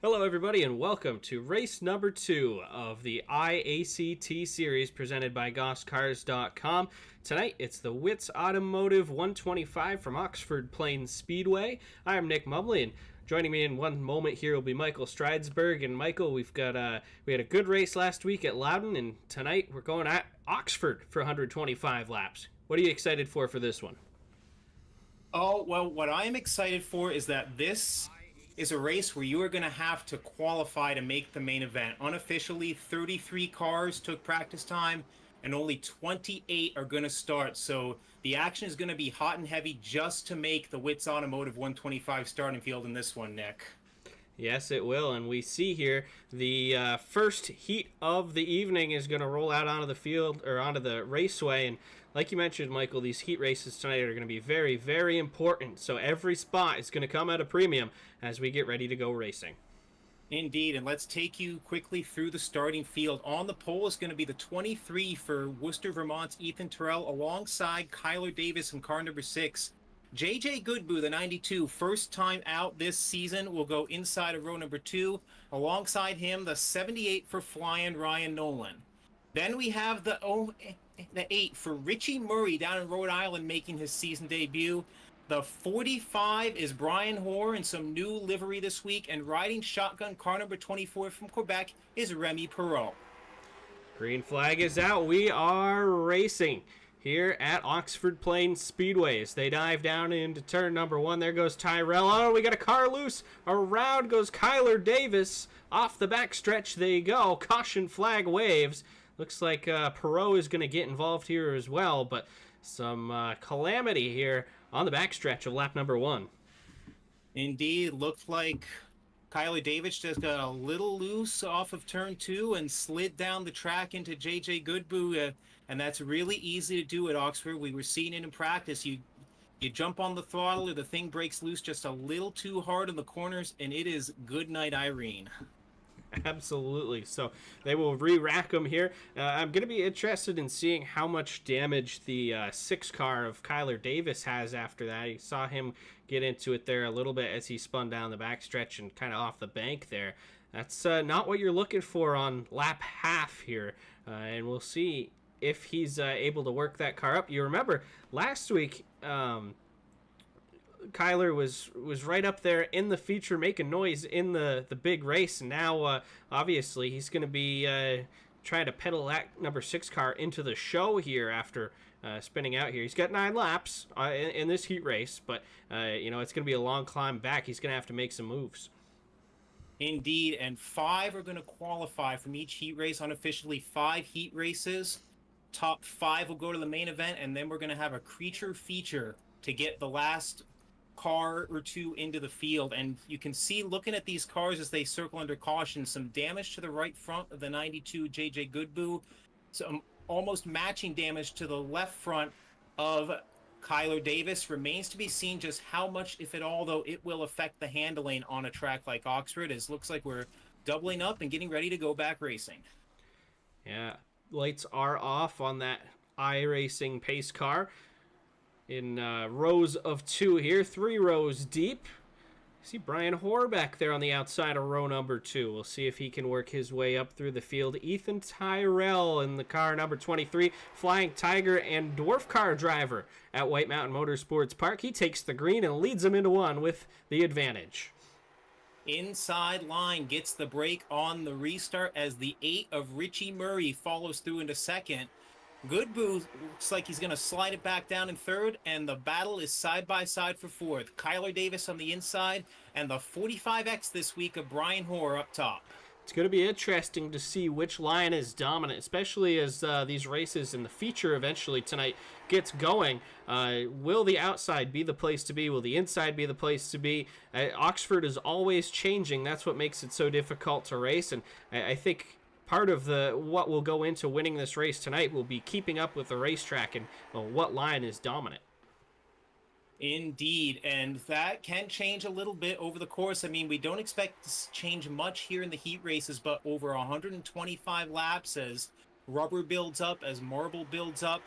Hello, everybody, and welcome to race number 2 of the iACT series presented by GossCars.com. Tonight, it's the Whits Automotive 125 from Oxford Plains Speedway. I am Nick Mumley, and joining me in one moment here will be Michael Stridesberg. And Michael, we had a good race last week at Loudon, and tonight we're going at Oxford for 125 laps. What are you excited for this one? Oh, well, what I'm excited for is that this is a race where you are going to have to qualify to make the main event. Unofficially, 33 cars took practice time, and only 28 are going to start. So the action is going to be hot and heavy just to make the Whits Automotive 125 starting field in this one, Nick. Yes, it will. And we see here the first heat of the evening is going to roll out onto the field or onto the raceway. And like you mentioned, Michael, these heat races tonight are going to be very, very important. So every spot is going to come at a premium as we get ready to go racing. Indeed, and let's take you quickly through the starting field. On the pole is going to be the 23 for Worcester, Vermont's Ethan Terrell, alongside Kyler Davis in car number 6. JJ Goodboo, the 92, first time out this season, will go inside of row number 2. Alongside him, the 78 for Flying Ryan Nolan. Then we have the 8 for Richie Murray down in Rhode Island making his season debut. The 45 is Brian Hoare in some new livery this week, and riding shotgun car number 24 from Quebec is Remy Perreault. Green flag is out. We are racing here at Oxford Plains Speedway as they dive down into turn number 1. There goes Tyrell. Oh, we got a car loose. Around goes Kyler Davis. Off the backstretch they go. Caution flag waves. Looks like Perreault is going to get involved here as well, but some calamity here on the backstretch of lap number 1. Indeed, looked like Kyler Davis just got a little loose off of turn 2 and slid down the track into JJ Goodboo, and that's really easy to do at Oxford. We were seeing it in practice. You jump on the throttle or the thing breaks loose just a little too hard in the corners, and it is good night, Irene. Absolutely. So they will re-rack them here. I'm going to be interested in seeing how much damage the 6 car of Kyler Davis has after that. You saw him get into it there a little bit as he spun down the backstretch and kind of off the bank there. That's not what you're looking for on lap half here. And we'll see if he's able to work that car up. You remember last week, Kyler was right up there in the feature making noise in the big race. And now, obviously, he's going to be trying to pedal that number 6 car into the show here after spinning out here. He's got 9 laps in this heat race, but, it's going to be a long climb back. He's going to have to make some moves. Indeed, and 5 are going to qualify from each heat race. Unofficially, 5 heat races. Top 5 will go to the main event, and then we're going to have a creature feature to get the last car or 2 into the field. And you can see, looking at these cars as they circle under caution, some damage to the right front of the 92 JJ Goodboo, some almost matching damage to the left front of Kyler Davis. Remains to be seen just how much, if at all, though, it will affect the handling on a track like Oxford, as looks like we're doubling up and getting ready to go back racing. Yeah, lights are off on that iRacing pace car in rows of 2 here, 3 rows deep. See Brian Hoare back there on the outside of row number 2. We'll see if he can work his way up through the field. Ethan Tyrell in the car number 23, Flying Tiger and dwarf car driver at White Mountain Motorsports Park. He takes the green and leads them into 1 with the advantage. Inside line gets the break on the restart as the 8 of Richie Murray follows through into 2nd. Goodboo looks like he's going to slide it back down in 3rd, and the battle is side by side for 4th. Kyler Davis on the inside, and the 45X this week of Brian Hoare up top. It's going to be interesting to see which line is dominant, especially as these races and the feature eventually tonight gets going. Will the outside be the place to be? Will the inside be the place to be? Oxford is always changing. That's what makes it so difficult to race, and I think part of what will go into winning this race tonight will be keeping up with the racetrack and what line is dominant. Indeed, and that can change a little bit over the course. I mean, we don't expect to change much here in the heat races, but over 125 laps as rubber builds up, as marble builds up,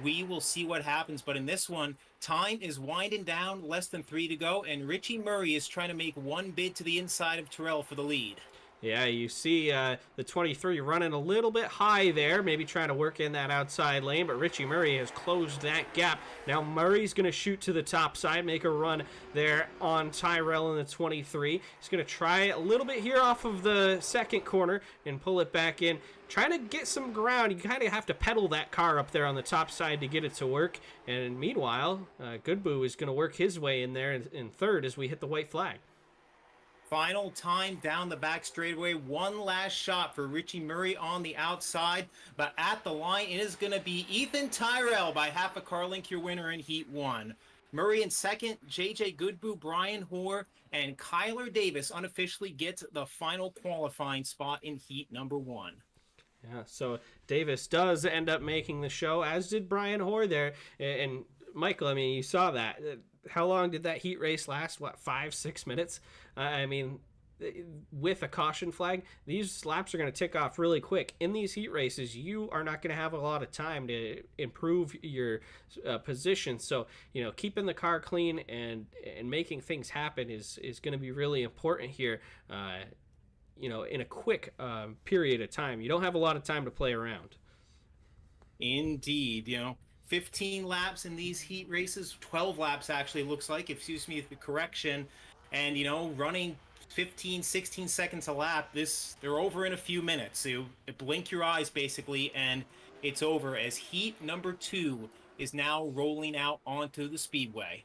We will see what happens. But in this one, time is winding down, less than 3 to go, and Richie Murray is trying to make one bid to the inside of Terrell for the lead. Yeah, you see the 23 running a little bit high there, maybe trying to work in that outside lane, but Richie Murray has closed that gap. Now Murray's going to shoot to the top side, make a run there on Tyrell in the 23. He's going to try a little bit here off of the second corner and pull it back in. Trying to get some ground. You kind of have to pedal that car up there on the top side to get it to work. And meanwhile, Goodboo is going to work his way in there in third as we hit the white flag. Final time down the back straightaway. One last shot for Richie Murray on the outside. But at the line, it is going to be Ethan Tyrell by half a car length, your winner in Heat 1. Murray in second, JJ Goodboo, Brian Hoare, and Kyler Davis unofficially gets the final qualifying spot in Heat number 1. Yeah, so Davis does end up making the show, as did Brian Hoare there. And Michael, I mean, you saw that. How long did that heat race last? What, 5-6 minutes? I mean, with a caution flag, these laps are going to tick off really quick. In these heat races, you are not going to have a lot of time to improve your position. So, you know, keeping the car clean and making things happen is going to be really important here. You know, in a quick period of time. You don't have a lot of time to play around. Indeed, you know, 15 laps in these heat races, 12 laps actually looks like, excuse me the correction, and you know, running 15, 16 seconds a lap, they're over in a few minutes. So you blink your eyes basically, and it's over as heat number 2 is now rolling out onto the speedway.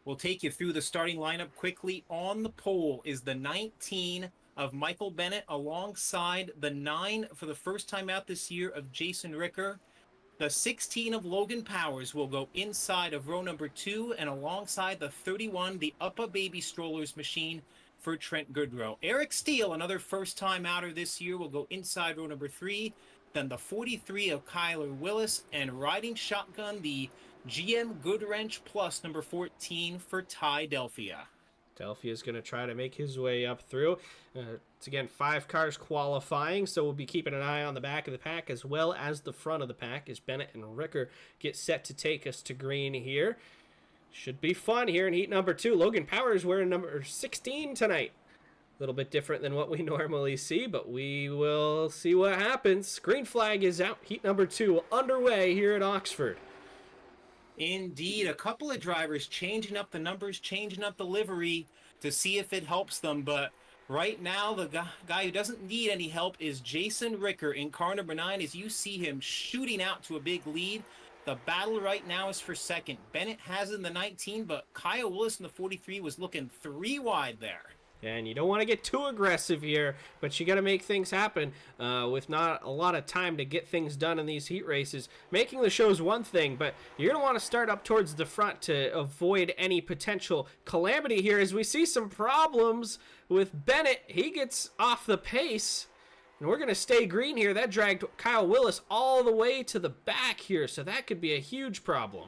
We'll take you through the starting lineup quickly. On the pole is the 19 of Michael Bennett alongside the 9 for the first time out this year of Jason Ricker. The 16 of Logan Powers will go inside of row number 2 and alongside the 31, the Uppa Baby Strollers machine for Trent Goodrow. Eric Steele, another first time outer this year, will go inside row number 3. Then the 43 of Kyler Willis, and riding shotgun, the GM Goodwrench Plus number 14 for Ty Delphia. Delphia is going to try to make his way up through. It's again 5 cars qualifying, so we'll be keeping an eye on the back of the pack as well as the front of the pack as Bennett and Ricker get set to take us to green here. Should be fun here in heat number 2. Logan Powers wearing number 16 tonight. A little bit different than what we normally see, but we will see what happens. Green flag is out. Heat number 2 underway here at Oxford. Indeed, a couple of drivers changing up the numbers, changing up the livery to see if it helps them. But right now, the guy who doesn't need any help is Jason Ricker in car number 9 as you see him shooting out to a big lead. The battle right now is for second. Bennett has it in the 19, but Kyle Willis in the 43 was looking 3 wide there. And you don't want to get too aggressive here, but you got to make things happen with not a lot of time to get things done in these heat races. Making the show is one thing, but you're going to want to start up towards the front to avoid any potential calamity here as we see some problems with Bennett. He gets off the pace, and we're going to stay green here. That dragged Kyle Willis all the way to the back here, so that could be a huge problem.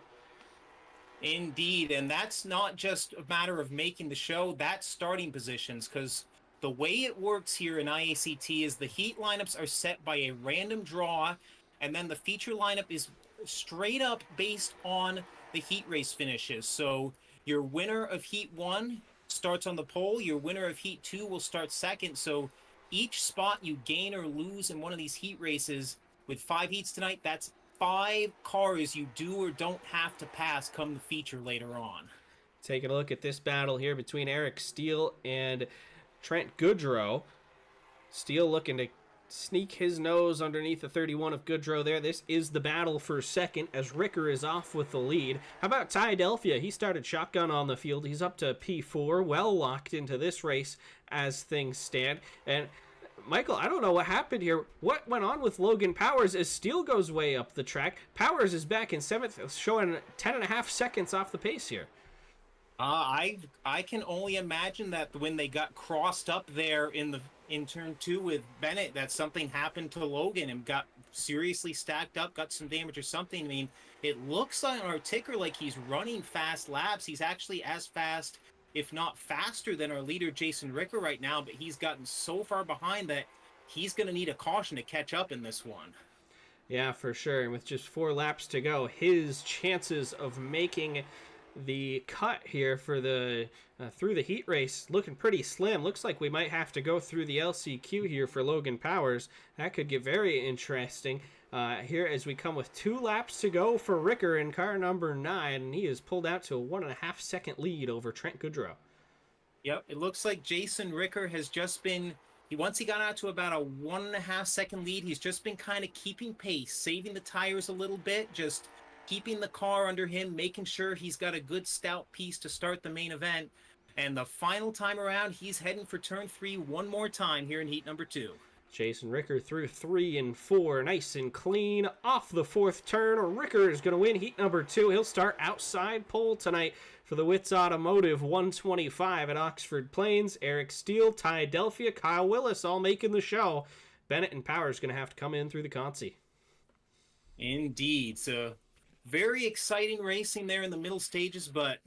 Indeed, and that's not just a matter of making the show, that's starting positions, because the way it works here in iACT is the heat lineups are set by a random draw, and then the feature lineup is straight up based on the heat race finishes. So your winner of Heat 1 starts on the pole, your winner of Heat 2 will start second, so each spot you gain or lose in one of these heat races, with 5 heats tonight, that's 5 cars you do or don't have to pass come the feature later on. Taking a look at this battle here between Eric Steele and Trent Goodrow. Steele looking to sneak his nose underneath the 31 of Goodrow there. This is the battle for second as Ricker is off with the lead. How about Ty Delphia? He started shotgun on the field. He's up to P4, well locked into this race as things stand. And Michael, I don't know what happened here. What went on with Logan Powers as Steele goes way up the track? Powers is back in 7th, showing 10.5 seconds off the pace here. I can only imagine that when they got crossed up there in turn 2 with Bennett, that something happened to Logan and got seriously stacked up, got some damage or something. I mean, it looks like on our ticker like he's running fast laps. He's actually as fast, if not faster, than our leader Jason Ricker right now, but he's gotten so far behind that he's going to need a caution to catch up in this one. Yeah, for sure. And with just 4 laps to go, his chances of making the cut here for the through the heat race looking pretty slim. Looks like we might have to go through the LCQ here for Logan Powers. That could get very interesting here as we come with 2 laps to go for Ricker in car number 9. And he is pulled out to a 1.5 second lead over Trent Goodrow. Yep, it looks like Jason Ricker has just been, once he got out to about a 1.5 second lead, he's just been kind of keeping pace, saving the tires a little bit, just keeping the car under him, making sure he's got a good stout piece to start the main event. And the final time around, he's heading for turn 3 one more time here in heat number 2. Jason Ricker through 3 and 4, nice and clean off the 4th turn. Ricker is going to win heat number 2. He'll start outside pole tonight for the Whits Automotive 125 at Oxford Plains. Eric Steele, Ty Delphia, Kyle Willis all making the show. Bennett and Powers going to have to come in through the Consi. Indeed. So very exciting racing there in the middle stages, but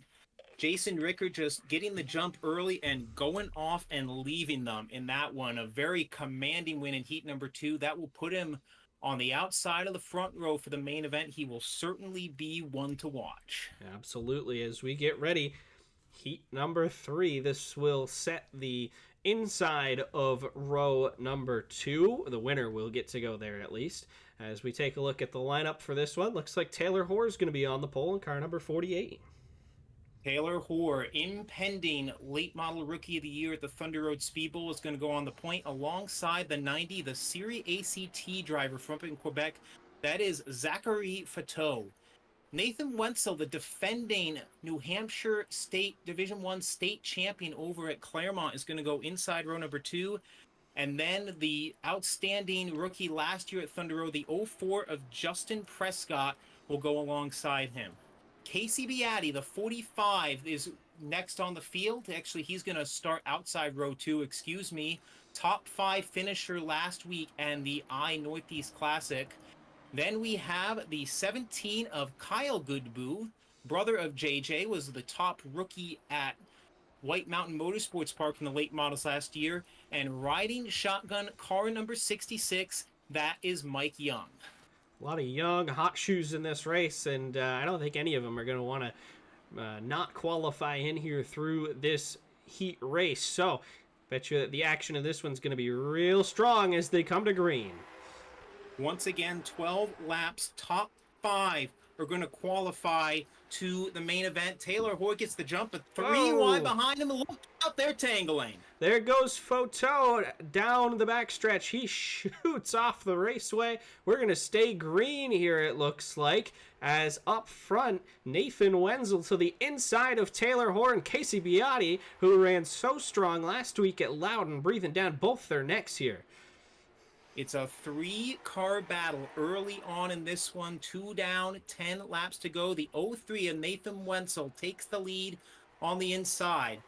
Jason Ricker just getting the jump early and going off and leaving them in that one. A very commanding win in heat number 2. That will put him on the outside of the front row for the main event. He will certainly be one to watch. Absolutely. As we get ready, heat number 3, this will set the inside of row number 2. The winner will get to go there at least. As we take a look at the lineup for this one, looks like Taylor Hoare is going to be on the pole in car number 48. Taylor Hoare, impending late model rookie of the year at the Thunder Road Speed Bowl, is going to go on the point alongside the 90, the Series ACT driver from up in Quebec. That is Zachary Fateau. Nathan Wenzel, the defending New Hampshire State Division I state champion over at Claremont, is going to go inside row number 2. And then the outstanding rookie last year at Thunder Road, the 04 of Justin Prescott, will go alongside him. Casey Beatty, the 45, is next on the field. Actually, he's going to start outside row 2, excuse me. Top 5 finisher last week and the Northeast Classic. Then we have the 17 of Kyle Goodboo, brother of JJ, was the top rookie at White Mountain Motorsports Park in the late models last year. And riding shotgun car number 66, that is Mike Young. A lot of young, hot shoes in this race, and I don't think any of them are going to want to not qualify in here through this heat race. So, bet you that the action of this one's going to be real strong as they come to green. Once again, 12 laps, top 5 are going to qualify to the main event. Taylor Hoare gets the jump, but 3 wide behind him. Look out, they're tangling. There goes Fateau down the backstretch. He shoots off the raceway. We're going to stay green here, it looks like, as up front, Nathan Wenzel to the inside of Taylor Hoare and Casey Beatty, who ran so strong last week at Loudon, breathing down both their necks here. It's a 3-car battle early on in this one. 2 down, 10 laps to go. The 03 of Nathan Wenzel takes the lead on the inside.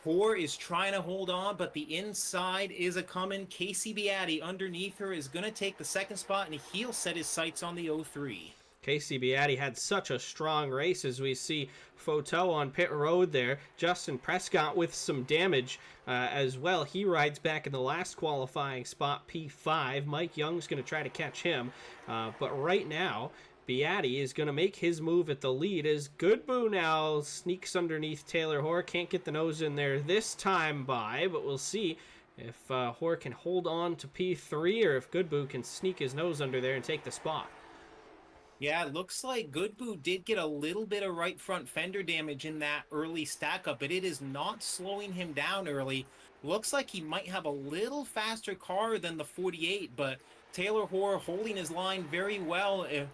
Hoare is trying to hold on, but the inside is a-coming. Casey Beatty underneath her is going to take the second spot, and he'll set his sights on the 03. Casey Beatty had such a strong race as we see Fateau on pit road there. Justin Prescott with some damage as well. He rides back in the last qualifying spot, P5. Mike Young's going to try to catch him. But right now, Beatty is going to make his move at the lead as Goodboo now sneaks underneath Taylor Hoare. Can't get the nose in there this time by, but we'll see if Hoare can hold on to P3 or if Goodboo can sneak his nose under there and take the spot. Yeah, it looks like Goodboo did get a little bit of right front fender damage in that early stack up, but it is not slowing him down early. Looks like he might have a little faster car than the 48, but Taylor Hoare holding his line very well. If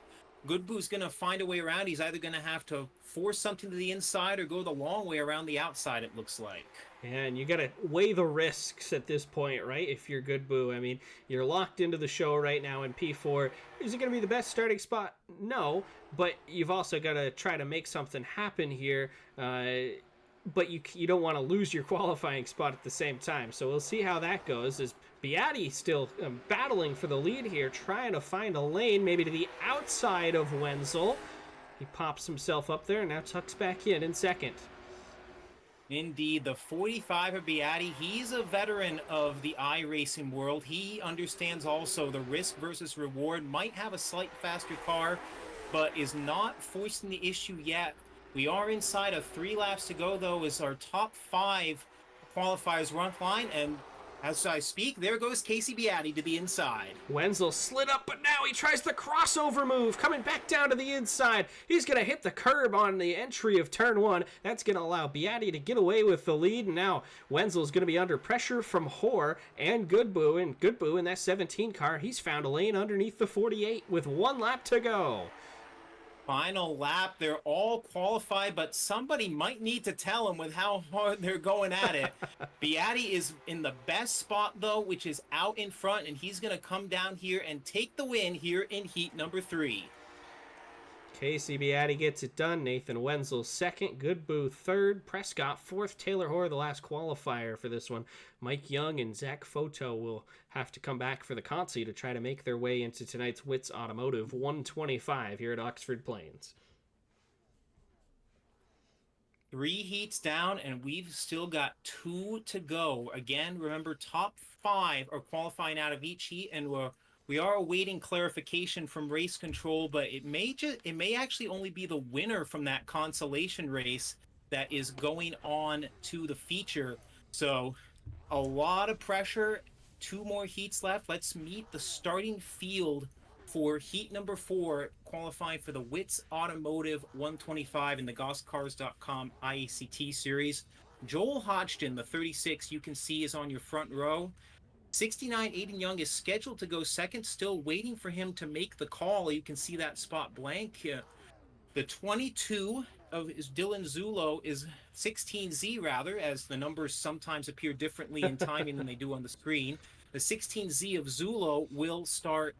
Goodboo's going to find a way around, he's either going to have to force something to the inside or go the long way around the outside, it looks like. And you got to weigh the risks at this point, right? If you're Goodboo, I mean, you're locked into the show right now in P4. Is it going to be the best starting spot? No, but you've also got to try to make something happen here. But you don't want to lose your qualifying spot at the same time. So we'll see how that goes. As Beatty still battling for the lead here, trying to find a lane, maybe to the outside of Wenzel. He pops himself up there and now tucks back in second. Indeed, the 45 of Beatty, he's a veteran of the iRacing world. He understands also the risk versus reward, might have a slight faster car, but is not forcing the issue yet. We are inside of 3 laps to go, though, as our top 5 qualifiers run line, and as I speak, there goes Casey Beatty to the inside. Wenzel slid up, but now he tries the crossover move, coming back down to the inside. He's going to hit the curb on the entry of turn 1. That's going to allow Beatty to get away with the lead, and now Wenzel's going to be under pressure from Hoare and Goodboo, and Goodboo in that 17 car, he's found a lane underneath the 48 with 1 lap to go. Final lap, they're all qualified, but somebody might need to tell them with how hard they're going at it. Beatty is in the best spot, though, which is out in front, and he's going to come down here and take the win here in heat number 3. Casey Beatty gets it done. Nathan Wenzel second, Goodboo third, Prescott fourth, Taylor Hoare the last qualifier for this one. Mike Young and Zach Foto will have to come back for the Consi to try to make their way into tonight's Whits Automotive 125 here at Oxford Plains. 3 heats down, and we've still got 2 to go. Again, remember, top 5 are qualifying out of each heat, and we are awaiting clarification from race control, but it may actually only be the winner from that consolation race that is going on to the feature. So a lot of pressure, 2 more heats left. Let's meet the starting field for heat number 4, qualifying for the Whits Automotive 125 in the GossCars.com iACT series. Joel Hodgson, the 36, you can see is on your front row. 69, Aiden Young is scheduled to go second, still waiting for him to make the call. You can see that spot blank. The 22 of Dylan Zulo is 16Z, rather, as the numbers sometimes appear differently in timing than they do on the screen. The 16Z of Zulo will start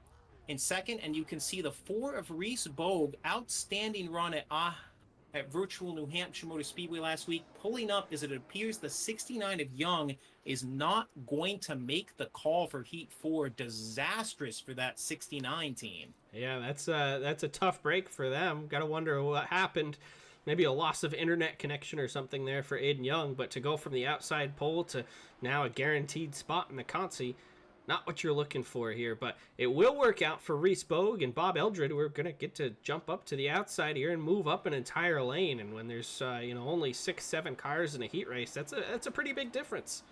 in second, and you can see the 4 of Reese Bogue, outstanding run at virtual New Hampshire Motor Speedway last week, pulling up as it appears the 69 of Young is not going to make the call for Heat 4. Disastrous for that 69 team. Yeah, that's a tough break for them. Got to wonder what happened. Maybe a loss of internet connection or something there for Aiden Young, but to go from the outside pole to now a guaranteed spot in the Consi, not what you're looking for here, but it will work out for Reese Bogue and Bob Eldred. We're going to get to jump up to the outside here and move up an entire lane, and when there's only 6-7 cars in a heat race, that's a pretty big difference.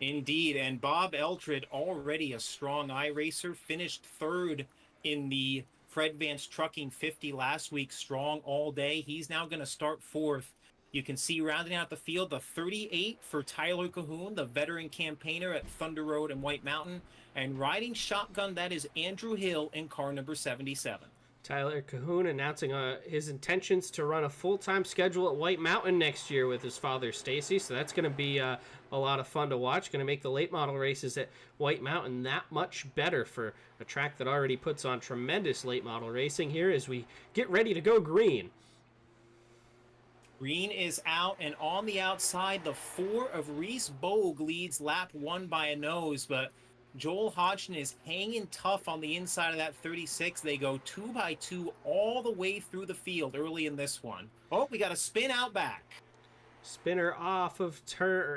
Indeed, and Bob Eldred, already a strong iRacer, finished third in the Fred Vance Trucking 50 last week, strong all day. He's now going to start fourth. You can see rounding out the field, the 38 for Tyler Cahoon, the veteran campaigner at Thunder Road and White Mountain, and riding shotgun, that is Andrew Hill in car number 77. Tyler Cahoon announcing his intentions to run a full-time schedule at White Mountain next year with his father, Stacy. So that's going to be a lot of fun to watch. Going to make the late model races at White Mountain that much better for a track that already puts on tremendous late model racing here as we get ready to go green. Green is out, and on the outside, the 4 of Reese Bogue leads lap 1 by a nose, but Joel Hodgson is hanging tough on the inside of that 36. They go 2 by 2 all the way through the field early in this one. Oh, we got a spin out back. Spinner off of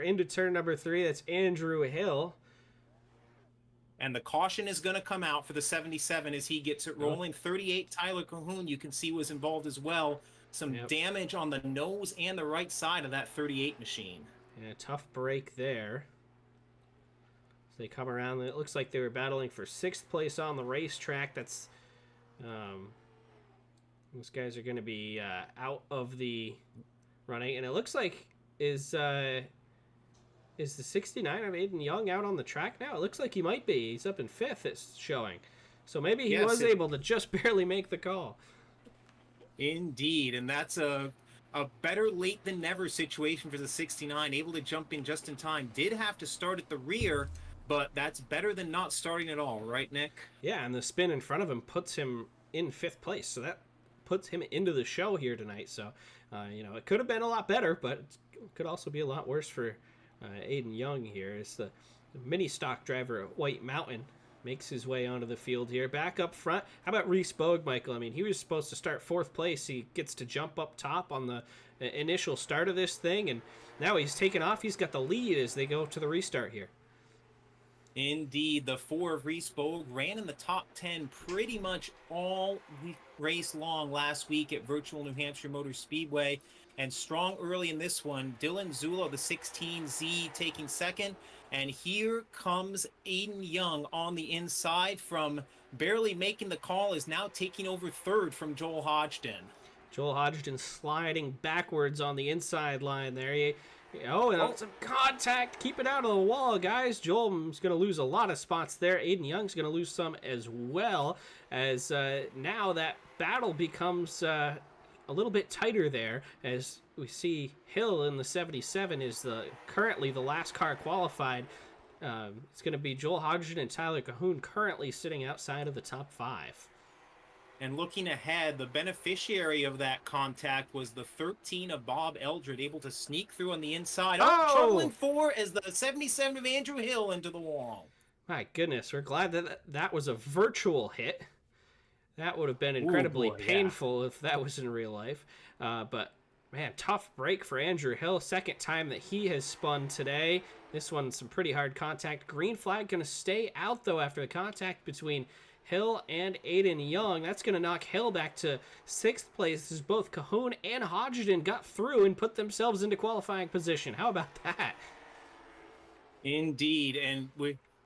into turn number 3. That's Andrew Hill. And the caution is going to come out for the 77 as he gets it rolling. 38, Tyler Cahoon, you can see was involved as well. Some damage on the nose and the right side of that 38 machine. Yeah, tough break there. So they come around. It looks like they were battling for 6th place on the racetrack. That's those guys are going to be out of the running, and it looks like is the 69 of Aiden Young out on the track now? It looks like he might be. He's up in 5th. It's showing. So maybe he was able to just barely make the call. Indeed, and that's a better late than never situation for the 69, able to jump in just in time. Did have to start at the rear, but that's better than not starting at all, right, Nick? Yeah, and the spin in front of him puts him in 5th place, so that puts him into the show here tonight. So, it could have been a lot better, but it could also be a lot worse for Aiden Young here. It's the mini stock driver at White Mountain makes his way onto the field here. Back up front, how about Reese Bogue, Michael? I mean, he was supposed to start 4th place. He gets to jump up top on the initial start of this thing, and now he's taken off. He's got the lead as they go to the restart here. Indeed, the 4 of Reese Bogue ran in the top 10 pretty much all race long last week at Virtual New Hampshire Motor Speedway. And strong early in this one, Dylan Zulo, the 16Z, taking second. And here comes Aiden Young on the inside from barely making the call, is now taking over 3rd from Joel Hodgson. Joel Hodgson sliding backwards on the inside line there. Some contact. Keep it out of the wall, guys. Joel's going to lose a lot of spots there. Aiden Young's going to lose some as well, as now that battle becomes a little bit tighter there, as we see Hill in the 77 is currently the last car qualified. It's going to be Joel Hodgson and Tyler Cahoon currently sitting outside of the top 5. And looking ahead, the beneficiary of that contact was the 13 of Bob Eldred, able to sneak through on the inside. Troubling 4 as the 77 of Andrew Hill into the wall. My goodness, we're glad that was a virtual hit. That would have been incredibly painful if that was in real life. But, man, tough break for Andrew Hill. 2nd time that he has spun today. This one, some pretty hard contact. Green flag going to stay out, though, after the contact between Hill and Aiden Young. That's going to knock Hill back to 6th place, as both Cahoon and Hodgson got through and put themselves into qualifying position. How about that? Indeed. And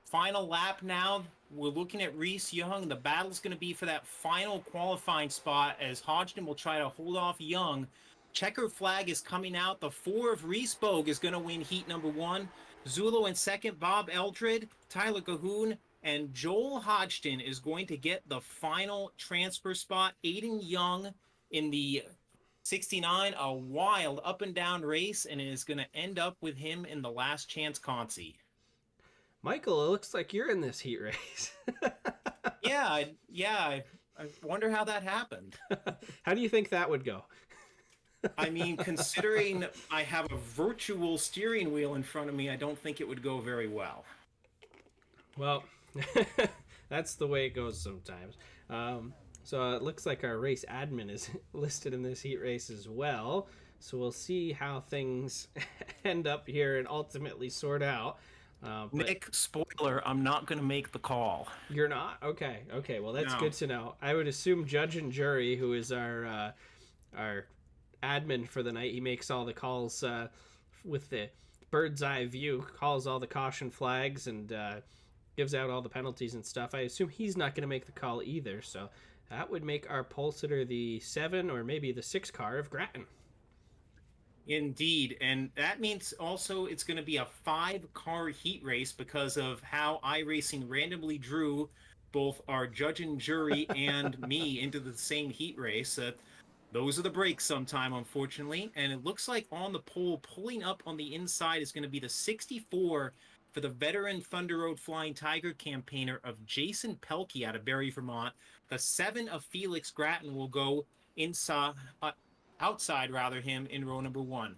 final lap now. We're looking at Reese Young. The battle's going to be for that final qualifying spot, as Hodgson will try to hold off Young. Checker flag is coming out. The 4 of Reese Bogue is going to win heat number 1. Zulo in 2nd, Bob Eldred, Tyler Cahoon, and Joel Hodgson is going to get the final transfer spot. Aiden Young in the 69, a wild up and down race, and it is going to end up with him in the last chance Consi. Michael, it looks like you're in this heat race. Yeah. I wonder how that happened. How do you think that would go? I mean, considering I have a virtual steering wheel in front of me, I don't think it would go very well. Well, that's the way it goes sometimes. So it looks like our race admin is listed in this heat race as well. So we'll see how things end up here and ultimately sort out. Nick, spoiler, I'm not going to make the call. You're not? Okay. Well, that's good to know. I would assume judge and jury, who is our admin for the night, he makes all the calls with the bird's eye view, calls all the caution flags, and gives out all the penalties and stuff. I assume he's not going to make the call either, so that would make our pole sitter the 7 or maybe the 6 car of Grattan. Indeed, and that means also it's going to be a 5-car heat race because of how iRacing randomly drew both our judge and jury and me into the same heat race. Those are the breaks sometime, unfortunately, and it looks like on the pole, pulling up on the inside is going to be the 64 for the veteran Thunder Road Flying Tiger campaigner of Jason Pelkey out of Barrie, Vermont. The 7 of Felix Grattan will go outside him in row number 1.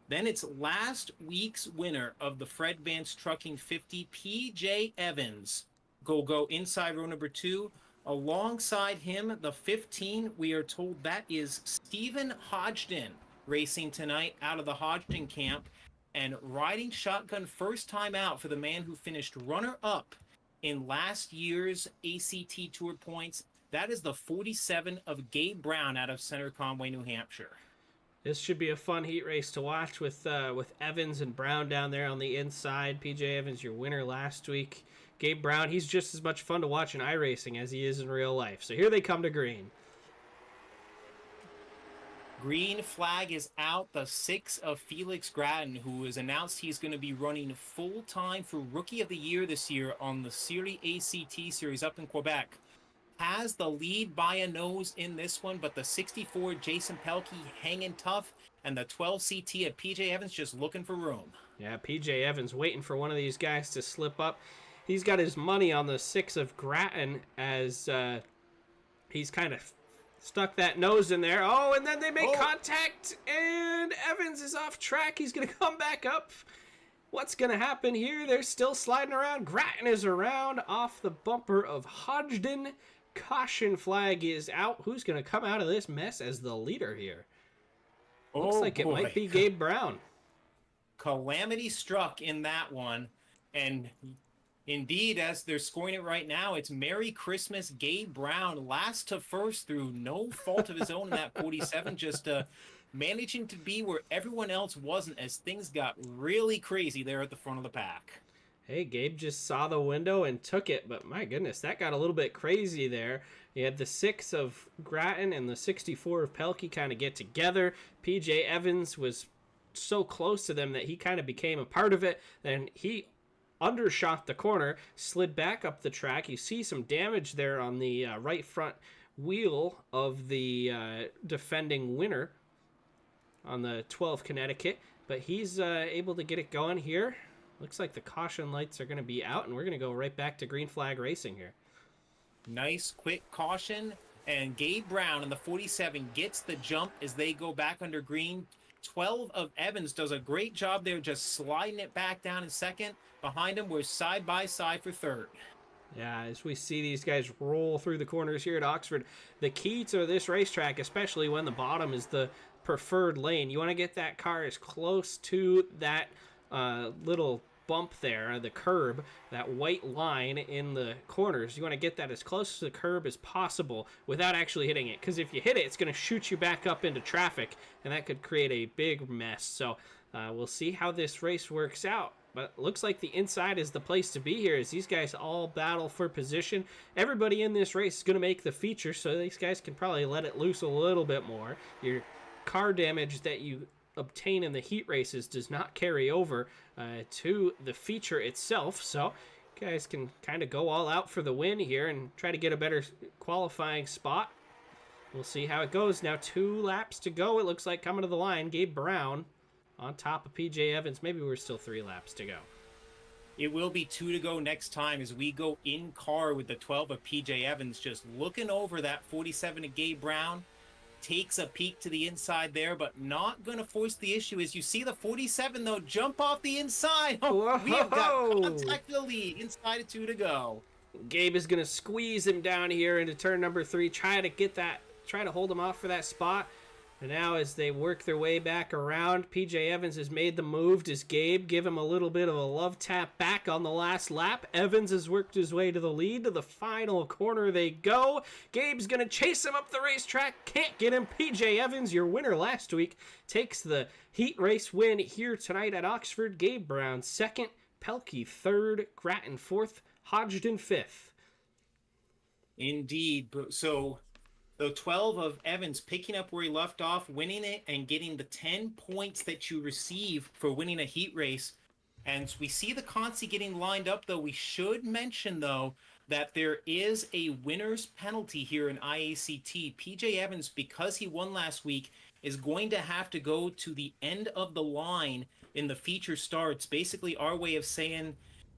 Then it's last week's winner of the Fred Vance Trucking 50, PJ Evans, go inside row number 2. Alongside him, the 15, we are told that is Stephen Hodgson racing tonight out of the Hodgson camp, and riding shotgun first time out for the man who finished runner-up in last year's ACT Tour points. That is the 47 of Gabe Brown out of Center Conway, New Hampshire. This should be a fun heat race to watch with Evans and Brown down there on the inside. PJ Evans, your winner last week. Gabe Brown, he's just as much fun to watch in iRacing as he is in real life. So here they come to green. Green flag is out. The 6 of Felix Grattan, who has announced he's going to be running full-time for Rookie of the Year this year on the Series ACT Series up in Quebec, has the lead by a nose in this one, but the 64 Jason Pelkey hanging tough, and the 12 CT of PJ Evans just looking for room. Yeah, PJ Evans waiting for one of these guys to slip up. He's got his money on the 6 of Grattan as he's kind of stuck that nose in there. Oh, and then they make contact, and Evans is off track. He's going to come back up. What's going to happen here? They're still sliding around. Grattan is around off the bumper of Hodgdon. Caution flag is out. Who's going to come out of this mess as the leader here? Looks Oh like it might boy. be Gabe Brown. Calamity struck in that one. And indeed, as they're scoring it right now, it's Merry Christmas, Gabe Brown, last to first through no fault of his own in that 47, just managing to be where everyone else wasn't as things got really crazy there at the front of the pack. Hey, Gabe just saw the window and took it, but my goodness, that got a little bit crazy there. You had the 6 of Grattan and the 64 of Pelkey kind of get together. PJ Evans was so close to them that he kind of became a part of it. Then he undershot the corner, slid back up the track. You see some damage there on the right front wheel of the defending winner on the 12 Connecticut, but he's able to get it going here. Looks like the caution lights are going to be out, and we're going to go right back to green flag racing here. Nice quick caution, and Gabe Brown in the 47 gets the jump as they go back under green. 12 of Evans does a great job there, just sliding it back down in second. Behind him, we're side by side for third. Yeah, as we see these guys roll through the corners here at Oxford, the key to this racetrack, especially when the bottom is the preferred lane, you want to get that car as close to that little bump there, the curb, that white line in the corners. You want to get that as close to the curb as possible without actually hitting it, because if you hit it, it's going to shoot you back up into traffic, and that could create a big mess. So we'll see how this race works out. But it looks like the inside is the place to be here, as these guys all battle for position. Everybody in this race is going to make the feature, so these guys can probably let it loose a little bit more. Your car damage that you obtain in the heat races does not carry over to the feature itself, so guys can kind of go all out for the win here and try to get a better qualifying spot. We'll see how it goes. Now 2 laps to go, it looks like, coming to the line. Gabe Brown on top of PJ Evans. Maybe we're still 3 laps to go. It will be 2 to go next time as we go in car with the 12 of PJ Evans, just looking over that 47 of Gabe Brown. Takes a peek to the inside there, but not going to force the issue. As you see the 47, though, jump off the inside. Oh, we have got contact to the lead. Inside of 2 to go. Gabe is going to squeeze him down here into turn number 3, try to hold him off for that spot. And now as they work their way back around, PJ Evans has made the move. Does Gabe give him a little bit of a love tap back on the last lap? Evans has worked his way to the lead. To the final corner they go. Gabe's going to chase him up the racetrack. Can't get him. PJ Evans, your winner last week, takes the heat race win here tonight at Oxford. Gabe Brown 2nd, Pelkey 3rd, Grattan 4th, Hodgdon 5th. Indeed. So the 12 of Evans picking up where he left off, winning it, and getting the 10 points that you receive for winning a heat race. And we see the Consi getting lined up, though. We should mention, though, that there is a winner's penalty here in iACT. PJ Evans, because he won last week, is going to have to go to the end of the line in the feature starts. Basically our way of saying,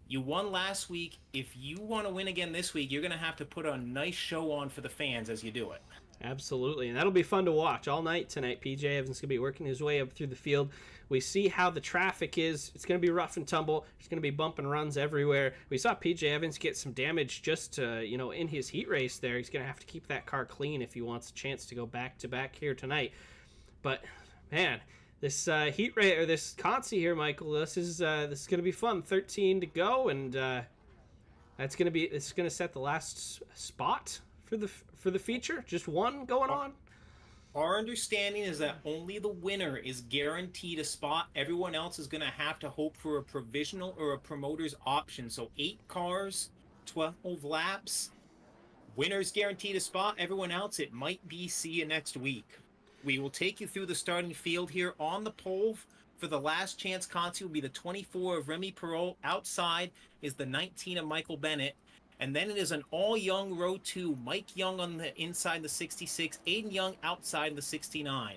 you won last week. If you want to win again this week, you're going to have to put a nice show on for the fans as you do it. Absolutely, and that'll be fun to watch all night tonight. PJ Evans is going to be working his way up through the field. We see how the traffic is. It's going to be rough and tumble. There's going to be bump and runs everywhere. We saw PJ Evans get some damage just in his heat race there. He's going to have to keep that car clean if he wants a chance to go back-to-back here tonight. But, man, this heat race, or this Consi here, Michael, this is going to be fun. 13 to go, and it's going to set the last spot for the feature. Just one going on. Our understanding is that only the winner is guaranteed a spot. Everyone else is going to have to hope for a provisional or a promoter's option. So 8 cars, 12 laps. Winner's guaranteed a spot. Everyone else, it might be see you next week. We will take you through the starting field here. On the pole for the last chance Consi will be the 24 of Remy Perot. Outside is the 19 of Michael Bennett. And then it is an all-young row 2. Mike Young on the inside the 66. Aiden Young outside the 69.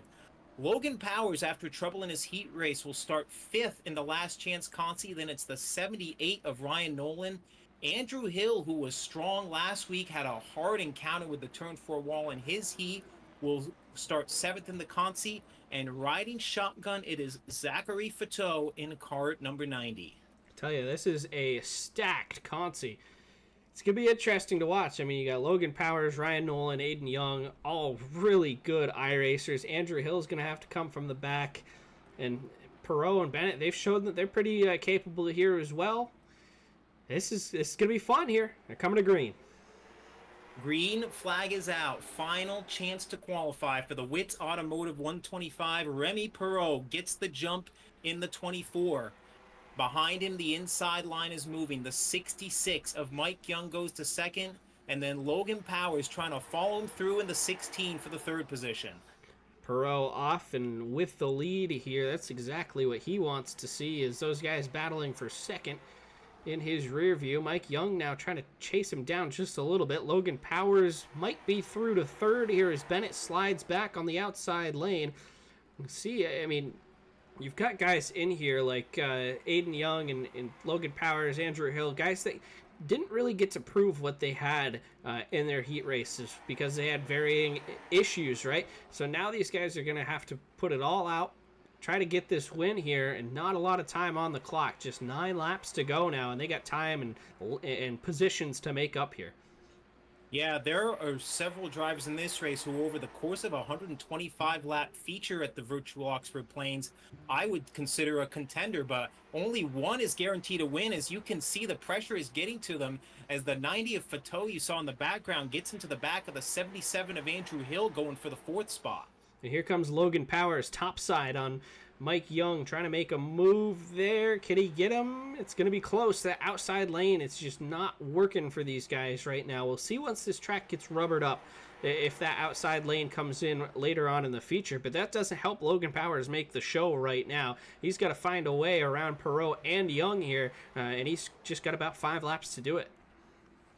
Logan Powers, after trouble in his heat race, will start 5th in the last chance Consi. Then it's the 78 of Ryan Nolan. Andrew Hill, who was strong last week, had a hard encounter with the turn 4 wall in his heat, will start 7th in the Consi. And riding shotgun, it is Zachary Fateau in cart number 90. I tell you, this is a stacked Consi. It's going to be interesting to watch. I mean, you got Logan Powers, Ryan Nolan, Aiden Young, all really good iRacers. Andrew Hill's going to have to come from the back. And Perot and Bennett, they've shown that they're pretty capable here as well. This is going to be fun here. They're coming to green. Green flag is out. Final chance to qualify for the Whits Automotive 125. Remy Perot gets the jump in the 24. Behind him, the inside line is moving. The 66 of Mike Young goes to second, and then Logan Powers trying to follow him through in the 16 for the third position. Perot off and with the lead here. That's exactly what he wants to see, is those guys battling for second in his rear view. Mike Young now trying to chase him down just a little bit. Logan Powers might be through to third here as Bennett slides back on the outside lane. See, I mean, you've got guys in here like Aiden Young and Logan Powers, Andrew Hill, guys that didn't really get to prove what they had in their heat races because they had varying issues, right? So now these guys are going to have to put it all out, try to get this win here, and not a lot of time on the clock. Just 9 laps to go now, and they got time and positions to make up here. Yeah, there are several drivers in this race who, over the course of a 125-lap feature at the virtual Oxford Plains, I would consider a contender, but only one is guaranteed to win. As you can see, the pressure is getting to them as the 90 of Fateau you saw in the background gets into the back of the 77 of Andrew Hill going for the 4th spot. And here comes Logan Powers, topside on Mike Young, trying to make a move there. Can he get him? It's going to be close. That outside lane, it's just not working for these guys right now. We'll see once this track gets rubbered up if that outside lane comes in later on in the feature. But that doesn't help Logan Powers make the show right now. He's got to find a way around Perot and Young here, and he's just got about 5 laps to do it.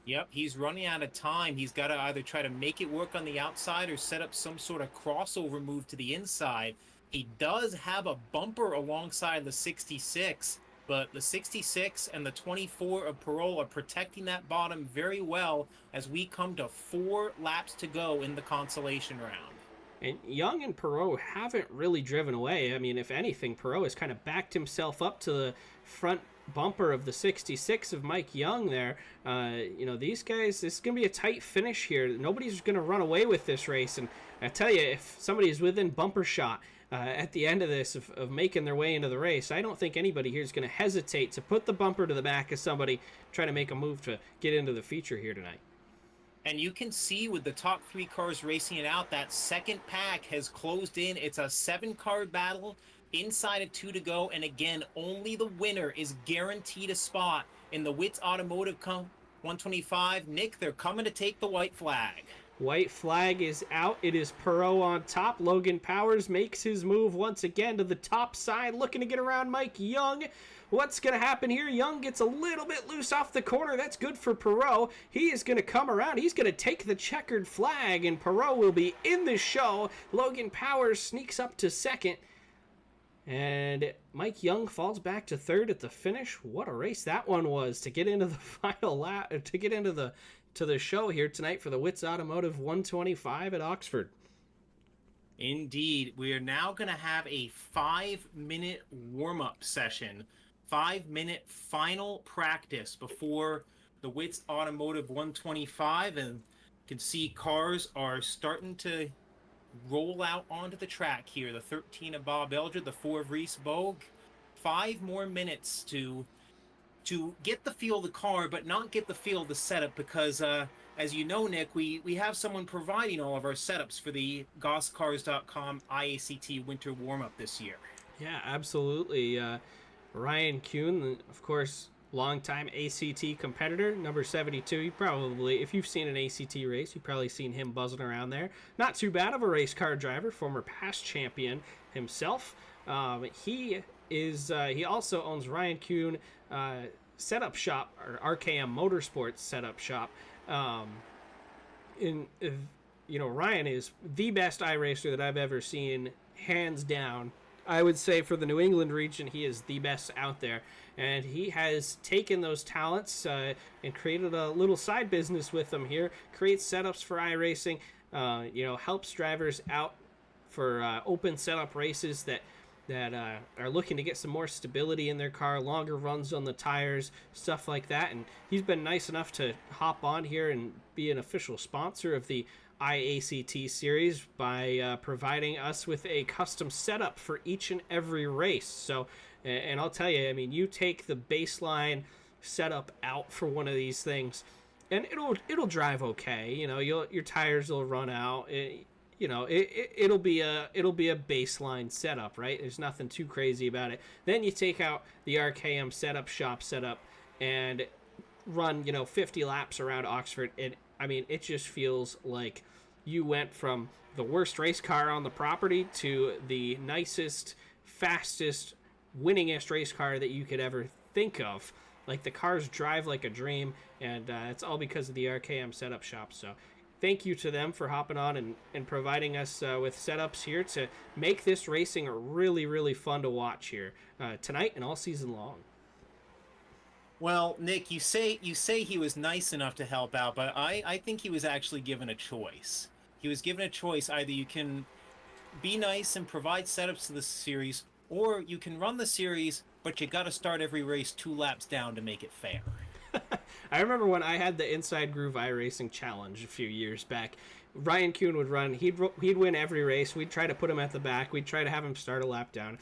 Yep, he's running out of time. He's got to either try to make it work on the outside or set up some sort of crossover move to the inside. He does have a bumper alongside the 66, but the 66 and the 24 of Perot are protecting that bottom very well as we come to 4 laps to go in the consolation round. And Young and Perot haven't really driven away. I mean, if anything, Perot has kind of backed himself up to the front bumper of the 66 of Mike Young there. These guys, this is going to be a tight finish here. Nobody's going to run away with this race. And I tell you, if somebody is within bumper shot at the end of this, of making their way into the race, I don't think anybody here is going to hesitate to put the bumper to the back of somebody trying to make a move to get into the feature here tonight. And you can see with the top 3 cars racing it out, that second pack has closed in. It's a 7-car battle. Inside of 2 to go, and again, only the winner is guaranteed a spot in the Whits Automotive 125. Nick, they're coming to take the white flag. White flag is out. It is Perot on top. Logan Powers makes his move once again to the top side, looking to get around Mike Young. What's going to happen here? Young gets a little bit loose off the corner. That's good for Perot. He is going to come around. He's going to take the checkered flag, and Perot will be in the show. Logan Powers sneaks up to second. And Mike Young falls back to third at the finish. What a race that one was to get into the final lap, to get into the show here tonight for the Whits Automotive 125 at Oxford. Indeed. We are now going to have a 5-minute warm-up session, 5-minute final practice before the Whits Automotive 125. And you can see cars are starting to roll out onto the track here. The 13 of Bob Eldred, the 4 of Reese Bogue. 5 more minutes to get the feel of the car, but not get the feel of the setup, because as you know, Nick, we have someone providing all of our setups for the GossCars.com iACT winter warm-up this year. Yeah, absolutely. Ryan Kuhn, of course, longtime ACT competitor, number 72. You probably, if you've seen an ACT race, you've probably seen him buzzing around there. Not too bad of a race car driver, former past champion himself. He also owns Ryan Kuhn setup shop, or RKM Motorsports setup shop. Ryan is the best iRacer that I've ever seen, hands down. I would say for the New England region, he is the best out there. And he has taken those talents and created a little side business with them here, creates setups for iRacing, helps drivers out for open setup races that are looking to get some more stability in their car, longer runs on the tires, stuff like that. And he's been nice enough to hop on here and be an official sponsor of the iACT series by providing us with a custom setup for each and every race. So, and I'll tell you, I mean, you take the baseline setup out for one of these things, and it'll drive okay. You know, your tires will run out. It'll be a baseline setup, right? There's nothing too crazy about it. Then you take out the RKM shop setup, and run 50 laps around Oxford, and I mean, it just feels like you went from the worst race car on the property to the nicest, fastest, winningest race car that you could ever think of. Like, the cars drive like a dream, and it's all because of the RKM setup shop. So thank you to them for hopping on and providing us with setups here to make this racing really, really fun to watch here tonight and all season long. Well, Nick, you say he was nice enough to help out, but I think he was actually given a choice. He was given a choice. Either you can be nice and provide setups to the series, or you can run the series, but you got to start every race 2 laps down to make it fair. I remember when I had the Inside Groove iRacing Challenge a few years back. Ryan Kuhn would run. He'd win every race. We'd try to put him at the back. We'd try to have him start a lap down.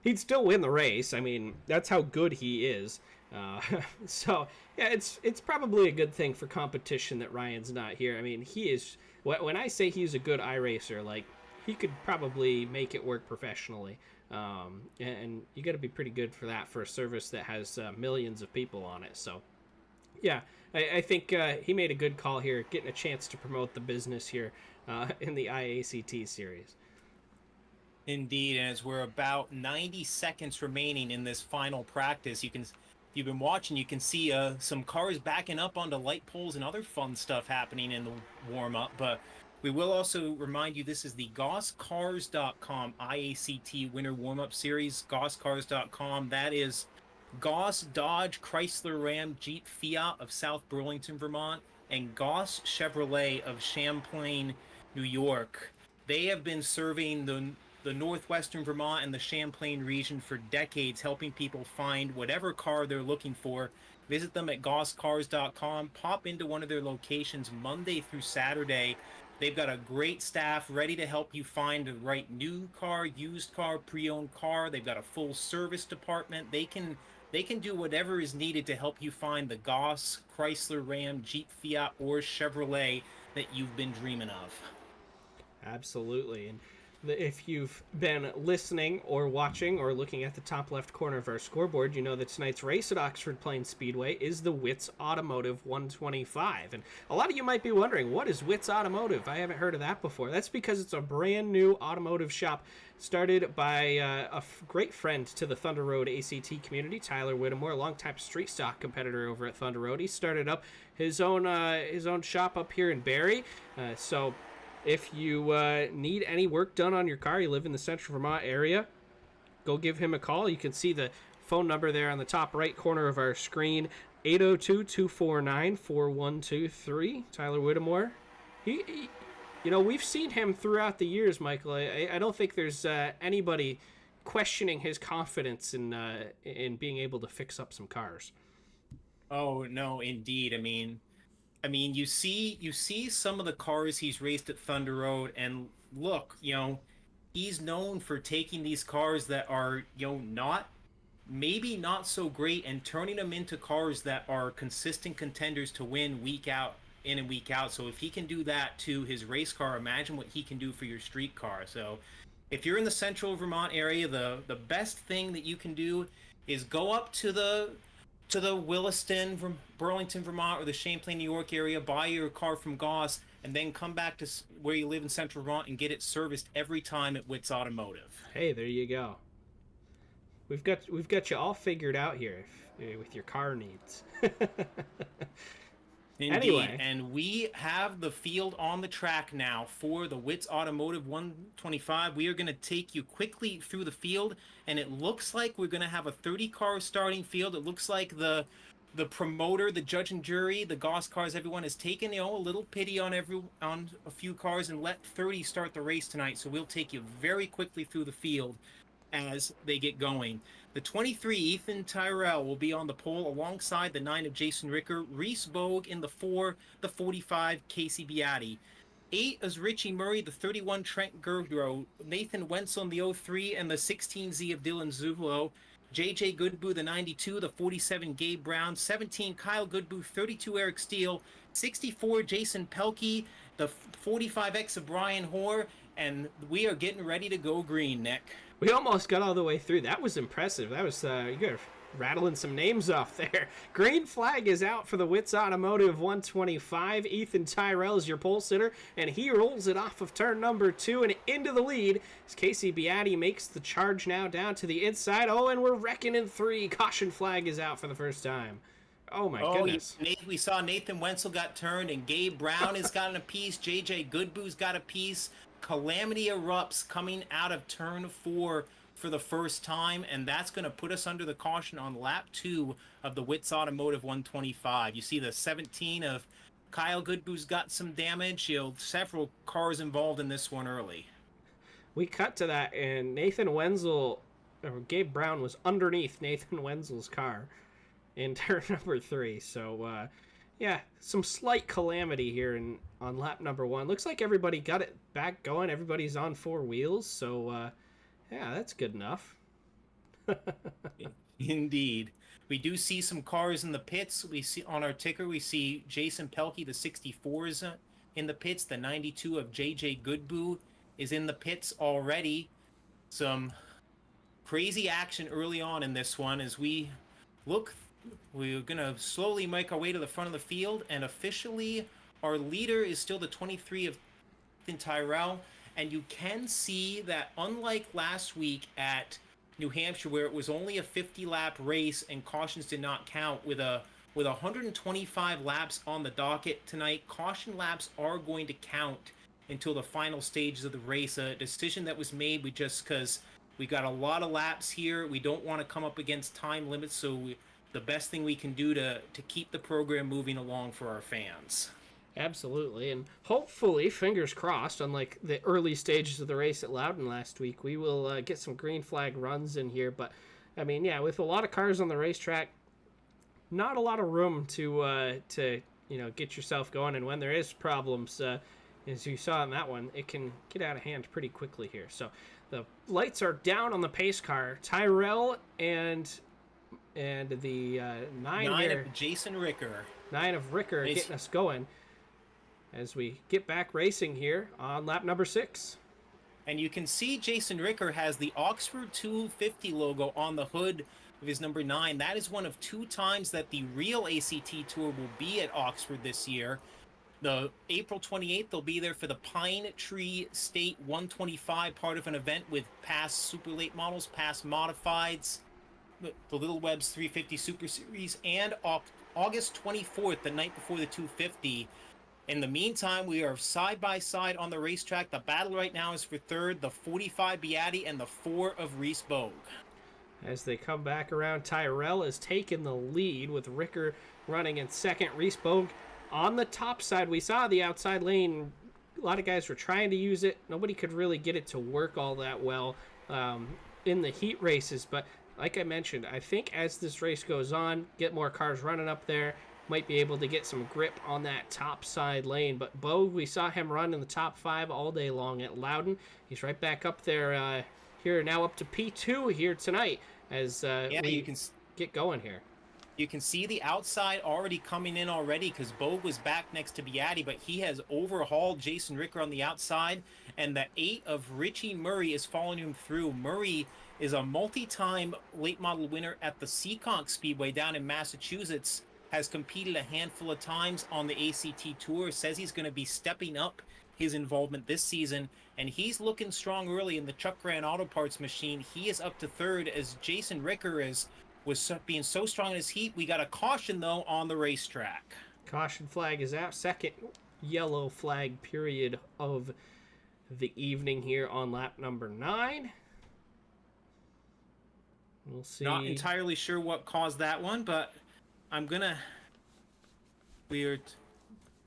He'd still win the race. I mean, that's how good he is. So yeah, it's probably a good thing for competition that Ryan's not here. I mean, he is. When I say he's a good iRacer, like, he could probably make it work professionally. And you got to be pretty good for that, for a service that has millions of people on it. So yeah, I think he made a good call here, getting a chance to promote the business here in the iACT series. Indeed, and as we're about 90 seconds remaining in this final practice, if you've been watching, you can see some cars backing up onto light poles and other fun stuff happening in the warm-up. But we will also remind you, this is the GossCars.com iACT Winter Warm-Up Series. GossCars.com, that is Goss, Dodge, Chrysler, Ram, Jeep, Fiat of South Burlington, Vermont, and Goss Chevrolet of Champlain, New York. They have been serving the northwestern Vermont and the Champlain region for decades, helping people find whatever car they're looking for. Visit them at GossCars.com. Pop into one of their locations Monday through Saturday. They've got a great staff ready to help you find the right new car, used car, pre-owned car. They've got a full service department. They can do whatever is needed to help you find the Goss, Chrysler, Ram, Jeep, Fiat, or Chevrolet that you've been dreaming of. Absolutely. And if you've been listening or watching or looking at the top left corner of our scoreboard, you know that tonight's race at Oxford Plains Speedway is the Whits Automotive 125. And a lot of you might be wondering, what is Whits Automotive? I haven't heard of that before. That's because it's a brand new automotive shop started by a great friend to the Thunder Road ACT community, Tyler Whittemore, a longtime street stock competitor over at Thunder Road. He started up his own shop up here in Barrie. So if you need any work done on your car, you live in the central Vermont area, go give him a call. You can see the phone number there on the top right corner of our screen, 802-249-4123. Tyler Whittemore. He we've seen him throughout the years, Michael. I don't think there's anybody questioning his confidence in being able to fix up some cars. Oh, no, indeed. I mean, you see some of the cars he's raced at Thunder Road, and look, he's known for taking these cars that are, maybe not so great and turning them into cars that are consistent contenders to win week out, in and week out. So if he can do that to his race car, imagine what he can do for your street car. So if you're in the central Vermont area, the best thing that you can do is go up to the Williston from Burlington, Vermont, or the Champlain, New York area, buy your car from Goss, and then come back to where you live in Central Vermont and get it serviced every time at Whits Automotive. Hey, there you go. We've got you all figured out here with your car needs. Indeed, Anyway. And we have the field on the track now for the Whits Automotive 125. We are going to take you quickly through the field, and it looks like we're going to have a 30-car starting field. It looks like the the promoter, the judge and jury, the Goss cars, everyone has taken, a little pity on a few cars and let 30 start the race tonight. So we'll take you very quickly through the field as they get going. The 23, Ethan Tyrell, will be on the pole alongside the 9 of Jason Ricker, Reese Bogue in the 4, the 45, Casey Beatty. 8 is Richie Murray, the 31, Trent Gerdrow, Nathan Wenzel in the 03, and the 16Z of Dylan Zulo. JJ Goodboo, the 92, the 47, Gabe Brown, 17, Kyle Goodboo, 32, Eric Steele, 64, Jason Pelkey, the 45X of Brian Hoare, and we are getting ready to go green, Nick. We almost got all the way through. That was impressive. That was, you got rattling some names off there. Green flag is out for the Whits Automotive 125. Ethan Tyrell is your pole sitter, and he rolls it off of turn number 2 and into the lead as Casey Beatty makes the charge now down to the inside. Oh, and we're wrecking in 3. Caution flag is out for the first time. Oh, my goodness. We saw Nathan Wenzel got turned, and Gabe Brown has gotten a piece. JJ Goodboo's got a piece. Calamity erupts coming out of turn 4 for the first time, and that's going to put us under the caution on lap 2 of the Whits Automotive 125. You see the 17 of Kyle Goodboo's got some damage. Several cars involved in this one early. We cut to that, and Nathan Wenzel, or Gabe Brown, was underneath Nathan Wenzel's car in turn number 3. So, yeah, some slight calamity here on lap number 1. Looks like everybody got it back going. Everybody's on 4 wheels, so yeah, that's good enough. Indeed. We do see some cars in the pits. We see on our ticker, we see Jason Pelkey, the 64s in the pits. The 92 of JJ Goodboo is in the pits already. Some crazy action early on in this one as we look. We're going to slowly make our way to the front of the field, and officially our leader is still the 23 of Tyrell, and you can see that unlike last week at New Hampshire, where it was only a 50-lap race and cautions did not count, with 125 laps on the docket tonight, caution laps are going to count until the final stages of the race. A decision that was made just because we got a lot of laps here. We don't want to come up against time limits, so the best thing we can do to keep the program moving along for our fans. Absolutely, and hopefully, fingers crossed, unlike the early stages of the race at Loudon last week, we will get some green flag runs in here. But, I mean, yeah, with a lot of cars on the racetrack, not a lot of room to get yourself going. And when there is problems, as you saw in that one, it can get out of hand pretty quickly here. So the lights are down on the pace car. Tyrell and the 9 of Jason Ricker. 9 of Ricker getting us going as we get back racing here on lap number 6. And you can see Jason Ricker has the Oxford 250 logo on the hood of his number 9. That is one of 2 times that the real ACT Tour will be at Oxford this year. The April 28th, they'll be there for the Pine Tree State 125, part of an event with past super late models, past modifieds, the Little Webb's 350 Super Series, and August 24th, the night before the 250. In the meantime, we are side by side on the racetrack. The battle right now is for 3rd, the 45 Beatty and the 4 of Reese Bogue. As they come back around, Tyrell has taken the lead with Ricker running in 2nd. Reese Bogue on the top side. We saw the outside lane. A lot of guys were trying to use it. Nobody could really get it to work all that well in the heat races. But like I mentioned, I think as this race goes on, get more cars running up there, might be able to get some grip on that top side lane. But Bogue, we saw him run in the top 5 all day long at Loudon. He's right back up there here now, up to P2 here tonight as we get going here. You can see the outside already coming in already because Bogue was back next to Beatty, but he has overhauled Jason Ricker on the outside, and the 8 of Richie Murray is following him through. Murray is a multi-time late model winner at the Seekonk Speedway down in Massachusetts, has competed a handful of times on the ACT Tour, says he's going to be stepping up his involvement this season, and he's looking strong early in the Chuck Grant Auto Parts machine. He is up to 3rd as Jason Ricker was being so strong in his heat. We got a caution, though, on the racetrack. Caution flag is out. 2nd yellow flag period of the evening here on lap number 9. We'll see. Not entirely sure what caused that one, but I'm gonna we're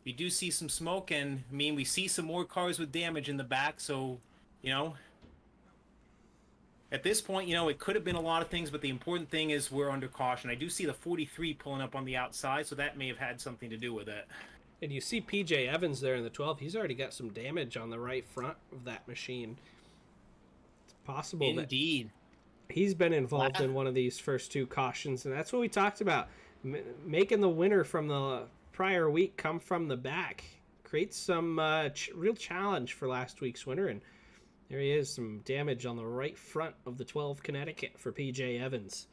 we do see some smoke, and I mean we see some more cars with damage in the back. So, you know, at this point, it could have been a lot of things, but the important thing is we're under caution. I do see the 43 pulling up on the outside, so that may have had something to do with it. And you see PJ Evans there in the 12. He's already got some damage on the right front of that machine. It's possible Indeed. that he's been involved in one of these first two cautions, and that's what we talked about. Making the winner from the prior week come from the back creates some real challenge for last week's winner, and there he is, some damage on the right front of the 12 Connecticut for PJ Evans.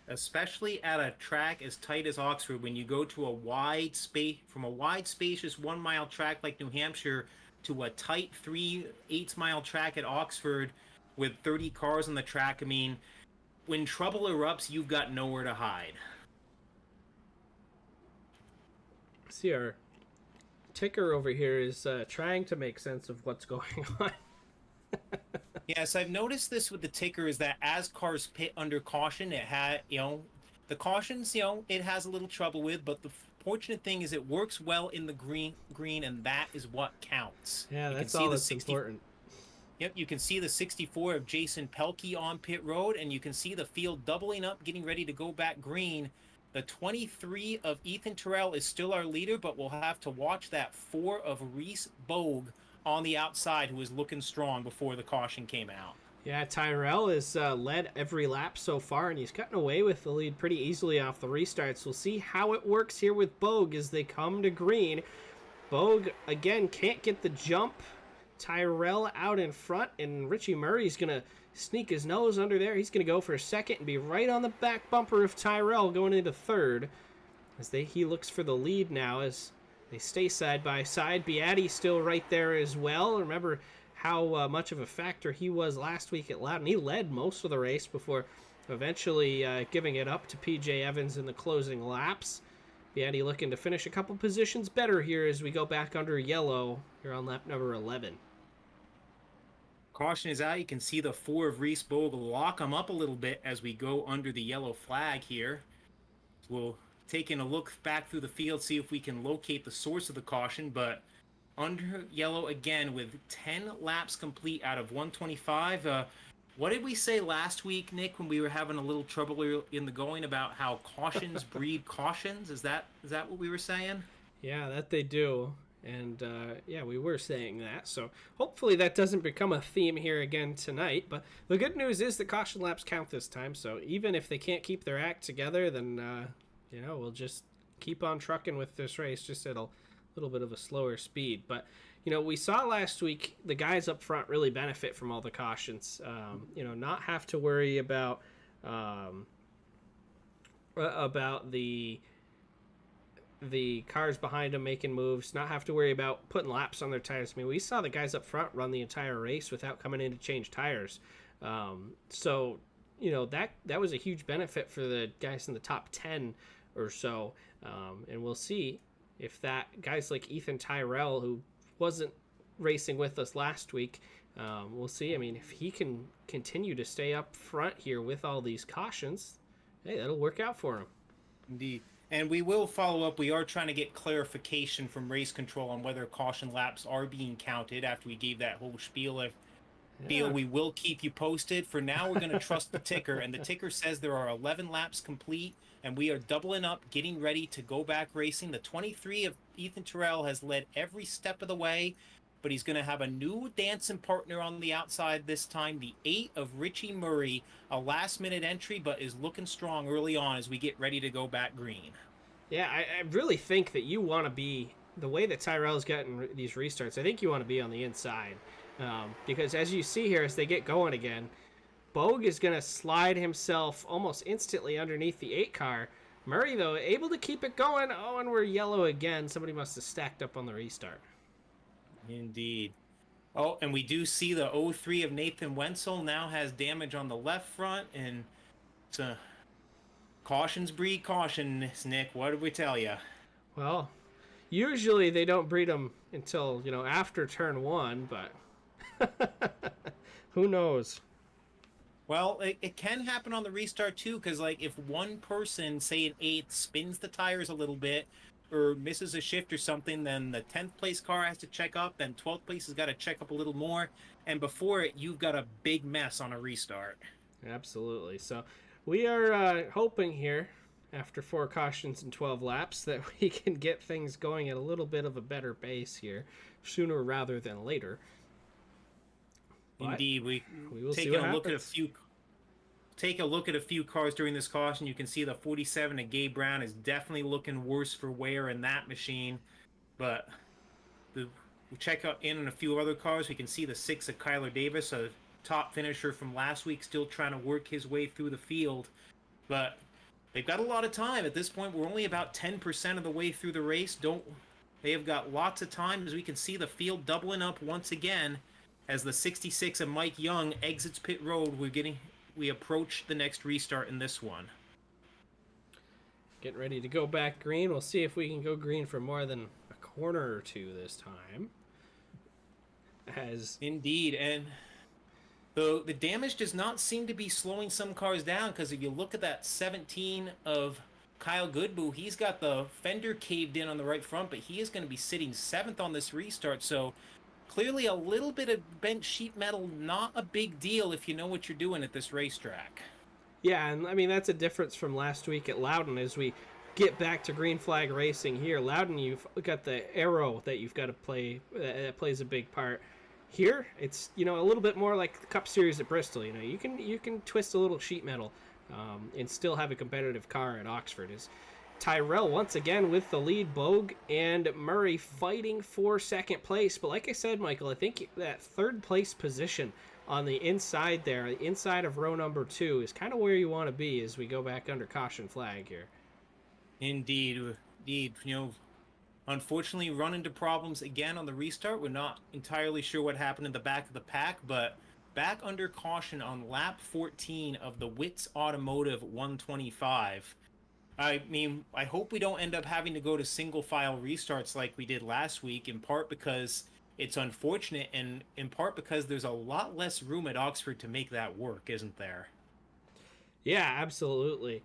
Especially at a track as tight as Oxford, when you go to a wide space, from a wide spacious 1 mile track like New Hampshire to a tight 3/8 mile track at Oxford with 30 cars on the track. I mean, when trouble erupts, you've got nowhere to hide. See, our ticker over here is trying to make sense of what's going on. Yes, I've noticed this with the ticker is that as cars pit under caution, it had, the cautions, it has a little trouble with, but the fortunate thing is it works well in the green, and that is what counts. Yeah, you that's can see all the that's important. Yep, you can see the 64 of Jason Pelkey on pit road, and you can see the field doubling up, getting ready to go back green. The 23 of Ethan Terrell is still our leader, but we'll have to watch that 4 of Reese Bogue on the outside, who was looking strong before the caution came out. Yeah, Tyrell has led every lap so far, and he's gotten away with the lead pretty easily off the restarts. We'll see how it works here with Bogue as they come to green. Bogue, again, can't get the jump. Tyrell out in front, and Richie Murray's going to sneak his nose under there. He's going to go for a second and be right on the back bumper of Tyrell going into third. As he looks for the lead now as they stay side by side. Beatty still right there as well. Remember how much of a factor he was last week at Loudon. He led most of the race before eventually giving it up to PJ Evans in the closing laps. Beatty looking to finish a couple positions better here as we go back under yellow here on lap number 11. Caution is out. You can see the 4 of Reese Bogue lock him up a little bit as we go under the yellow flag here. We'll taking a look back through the field, see if we can locate the source of the caution, but under yellow again with 10 laps complete out of 125. What did we say last week, Nick, when we were having a little trouble in the going about how cautions breed cautions? Is that what we were saying? Yeah, that they do. And yeah, we were saying that. So hopefully that doesn't become a theme here again tonight. But the good news is the caution laps count this time. So even if they can't keep their act together, then we'll just keep on trucking with this race, just at a little bit of a slower speed. But we saw last week the guys up front really benefit from all the cautions. Not have to worry about the cars behind them making moves, not have to worry about putting laps on their tires. I mean, we saw the guys up front run the entire race without coming in to change tires. So that was a huge benefit for the guys in the top 10 or so. And we'll see if that guys like Ethan Tyrell, who wasn't racing with us last week, we'll see. I mean, if he can continue to stay up front here with all these cautions, hey, that'll work out for him. Indeed. And we will follow up. We are trying to get clarification from race control on whether caution laps are being counted after we gave that whole spiel. We will keep you posted. For now, we're going to trust the ticker, and the ticker says there are 11 laps complete, and we are doubling up, getting ready to go back racing. The 23 of Ethan Terrell has led every step of the way, but he's going to have a new dancing partner on the outside this time. The 8 of Richie Murray, a last-minute entry, but is looking strong early on as we get ready to go back green. Yeah, I really think that you want to be, the way that Tyrell's gotten these restarts, I think you want to be on the inside. Because as you see here, as they get going again, Bogue is going to slide himself almost instantly underneath the 8 car. Murray, though, able to keep it going. Oh, and we're yellow again. Somebody must have stacked up on the restart. Indeed. Oh, and we do see the 03 of Nathan Wenzel now has damage on the left front, and it's a cautions breed caution, Nick. What did we tell you? Well, usually they don't breed them until, after turn 1, but who knows? Well, it can happen on the restart too, because like if one person, say an eighth, spins the tires a little bit or misses a shift or something, then the 10th place car has to check up, then 12th place has got to check up a little more, and before it, you've got a big mess on a restart. Absolutely. So we are hoping here, after 4 cautions and 12 laps, that we can get things going at a little bit of a better pace here, sooner rather than later. But Indeed, we will see taking what a look at a happens. few take a look at a few cars during this caution. You can see the 47 of Gabe Brown is definitely looking worse for wear in that machine, but we check out in on a few other cars. We can see the 6 of Kyler Davis, a top finisher from last week, still trying to work his way through the field, but they've got a lot of time at this point. We're only about 10% of the way through the race. They have got lots of time, as we can see the field doubling up once again as the 66 of Mike Young exits pit road. We approach the next restart in this one. Getting ready to go back green. We'll see if we can go green for more than a corner or two this time. Indeed, and the damage does not seem to be slowing some cars down, because if you look at that 17 of Kyle Goodboe, he's got the fender caved in on the right front, but he is going to be sitting 7th on this restart, so clearly a little bit of bent sheet metal, not a big deal if you know what you're doing at this racetrack. Yeah, and I mean, that's a difference from last week at Loudon as we get back to green flag racing here. Loudon, you've got the arrow that you've got to play, that plays a big part. Here, it's, a little bit more like the Cup Series at Bristol. You can twist a little sheet metal and still have a competitive car at Oxford. Is Tyrell once again with the lead, Bogue and Murray fighting for second place. But like I said, Michael, I think that third place position on the inside there, inside of row number 2, is kind of where you want to be as we go back under caution flag here. Indeed. Unfortunately, run into problems again on the restart. We're not entirely sure what happened in the back of the pack, but back under caution on lap 14 of the Whits Automotive 125. I mean, I hope we don't end up having to go to single file restarts like we did last week, in part because it's unfortunate, and in part because there's a lot less room at Oxford to make that work, isn't there? Yeah, absolutely.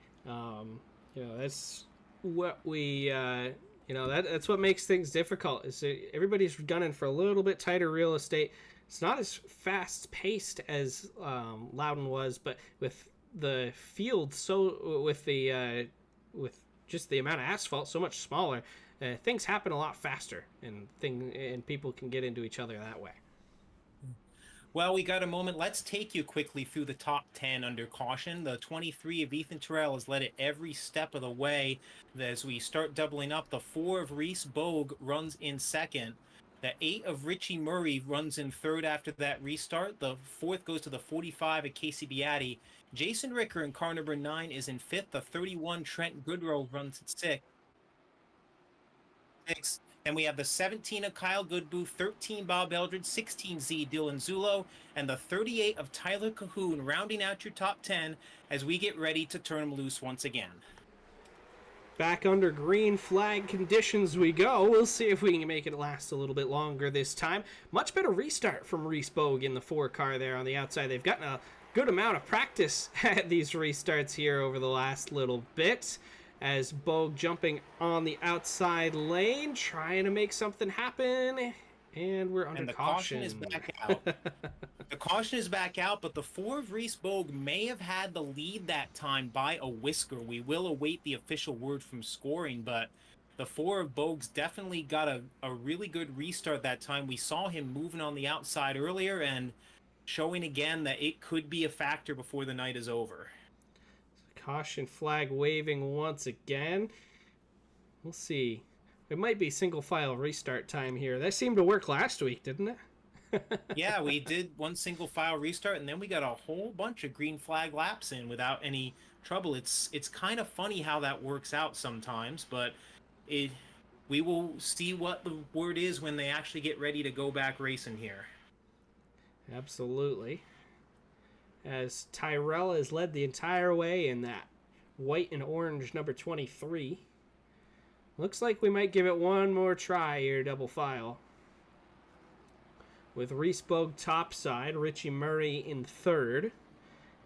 That's what we, that's what makes things difficult. Is everybody's gunning for a little bit tighter real estate. It's not as fast paced as Loudon was, but with the field with just the amount of asphalt so much smaller, things happen a lot faster, and people can get into each other that way. Well, we got a moment. Let's take you quickly through the top 10 under caution. The 23 of Ethan Terrell has led it every step of the way. As we start doubling up, the 4 of Reese Bogue runs in second. The 8 of Richie Murray runs in third after that restart. The 4th goes to the 45 of Casey Beatty. Jason Ricker in car number 9 is in 5th. The 31 Trent Goodrow runs at 6th. And we have the 17 of Kyle Goodboe, 13 Bob Eldred, 16 Z Dylan Zulo, and the 38 of Tyler Cahoon rounding out your top 10 as we get ready to turn them loose once again. Back under green flag conditions we go. We'll see if we can make it last a little bit longer this time. Much better restart from Reese Bogue in the 4 car there on the outside. They've gotten a good amount of practice at these restarts here over the last little bit, as Bogue jumping on the outside lane, trying to make something happen, and we're under caution. Caution is back out. The caution is back out, but the 4 of Reese Bogue may have had the lead that time by a whisker. We will await the official word from scoring, but the 4 of Bogue's definitely got a really good restart that time. We saw him moving on the outside earlier and showing again that it could be a factor before the night is over. Caution flag waving once again. We'll see. It might be single file restart time here. That seemed to work last week, didn't it? Yeah, we did one single file restart, and then we got a whole bunch of green flag laps in without any trouble. It's kind of funny how that works out sometimes, but we will see what the word is when they actually get ready to go back racing here. Absolutely. As Tyrell has led the entire way in that white and orange number 23. Looks like we might give it one more try here, double file. With Reese Bogue topside, Richie Murray in third.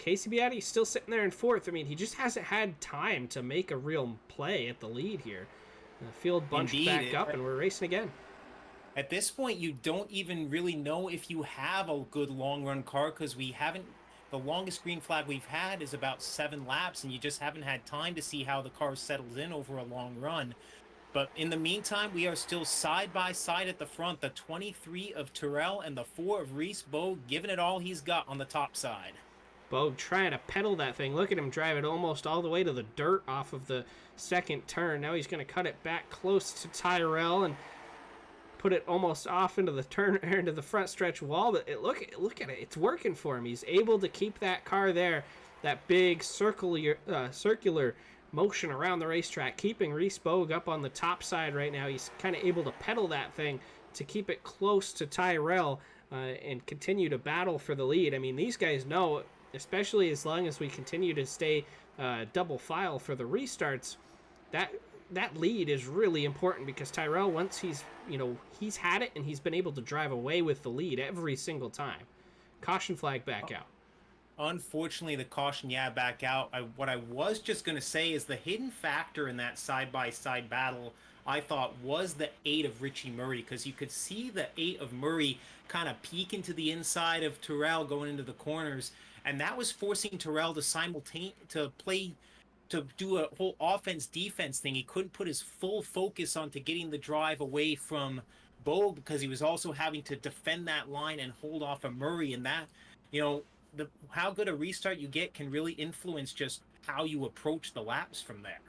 Casey Beatty's still sitting there in fourth. I mean, he just hasn't had time to make a real play at the lead here. The field bunched back up, and we're racing again. At this point, you don't even really know if you have a good long run car because we haven't. The longest green flag we've had is about 7 laps, and you just haven't had time to see how the car settles in over a long run. But in the meantime, we are still side by side at the front. The 23 of Terrell and the 4 of Reese Bogue giving it all he's got on the top side. Bogue trying to pedal that thing. Look at him drive it almost all the way to the dirt off of the second turn. Now he's going to cut it back close to Tyrell and put it almost off into the turn into the front stretch wall. But look at it. It's working for him. He's able to keep that car there. That big circular motion around the racetrack, keeping Reese Bogue up on the top side right now. He's kind of able to pedal that thing to keep it close to Tyrell and continue to battle for the lead. I mean, these guys know, especially as long as we continue to stay double file for the restarts, that lead is really important because Tyrell, once he's had it and he's been able to drive away with the lead every single time. Caution flag back out. Unfortunately, the caution, back out. What I was just going to say is the hidden factor in that side-by-side battle, I thought, was the 8 of Richie Murray, because you could see the 8 of Murray kind of peek into the inside of Terrell going into the corners, and that was forcing Terrell to do a whole offense-defense thing. He couldn't put his full focus onto getting the drive away from Bogue because he was also having to defend that line and hold off of Murray, and that, how good a restart you get can really influence just how you approach the laps from there.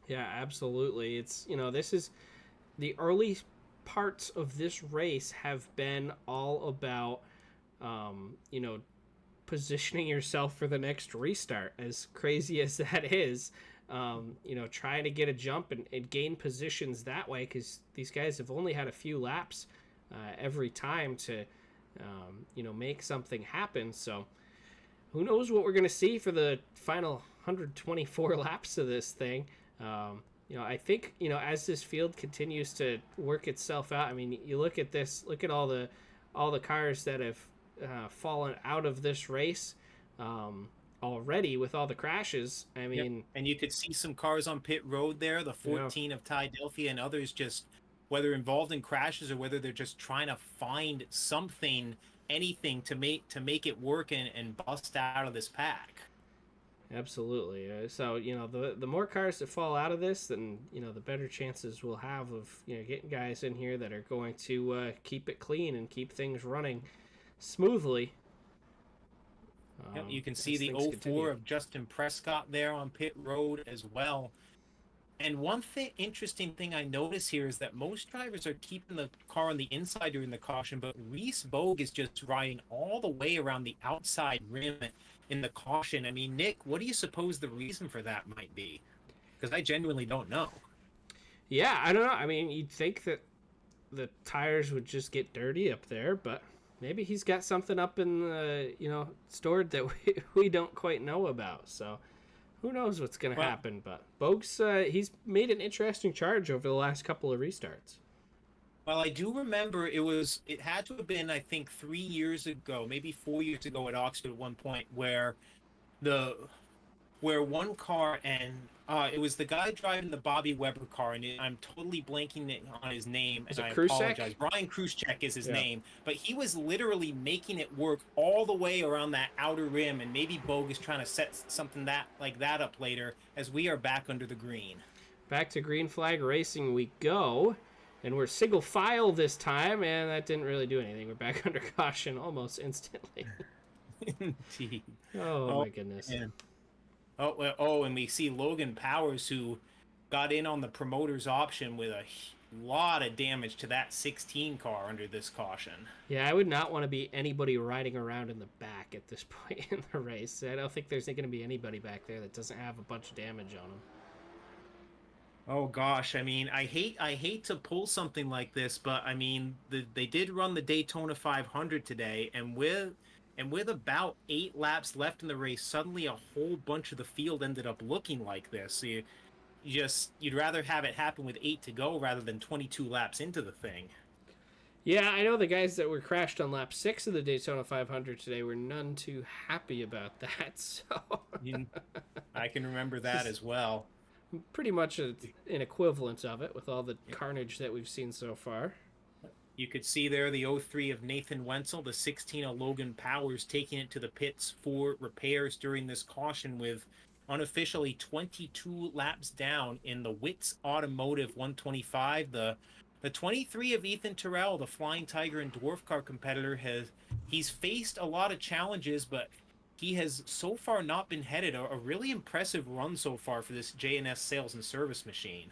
Yeah, absolutely. It's, this is the early parts of this race have been all about, positioning yourself for the next restart, as crazy as that is. Trying to get a jump and gain positions that way, because these guys have only had a few laps every time to make something happen. So who knows what we're going to see for the final 124 laps of this thing. I think, as this field continues to work itself out, I mean, you look at this, look at all the cars that have fallen out of this race already with all the crashes. I mean, yep. And you could see some cars on pit road there, the 14 of Ty Delphi and others, just whether involved in crashes or whether they're just trying to find something, anything to make it work and bust out of this pack. Absolutely. So, the more cars that fall out of this, then, the better chances we'll have of, getting guys in here that are going to keep it clean and keep things running smoothly. Yep, you can see the 04 of Justin Prescott there on pit road as well. And one interesting thing I notice here is that most drivers are keeping the car on the inside during the caution, but Reese Bogue is just riding all the way around the outside rim in the caution. I mean, Nick, what do you suppose the reason for that might be? Because I genuinely don't know. Yeah, I don't know. I mean, you'd think that the tires would just get dirty up there, but maybe he's got something up in the, stored that we don't quite know about. So who knows what's going to happen. But Bogue's, he's made an interesting charge over the last couple of restarts. Well, I do remember it had to have been, I think, 3 years ago, maybe 4 years ago at Oxford at one point, where one car, and it was the guy driving the Bobby Weber car, and I'm totally blanking on his name, and I apologize. Brian Kruschek is his name, but he was literally making it work all the way around that outer rim, and maybe Bogue is trying to set something like that up later as we are back under the green. Back to green flag racing we go. And we're single file this time, and that didn't really do anything. We're back under caution almost instantly. Indeed. Oh, my goodness. Man. And we see Logan Powers, who got in on the promoter's option with a lot of damage to that 16 car under this caution. Yeah, I would not want to be anybody riding around in the back at this point in the race. I don't think there's going to be anybody back there that doesn't have a bunch of damage on them. Oh gosh, I mean, I hate to pull something like this, but I mean, they did run the Daytona 500 today, and with about 8 laps left in the race, suddenly a whole bunch of the field ended up looking like this. So you'd rather have it happen with 8 to go rather than 22 laps into the thing. Yeah, I know the guys that were crashed on lap 6 of the Daytona 500 today were none too happy about that. So I can remember that as well. pretty much an equivalent of it with all the carnage that we've seen so far. You could see there the 03 of Nathan Wenzel, the 16 of Logan Powers taking it to the pits for repairs during this caution with unofficially 22 laps down in the Whits Automotive 125. The 23 of Ethan Terrell, the Flying Tiger and Dwarf Car competitor, he's faced a lot of challenges, but he has so far not been headed. A really impressive run so far for this JNS sales and service machine.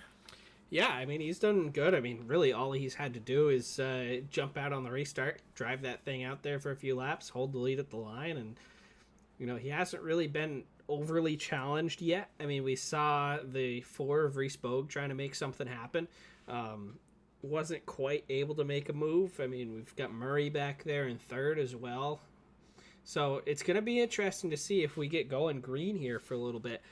Yeah, I mean, he's done good. I mean, really, all he's had to do is jump out on the restart, drive that thing out there for a few laps, hold the lead at the line, and, he hasn't really been overly challenged yet. I mean, we saw the 4 of Reese Bogue trying to make something happen. Wasn't quite able to make a move. I mean, we've got Murray back there in third as well. So it's going to be interesting to see if we get going green here for a little bit.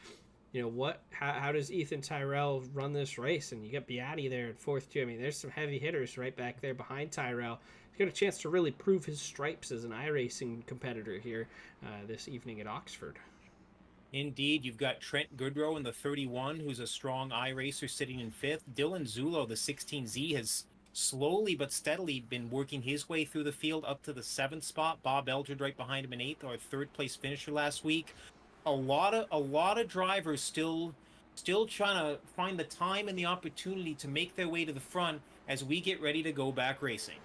How does Ethan Tyrell run this race? And you got Beatty there in fourth too. I mean, there's some heavy hitters right back there behind Tyrell. He's got a chance to really prove his stripes as an iRacing competitor here this evening at Oxford. Indeed, you've got Trent Goodrow in the 31, who's a strong iRacer sitting in fifth. Dylan Zulo, the 16Z, has slowly but steadily been working his way through the field up to the 7th spot. Bob Eldred right behind him in 8th, our 3rd place finisher last week. A lot of drivers still trying to find the time and the opportunity to make their way to the front as we get ready to go back racing.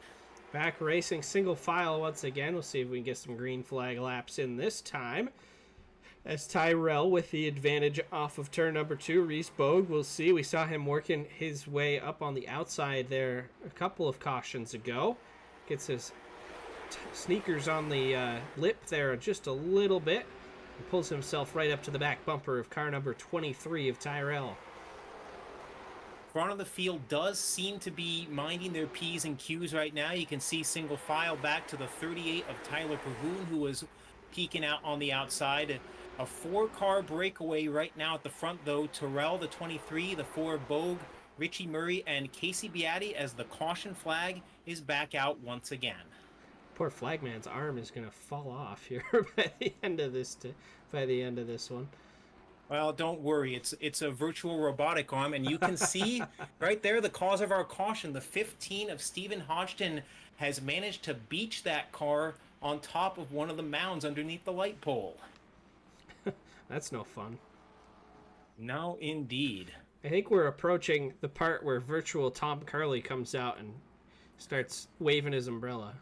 Back racing, single file once again. We'll see if we can get some green flag laps in this time. As Tyrell with the advantage off of turn number 2, Reese Bogue, we'll see. We saw him working his way up on the outside there a couple of cautions ago. Gets his sneakers on the lip there just a little bit. And pulls himself right up to the back bumper of car number 23 of Tyrell. Front of the field does seem to be minding their P's and Q's right now. You can see single file back to the 38 of Tyler Cahoon, who was peeking out on the outside. A 4-car breakaway right now at the front, though. Terrell, the 23, the 4 of Bogue, Richie Murray, and Casey Beatty as the caution flag is back out once again. Poor flagman's arm is going to fall off here by the end of this one. Well, don't worry. It's a virtual robotic arm, and you can see right there the cause of our caution. The 15 of Stephen Hodgson has managed to beach that car on top of one of the mounds underneath the light pole. That's no fun. No, indeed. I think we're approaching the part where virtual Tom Curley comes out and starts waving his umbrella.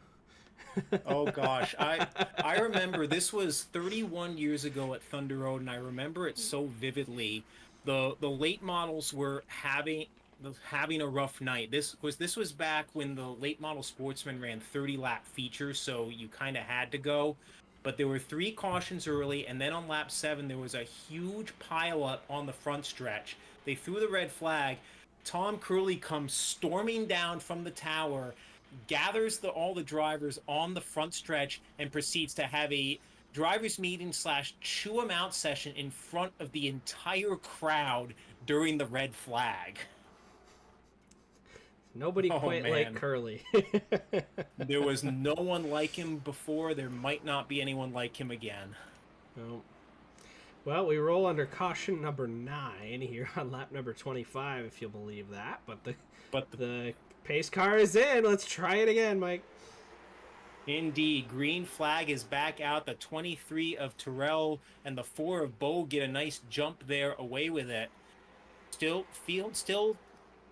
Oh gosh, I remember this was 31 years ago at Thunder Road, and I remember it so vividly. The late models were having a rough night. This was back when the late model sportsman ran 30-lap features, so you kind of had to go. But there were 3 cautions early, and then on lap 7 there was a huge pileup on the front stretch. They threw the red flag. Tom Curley comes storming down from the tower, gathers all the drivers on the front stretch, and proceeds to have a drivers meeting / chew 'em out session in front of the entire crowd during the red flag. Nobody quite like Curly. There was no one like him before. There might not be anyone like him again. Oh. Well, we roll under caution number 9 here on lap number 25, if you'll believe that. But the pace car is in. Let's try it again, Mike. Indeed. Green flag is back out. The 23 of Terrell and the 4 of Bo get a nice jump there away with it. Still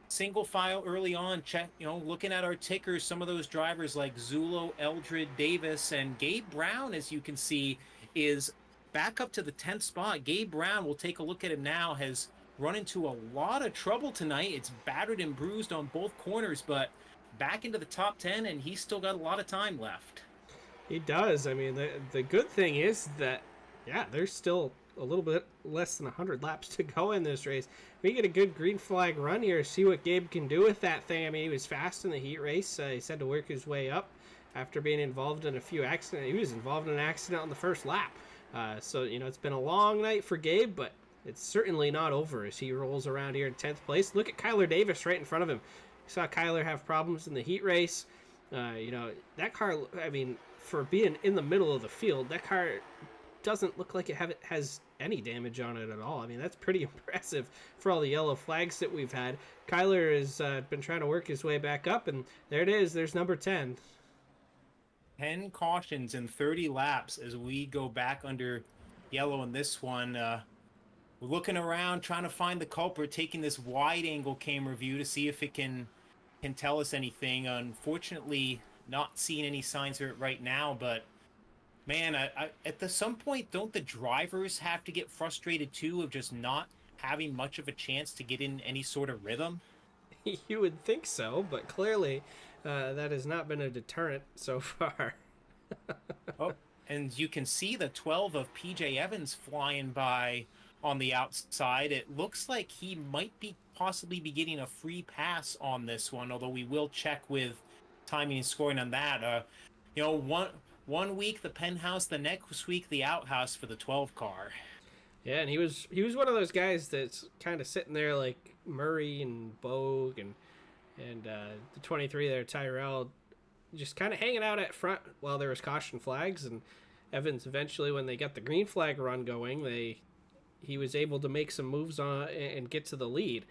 single file early on. Check, looking at our tickers, some of those drivers like Zulo, Eldred, Davis, and Gabe Brown, as you can see, is back up to the 10th spot. Gabe Brown, we'll take a look at him now, has run into a lot of trouble tonight. It's battered and bruised on both corners, but back into the top 10, and he's still got a lot of time left. He does. I mean, the good thing is that, there's still a little bit less than 100 laps to go in this race. We get a good green flag run here, see what Gabe can do with that thing. I mean, he was fast in the heat race. He's had to work his way up after being involved in a few accidents. He was involved in an accident on the first lap. So, it's been a long night for Gabe, but it's certainly not over as he rolls around here in 10th place. Look at Kyler Davis right in front of him. We saw Kyler have problems in the heat race. You know, that car, I mean, for being in the middle of the field, that car doesn't look like has any damage on it at all. I mean, that's pretty impressive for all the yellow flags that we've had. Kyler has been trying to work his way back up, and there it is. There's number 10. 10 cautions in 30 laps as we go back under yellow in this one. We're looking around, trying to find the culprit, taking this wide-angle camera view to see if it can tell us anything. Unfortunately, not seeing any signs of it right now, but man, at some point, don't the drivers have to get frustrated too of just not having much of a chance to get in any sort of rhythm? You would think so, but clearly that has not been a deterrent so far. Oh, and you can see the 12 of PJ Evans flying by on the outside. It looks like he might be possibly be getting a free pass on this one, although we will check with timing and scoring on that. You know, one week the penthouse, the next week the outhouse for the 12 car. Yeah, and he was one of those guys that's kind of sitting there like Murray and Bogue and the 23 there, Tyrell, just kind of hanging out at front while there was caution flags. And Evans eventually, when they got the green flag run going, he was able to make some moves on and get to the lead.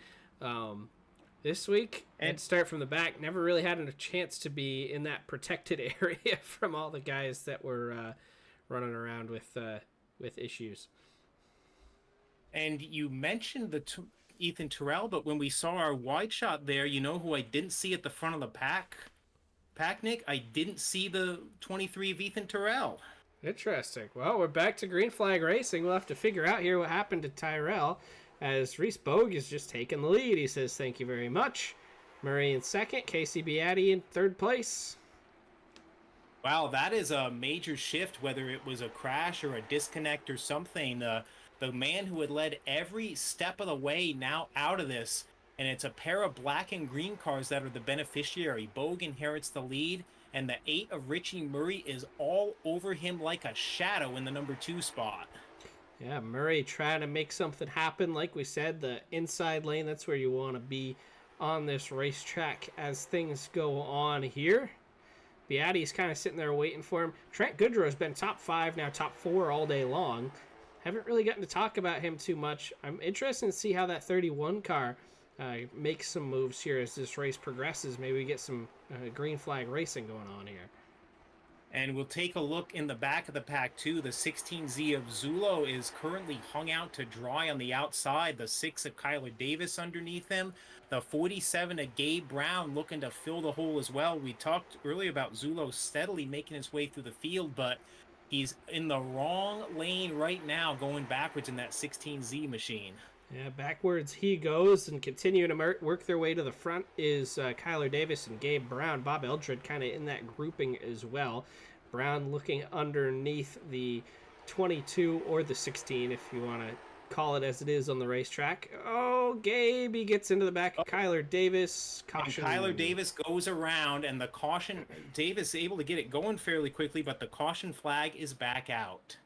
This week, and start from the back, never really had a chance to be in that protected area from all the guys that were running around with issues. And you mentioned Ethan Terrell, but when we saw our wide shot there, you know who I didn't see at the front of the pack, Nick? I didn't see the 23 of Ethan Terrell. Interesting. Well, we're back to green flag racing. We'll have to figure out here what happened to Tyrell, as Reese Bogue is just taking the lead. He says, "Thank you very much." Murray in second, Casey Beatty in third place. Wow, that is a major shift, whether it was a crash or a disconnect or something. The man who had led every step of the way now out of this, and it's a pair of black and green cars that are the beneficiary. Bogue inherits the lead, and the 8 of Richie Murray is all over him like a shadow in the number 2 spot. Yeah, Murray trying to make something happen. Like we said, the inside lane, that's where you want to be on this racetrack as things go on here. Beatty's kind of sitting there waiting for him. Trent Goodrow's been top 5, now top 4 all day long. Haven't really gotten to talk about him too much. I'm interested to see how that 31 car makes some moves here as this race progresses. Maybe we get some green flag racing going on here. And we'll take a look in the back of the pack, too. The 16Z of Zulo is currently hung out to dry on the outside. The 6 of Kyler Davis underneath him. The 47 of Gabe Brown looking to fill the hole as well. We talked earlier about Zulo steadily making his way through the field, but he's in the wrong lane right now, going backwards in that 16Z machine. Yeah, backwards he goes, and continuing to work their way to the front is Kyler Davis and Gabe Brown. Bob Eldred kind of in that grouping as well. Brown looking underneath the 22 or the 16, if you want to call it as it is on the racetrack. Oh, Gabe, he gets into the back of Kyler Davis. Caution. And Kyler Davis goes around, and the caution, Davis is able to get it going fairly quickly, but the caution flag is back out.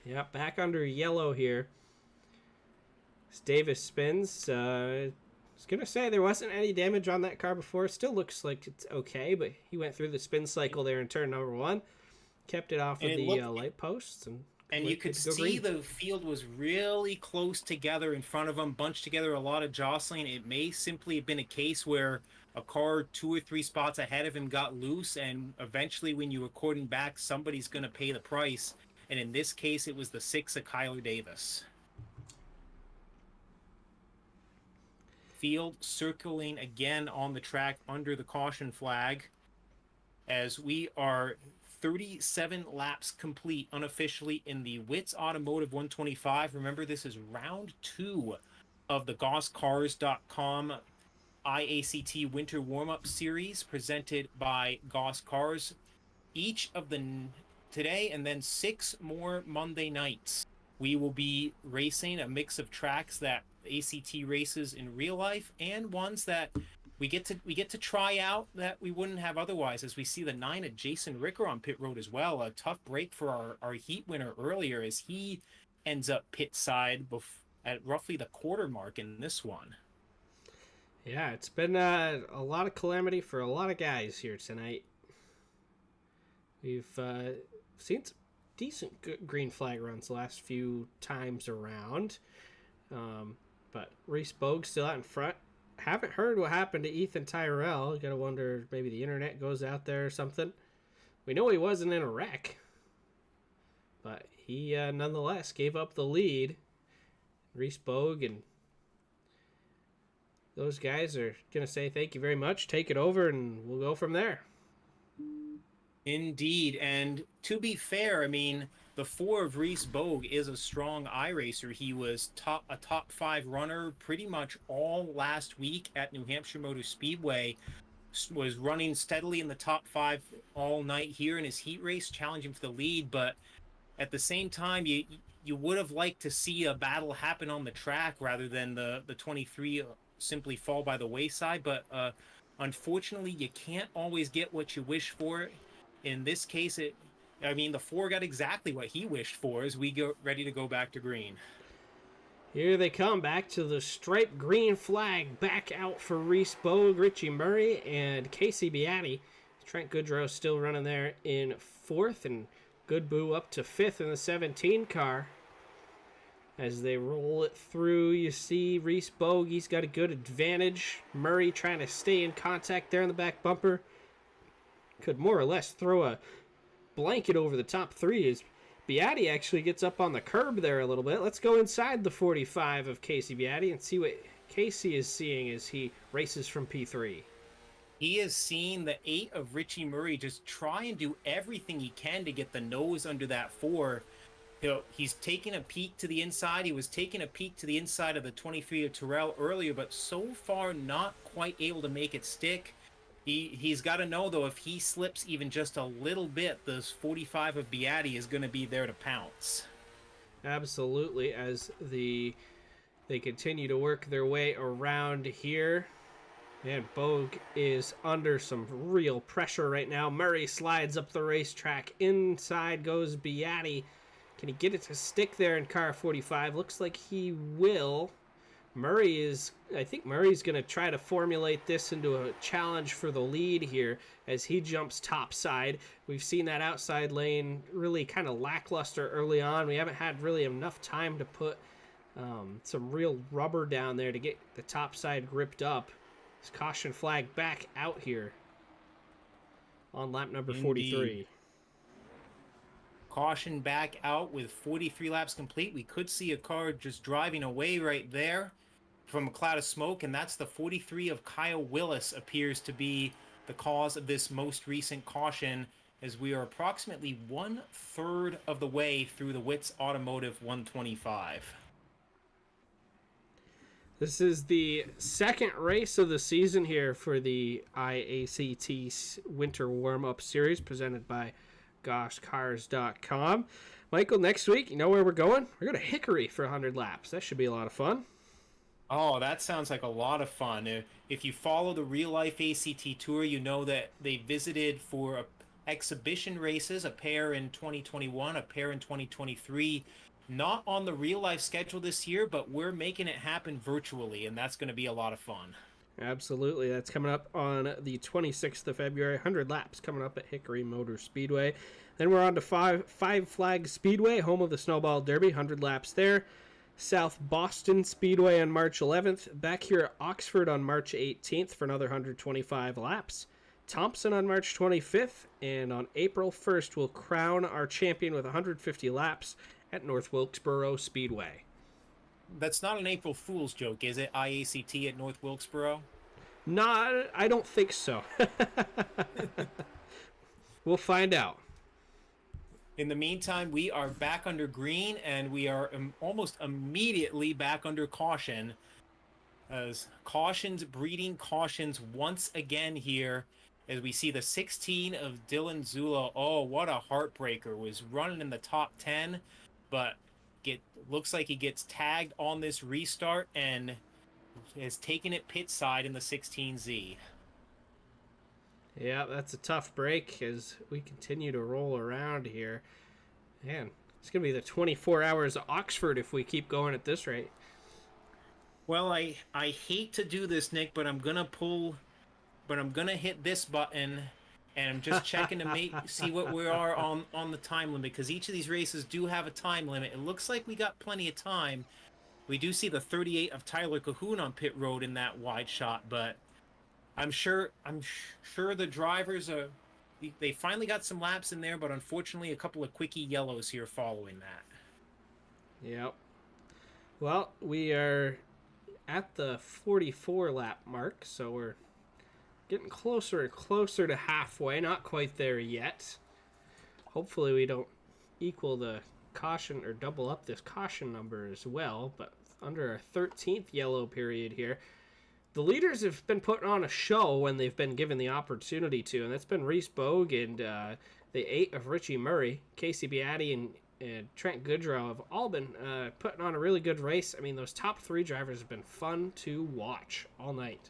Yeah, back under yellow here. As Davis spins, I was going to say there wasn't any damage on that car before. It still looks like it's okay, but he went through the spin cycle there in turn number 1. Kept it off of the light posts. And you could see the field was really close together in front of him, bunched together, a lot of jostling. It may simply have been a case where a car 2 or 3 spots ahead of him got loose, and eventually when you're recording back, somebody's going to pay the price. And in this case, it was the 6 of Kyler Davis. Field circling again on the track under the caution flag as we are 37 laps complete unofficially in the Whits Automotive 125. Remember, this is round 2 of the GossCars.com iACT Winter Warm-Up Series presented by Goss Cars. Each of the today and then 6 more Monday nights. We will be racing a mix of tracks that ACT races in real life and ones that we get to try out that we wouldn't have otherwise, as we see the 9 of Jason Ricker on pit road as well. A tough break for our heat winner earlier as he ends up pit side at roughly the quarter mark in this one. Yeah, it's been a lot of calamity for a lot of guys here tonight. We've seen some decent green flag runs the last few times around. But Reese Bogue still out in front. Haven't heard what happened to Ethan Tyrell. Gotta wonder, maybe the internet goes out there or something. We know he wasn't in a wreck, but he nonetheless gave up the lead. Reese Bogue and those guys are gonna say thank you very much, take it over, and we'll go from there. Indeed, and to be fair, I mean, the four of Reese Bogue is a strong iRacer. He was a top five runner pretty much all last week at New Hampshire Motor Speedway. Was running steadily in the top five all night here in his heat race, challenging for the lead. But at the same time, you would have liked to see a battle happen on the track rather than the 23 simply fall by the wayside. But unfortunately, you can't always get what you wish for. In this case, the four got exactly what he wished for as we go ready to go back to green. Here they come back to the striped green flag. Back out for Reese Bogue, Richie Murray, and Casey Beatty. Trent Goodrow still running there in fourth, and Goodboo up to fifth in the 17 car. As they roll it through, you see Reese Bogue, he's got a good advantage. Murray trying to stay in contact there in the back bumper. Could more or less throw a blanket over the top three as Beatty actually gets up on the curb there a little bit. Let's go inside the 45 of Casey Beatty and see what Casey is seeing as he races from P3. He is seeing the 8 of Richie Murray just try and do everything he can to get the nose under that 4. He's taking a peek to the inside. He was taking a peek to the inside of the 23 of Terrell earlier, but so far not quite able to make it stick. He's got to know, though, if he slips even just a little bit, this 45 of Beatty is going to be there to pounce. Absolutely, as they continue to work their way around here. And Bogue is under some real pressure right now. Murray slides up the racetrack. Inside goes Beatty. Can he get it to stick there in car 45? Looks like he will. I think Murray's going to try to formulate this into a challenge for the lead here as he jumps topside. We've seen that outside lane really kind of lackluster early on. We haven't had really enough time to put some real rubber down there to get the topside gripped up. This caution flag back out here on lap number 43. Indeed. Caution back out with 43 laps complete. We could see a car just driving away right there from a cloud of smoke, and that's the 43 of Kyle Willis appears to be the cause of this most recent caution, as we are approximately 1/3 of the way through the Whits Automotive 125. This is the second race of the season here for the iACT Winter Warm-Up Series presented by GoshCars.com. Michael, next week, you know where we're going? We're going to Hickory for 100 laps. That should be a lot of fun. Oh, that sounds like a lot of fun. If you follow the real-life ACT Tour, you know that they visited for exhibition races, a pair in 2021, a pair in 2023. Not on the real-life schedule this year, but we're making it happen virtually, and that's going to be a lot of fun. Absolutely. That's coming up on the 26th of February. 100 laps coming up at Hickory Motor Speedway. Then we're on to Five Flag Speedway, home of the Snowball Derby. 100 laps there. South Boston Speedway on March 11th. Back here at Oxford on March 18th for another 125 laps. Thompson on March 25th. And on April 1st, we'll crown our champion with 150 laps at North Wilkesboro Speedway. That's not an April Fool's joke, is it? iACT at North Wilkesboro? No, I don't think so. We'll find out. In the meantime, we are back under green, and we are almost immediately back under caution. As cautions breeding cautions once again here, as we see the 16 of Dylan Zula. Oh, what a heartbreaker. Was running in the top 10, but looks like he gets tagged on this restart and has taken it pit side in the 16Z. Yeah, that's a tough break as we continue to roll around here. Man, it's going to be the 24 hours of Oxford if we keep going at this rate. Well, I hate to do this, Nick, but I'm gonna hit this button, and I'm just checking to see what we are on the time limit, because each of these races do have a time limit. It looks like we got plenty of time. We do see the 38 of Tyler Cahoon on pit road in that wide shot, but I'm sure the drivers are they finally got some laps in there, but unfortunately a couple of quickie yellows here following that. Yep. Well, we are at the 44 lap mark, so we're getting closer and closer to halfway. Not quite there yet. Hopefully we don't equal the caution or double up this caution number as well, but under our 13th yellow period here. The leaders have been putting on a show when they've been given the opportunity to, and that's been Reese Bogue and the 8 of Richie Murray. Casey Beatty and Trent Goodrow have all been putting on a really good race. I mean, those top 3 drivers have been fun to watch all night.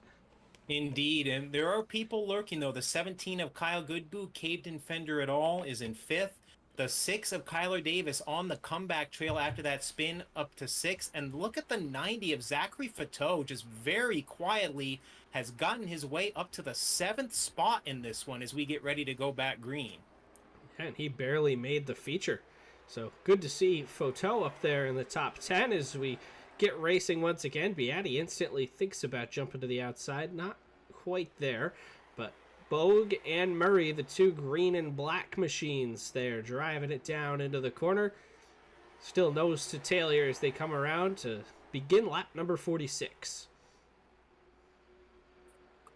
Indeed, and there are people lurking though. The 17 of Kyle Goodboot, Caved in Fender et al. Is in 5th. The 6 of Kyler Davis on the comeback trail after that spin up to 6th. And look at the 90 of Zachary Fateau, just very quietly has gotten his way up to the 7th spot in this one as we get ready to go back green. And he barely made the feature. So good to see Fateau up there in the top 10 as we get racing once again. Beatty instantly thinks about jumping to the outside. Not quite there, but Bogue and Murray, the 2 green and black machines there, driving it down into the corner. Still nose to tail here as they come around to begin lap number 46.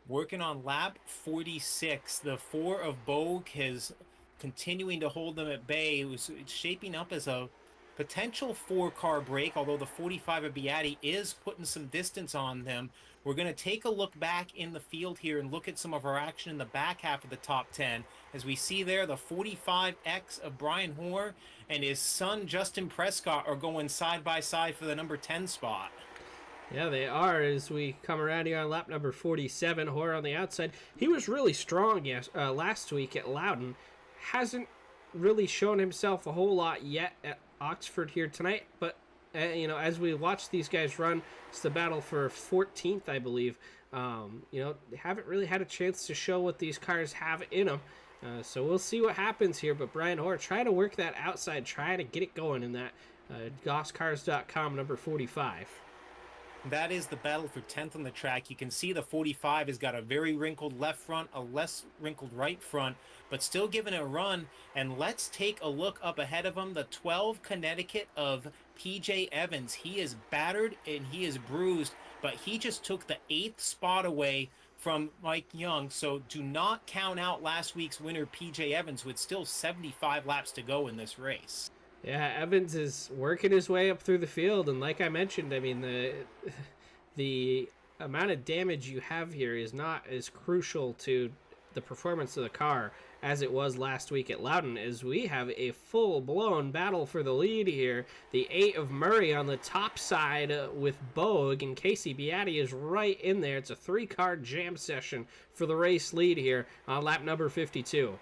Working on lap 46, the 4 of Bogue has continuing to hold them at bay. It was shaping up as a potential 4-car break, although the 45 of Beatty is putting some distance on them. We're going to take a look back in the field here and look at some of our action in the back half of the top 10. As we see there, the 45X of Brian Hoare and his son Justin Prescott are going side by side for the number 10 spot. Yeah, they are as we come around here on lap number 47. Hoare on the outside. He was really strong last week at Loudon. Hasn't really shown himself a whole lot yet at Oxford here tonight, but as we watch these guys run, it's the battle for 14th, I believe. They haven't really had a chance to show what these cars have in them. So we'll see what happens here. But Brian Hoare trying to work that outside, trying to get it going in that GossCars.com number 45. That is the battle for 10th on the track. You can see the 45 has got a very wrinkled left front, a less wrinkled right front, but still giving it a run. And let's take a look up ahead of him. The 12 Connecticut of PJ Evans. He is battered and he is bruised, but he just took the 8th spot away from Mike Young. So do not count out last week's winner, PJ Evans, with still 75 laps to go in this race. Yeah, Evans is working his way up through the field, and like I mentioned, I mean, the amount of damage you have here is not as crucial to the performance of the car as it was last week at Loudon, as we have a full-blown battle for the lead here. The 8 of Murray on the top side with Bogue, and Casey Beatty is right in there. It's a 3-car jam session for the race lead here on lap number 52.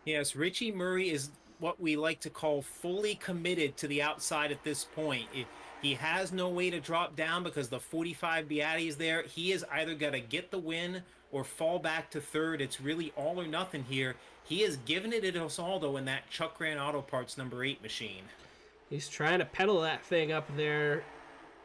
Yes, Richie Murray is what we like to call fully committed to the outside at this point. He has no way to drop down because the 45 Beatty is there. He is either got to get the win or fall back to 3rd. It's really all or nothing here. He is giving it to us all, though, in that Chuck Grant Auto Parts number 8 machine. He's trying to pedal that thing up there.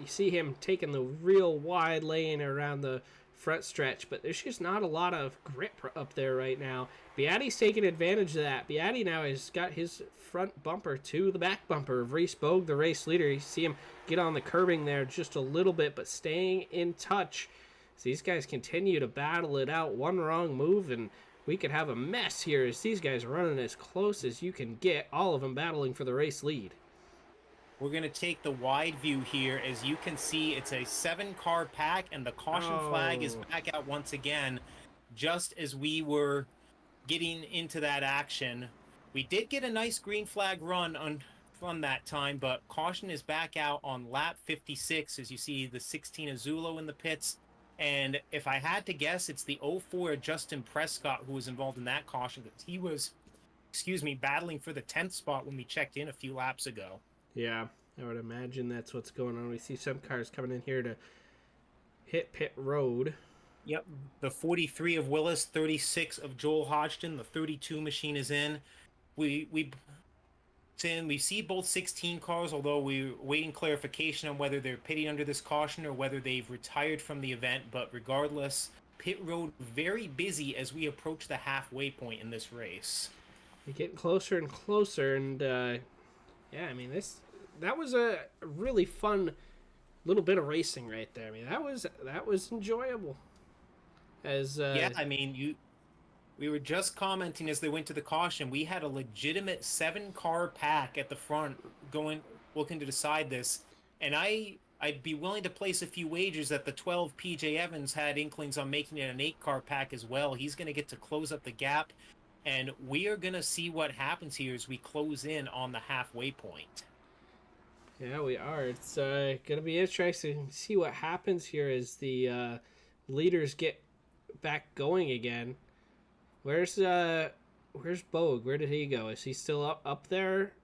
You see him taking the real wide lane around the front stretch, but there's just not a lot of grip up there right now. Beatty's taking advantage of that. Beatty now has got his front bumper to the back bumper of Reese Bogue, the race leader. You see him get on the curbing there just a little bit, but staying in touch. So these guys continue to battle it out. One wrong move, and we could have a mess here as these guys are running as close as you can get, all of them battling for the race lead. We're going to take the wide view here. As you can see, it's a 7-car pack, and the caution flag is back out once again, just as we were getting into that action. We did get a nice green flag run on that time, but caution is back out on lap 56, as you see the 16 of Zulo in the pits. And if I had to guess, it's the 04 of Justin Prescott who was involved in that caution. He was, battling for the 10th spot when we checked in a few laps ago. Yeah, I would imagine that's what's going on. We see some cars coming in here to hit pit road. Yep, the 43 of Willis, 36 of Joel Hodgson, the 32 machine is in. We see both 16 cars, although we're waiting clarification on whether they're pitting under this caution or whether they've retired from the event. But regardless, pit road very busy as we approach the halfway point in this race. You're getting closer and closer, and yeah, I mean that was a really fun little bit of racing right there. I mean that was enjoyable. As yeah, I mean we were just commenting as they went to the caution. We had a legitimate 7-car pack at the front looking to decide this, and I'd be willing to place a few wagers that the 12 PJ Evans had inklings on making it an 8-car pack as well. He's going to get to close up the gap, and we are going to see what happens here as we close in on the halfway point. Yeah, we are. It's going to be interesting to see what happens here as the leaders get back going again. Where's Bogue? Where did he go? Is he still up there,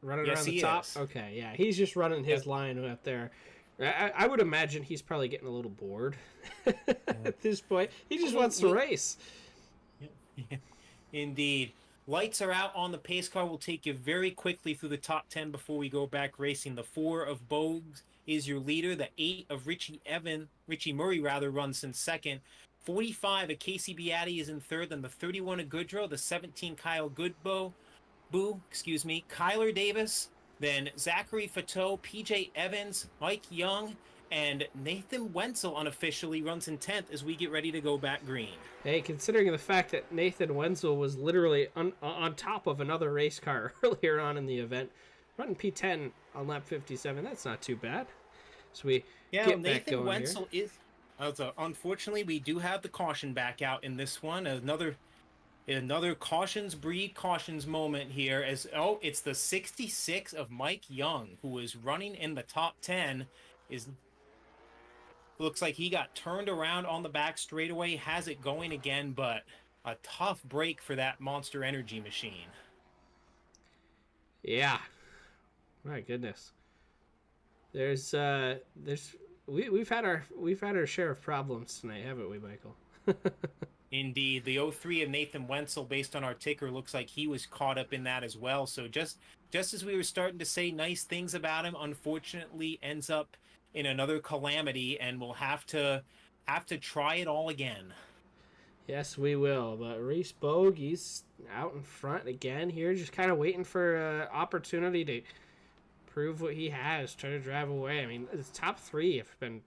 running around the top? Is. Okay, yeah, he's just running his line up there. I would imagine he's probably getting a little bored at this point. He just wants to race. Indeed. Lights are out on the pace car. We'll take you very quickly through the top 10 before we go back racing. The 4 of Bogue is your leader. The 8 of Richie Murray runs in second. 45 of Casey Beatty is in third. Then the 31 of Goodrow. The 17 Kyle Kyler Davis. Then Zachary Fateau, PJ Evans, Mike Young, and Nathan Wenzel unofficially runs in 10th as we get ready to go back green. Hey, considering the fact that Nathan Wenzel was literally on top of another race car earlier on in the event, running P10 on lap 57, that's not too bad. So we get back going Wenzel here. Unfortunately, we do have the caution back out in this one. Another cautions breed cautions moment here as it's the 66 of Mike Young who is running in the top 10. Looks like he got turned around on the back straightaway, has it going again, but a tough break for that Monster Energy machine. Yeah, my goodness. We've had our share of problems tonight, haven't we, Michael? Indeed, the 03 of Nathan Wenzel, based on our ticker, looks like he was caught up in that as well. So just as we were starting to say nice things about him, unfortunately ends up in another calamity, and we'll have to try it all again. Yes, we will. But Reese Bogue, he's out in front again here, just kind of waiting for an opportunity to prove what he has, try to drive away. I mean, the top 3 have been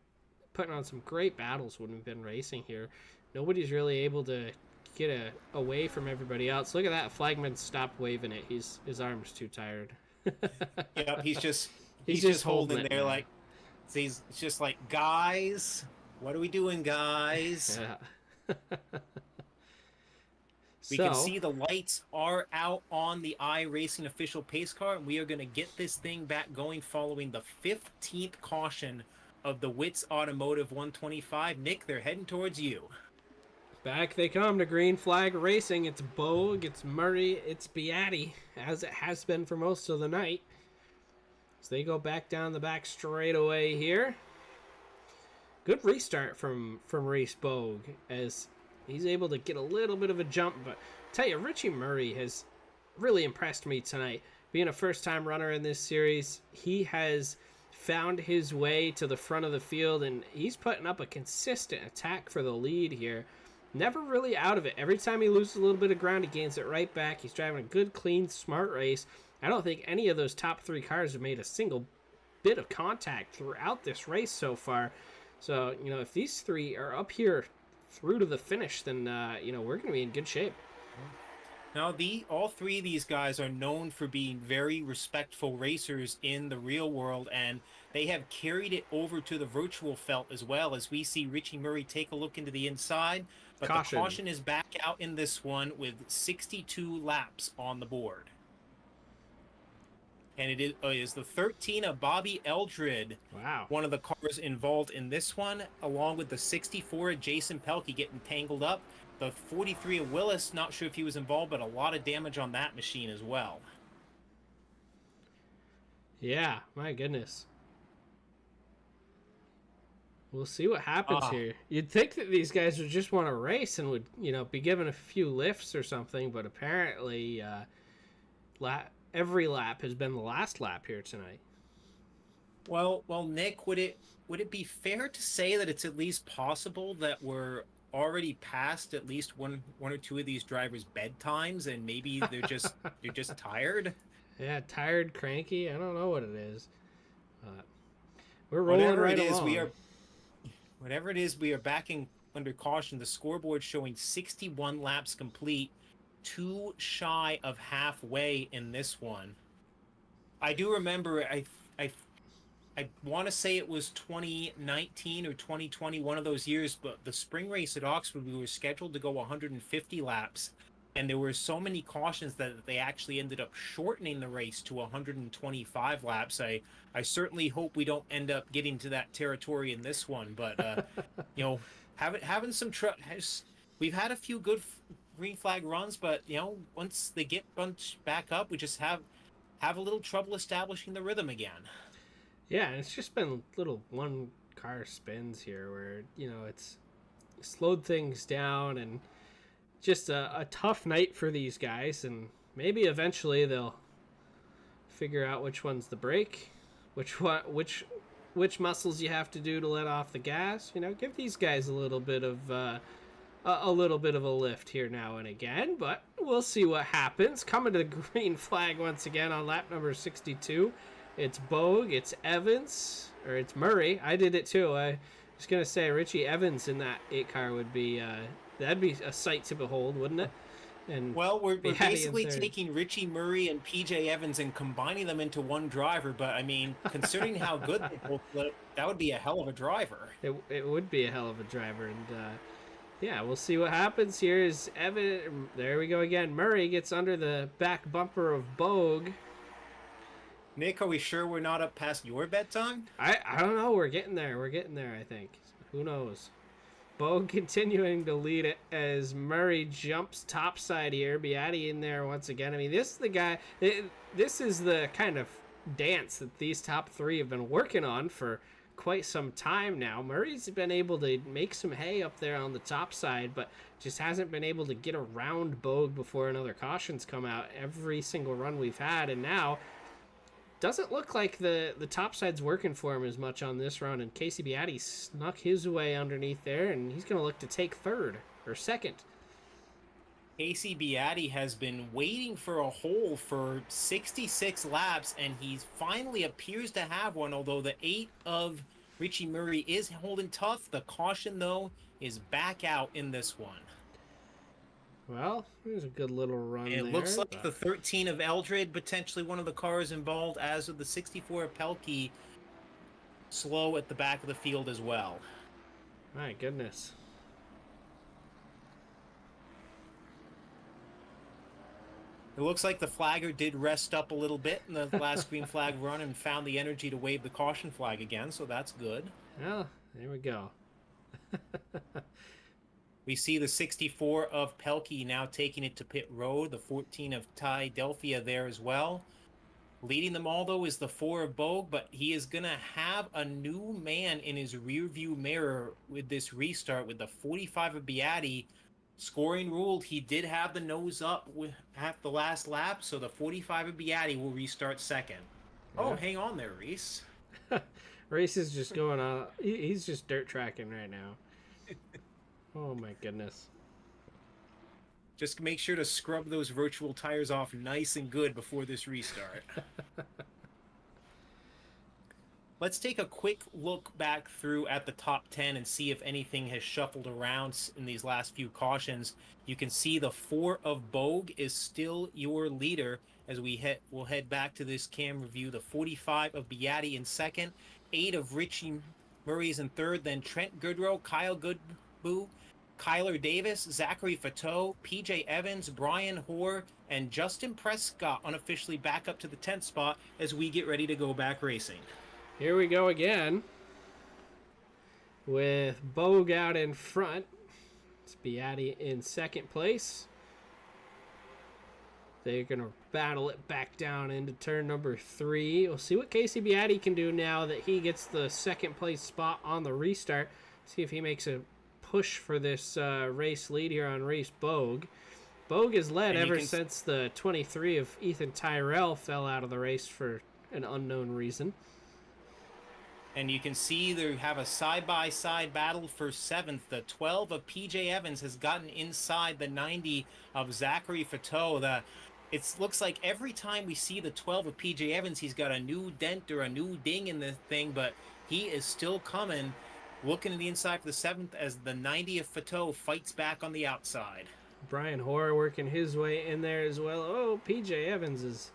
putting on some great battles when we've been racing here. Nobody's really able to get away from everybody else. Look at that. Flagman stopped waving it. His arm's too tired. Yep, he's just holding it there now. Like he's just like, guys, what are we doing, guys? Yeah. We can see the lights are out on the iRacing official pace car, and we are going to get this thing back going following the 15th caution of the Whits Automotive 125. Nick, they're heading towards you. Back they come to green flag racing. It's Bogue, it's Murray, it's Beatty, as it has been for most of the night. So they go back down the back straightaway here. Good restart from Reese Bogue as he's able to get a little bit of a jump. But I tell you, Richie Murray has really impressed me tonight. Being a first-time runner in this series, he has found his way to the front of the field, and he's putting up a consistent attack for the lead here. Never really out of it. Every time he loses a little bit of ground, he gains it right back. He's driving a good, clean, smart race. I don't think any of those top 3 cars have made a single bit of contact throughout this race so far. So, if these 3 are up here through to the finish, then, we're going to be in good shape. Now, all 3 of these guys are known for being very respectful racers in the real world, and they have carried it over to the virtual felt as well, as we see Richie Murray take a look into the inside. But the caution is back out in this one with 62 laps on the board. And it is the 13 of Bobby Eldred. Wow. One of the cars involved in this one, along with the 64 of Jason Pelkey getting tangled up. The 43 of Willis, not sure if he was involved, but a lot of damage on that machine as well. Yeah, my goodness. We'll see what happens Ah, here. You'd think that these guys would just want to race and would, be given a few lifts or something, but apparently, every lap has been the last lap here tonight. well, Nick, would it be fair to say that it's at least possible that we're already past at least one or two of these drivers' bedtimes, and maybe they're just tired? Yeah, tired, cranky. I don't know what it is. We're rolling Whatever it right is, we along. are whatever it is, we are backing under caution. The scoreboard showing 61 laps complete, too shy of halfway in this one. I do remember I I want to say it was 2019 or 2020, one of those years, but the spring race at Oxford, we were scheduled to go 150 laps, and there were so many cautions that they actually ended up shortening the race to 125 laps. I certainly hope we don't end up getting to that territory in this one, but you know, having some we've had a few good green flag runs, but once they get bunched back up, we just have a little trouble establishing the rhythm again. Yeah, and it's just been little one car spins here where, it's slowed things down and just a tough night for these guys. And maybe eventually they'll figure out which one's the brake, which muscles you have to do to let off the gas. Give these guys a little bit of a lift here now and again, but we'll see what happens. Coming to the green flag once again on lap number 62. It's Bogue, it's Evans, or it's Murray. I did it too. I was gonna say Richie Evans in that 8 car would be that'd be a sight to behold, wouldn't it? And Well, we're Beatty in basically third. taking Richie Murray and PJ Evans and combining them into one driver, but I mean, considering how good they both look, that would be a hell of a driver. It would be a hell of a driver, and yeah, we'll see what happens here. Is Evan? There we go again. Murray gets under the back bumper of Bogue. Nick, are we sure we're not up past your bedtime? I don't know. We're getting there. We're getting there. I think. Who knows? Bogue continuing to lead it as Murray jumps topside here. Beatty in there once again. I mean, this is the guy. This is the kind of dance that these top three have been working on for quite some time now. Murray's been able to make some hay up there on the top side, but just hasn't been able to get around Bogue before another caution's come out every single run we've had. And now doesn't look like the top side's working for him as much on this run, and Casey Beatty snuck his way underneath there, and he's going to look to take third or second. Casey Beatty has been waiting for a hole for 66 laps, and he finally appears to have one, although the 8 of Richie Murray is holding tough. The caution, though, is back out in this one. Well, there's a good little run It there. looks like the 13 of Eldred, potentially one of the cars involved, as of the 64 of Pelkey, slow at the back of the field as well. My goodness. It looks like the flagger did rest up a little bit in the last green flag run and found the energy to wave the caution flag again, so that's good. Well, there we go. We see the 64 of Pelkey now taking it to pit road, the 14 of Ty Delphia there as well. Leading them all, though, is the 4 of Bogue, but he is going to have a new man in his rearview mirror with this restart with the 45 of Beatty. Scoring ruled he did have the nose up at the last lap, so the 45 of Beatty will restart second. Oh, hang on there, Reese. Race is just going on. He's just dirt tracking right now. Oh my goodness. Just make sure to scrub those virtual tires off nice and good before this restart. Let's take a quick look back through at the top 10 and see if anything has shuffled around in these last few cautions. You can see the 4 of Bogue is still your leader as we'll head back to this cam review. The 45 of Beatty in second, 8 of Richie Murray is in third, then Trent Goodrow, Kyle Goodboo, Kyler Davis, Zachary Fateau, PJ Evans, Brian Hoare, and Justin Prescott unofficially back up to the 10th spot as we get ready to go back racing. Here we go again with Bogue out in front. It's Beatty in second place. They're going to battle it back down into turn number 3. We'll see what Casey Beatty can do now that he gets the second place spot on the restart. See if he makes a push for this race lead here on Race Bogue. Bogue has led ever since the 23 of Ethan Tyrell fell out of the race for an unknown reason. And you can see they have a side-by-side battle for 7th. The 12 of PJ Evans has gotten inside the 90 of Zachary Fateau. It looks like every time we see the 12 of PJ Evans, he's got a new dent or a new ding in the thing, but he is still coming, looking to the inside for the 7th as the 90 of Fateau fights back on the outside. Brian Hoare working his way in there as well. Oh, PJ Evans is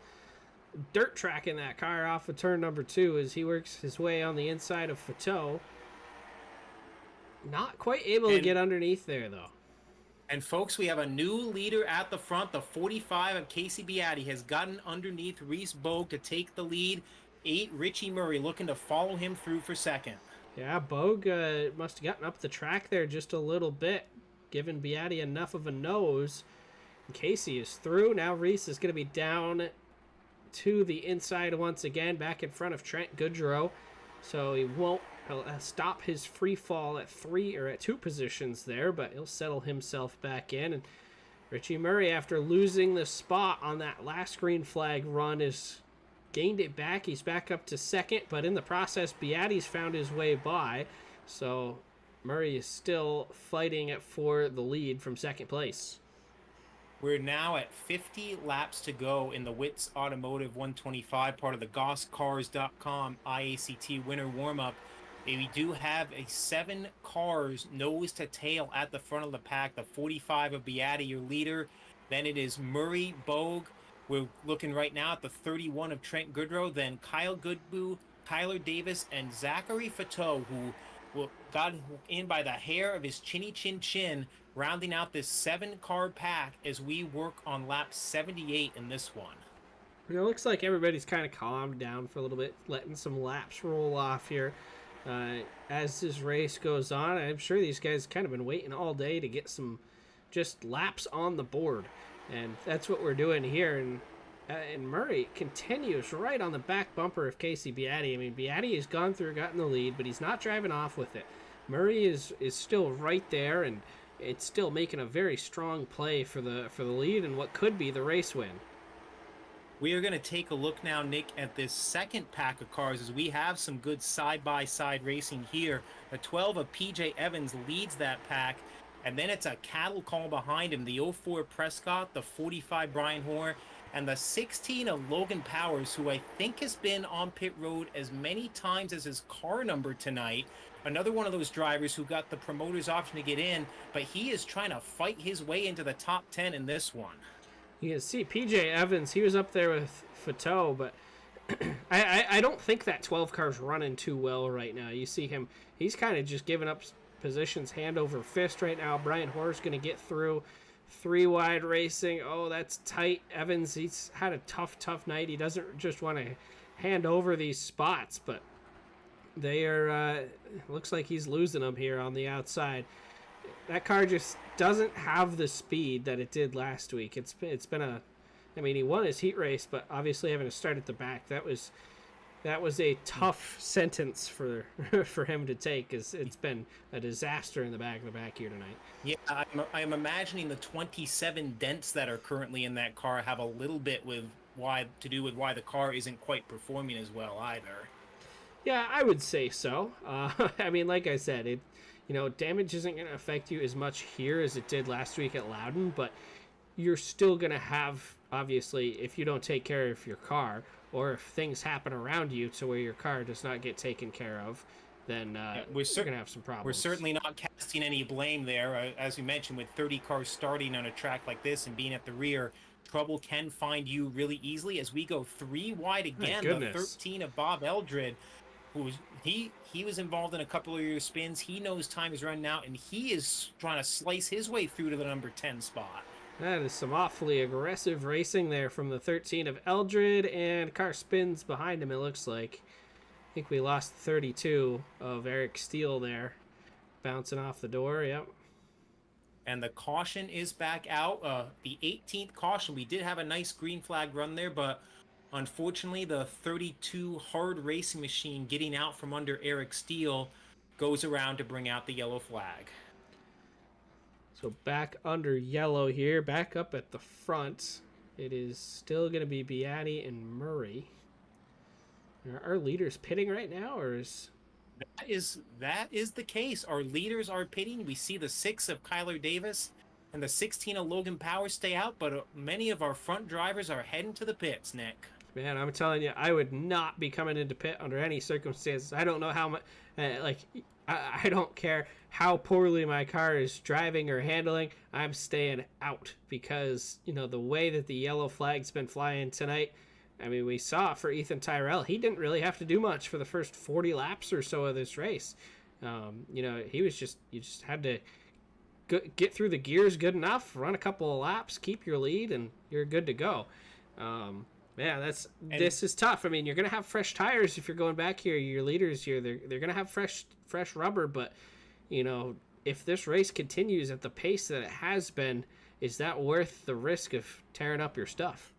dirt tracking that car off of turn number 2 as he works his way on the inside of Fateau. Not quite able to get underneath there, though. And folks, we have a new leader at the front. The 45 of Casey Beatty has gotten underneath Reese Bogue to take the lead. 8, Richie Murray looking to follow him through for 2nd. Yeah, Bogue must have gotten up the track there just a little bit, giving Beatty enough of a nose. And Casey is through. Now Reese is going to be down to the inside once again, back in front of Trent Goodrow. So he won't stop his free fall at 2 positions there, but he'll settle himself back in. And Richie Murray, after losing the spot on that last green flag run, has gained it back. He's back up to 2nd, but in the process, Beatty's found his way by. So Murray is still fighting for the lead from 2nd place. We're now at 50 laps to go in the Whits Automotive 125, part of the GossCars.com iACT winter warm-up. We do have a 7 cars nose to tail at the front of the pack. The 45 of Beatty, your leader. Then it is Murray, Bogue. We're looking right now at the 31 of Trent Goodrow. Then Kyle Goodboo, Tyler Davis, and Zachary Fateau, who got in by the hair of his chinny chin chin, rounding out this 7-car pack as we work on lap 78 in this one. It looks like everybody's kind of calmed down for a little bit, letting some laps roll off here. As this race goes on, I'm sure these guys kind of been waiting all day to get some just laps on the board. And that's what we're doing here. And Murray continues right on the back bumper of Casey Beatty. I mean, Beatty has gone through, gotten the lead, but he's not driving off with it. Murray is still right there, and it's still making a very strong play for the lead and what could be the race win. We are going to take a look now, Nick, at this second pack of cars as we have some good side-by-side racing here. The 12 of PJ Evans leads that pack, and then it's a cattle call behind him. The 04 Prescott, the 45 Brian Hoare, and the 16 of Logan Powers, who I think has been on pit road as many times as his car number tonight. Another one of those drivers who got the promoter's option to get in, but he is trying to fight his way into the top 10 in this one. You can see PJ Evans, he was up there with Fateau, but I don't think that 12 car's running too well right now. You see him, he's kind of just giving up positions hand over fist right now. Brian Hoare's going to get through 3 wide racing. Oh, that's tight. Evans, he's had a tough night. He doesn't just want to hand over these spots, but they are, looks like he's losing them here on the outside. That car just doesn't have the speed that it did last week. It's been I mean, he won his heat race, but obviously having to start at the back, that was a tough sentence for him to take, because it's been a disaster in the back here tonight. Yeah, I'm imagining the 27 dents that are currently in that car have a little bit to do with why the car isn't quite performing as well either. Yeah, I would say so. I mean, like I said, damage isn't going to affect you as much here as it did last week at Loudon, but you're still going to have, obviously, if you don't take care of your car, or if things happen around you to where your car does not get taken care of, then we're going to have some problems. We're certainly not casting any blame there. As we mentioned, with 30 cars starting on a track like this and being at the rear, trouble can find you really easily. As we go 3 wide again, the 13 of Bob Eldred, he was involved in a couple of your spins. He knows time is running out, and he is trying to slice his way through to the number 10 spot. That is some awfully aggressive racing there from the 13 of Eldred, and car spins behind him, it looks like. I think we lost 32 of Eric Steele there, bouncing off the door, yep. And the caution is back out. The 18th caution, we did have a nice green flag run there, but unfortunately, the 32 hard racing machine getting out from under Eric Steele goes around to bring out the yellow flag. So back under yellow here, back up at the front. It is still going to be Beatty and Murray. Are our leaders pitting right now, or is... That is the case. Our leaders are pitting. We see the 6 of Kyler Davis and the 16 of Logan Powers stay out, but many of our front drivers are heading to the pits, Nick. Man, I'm telling you, I would not be coming into pit under any circumstances. I don't know how much, I don't care how poorly my car is driving or handling. I'm staying out because, the way that the yellow flag's been flying tonight, I mean, we saw for Ethan Tyrell, he didn't really have to do much for the first 40 laps or so of this race. He was you just had to get through the gears good enough, run a couple of laps, keep your lead, and you're good to go. This is tough. I mean, you're going to have fresh tires if you're going back here. Your leaders here, they're going to have fresh rubber, but, if this race continues at the pace that it has been, is that worth the risk of tearing up your stuff?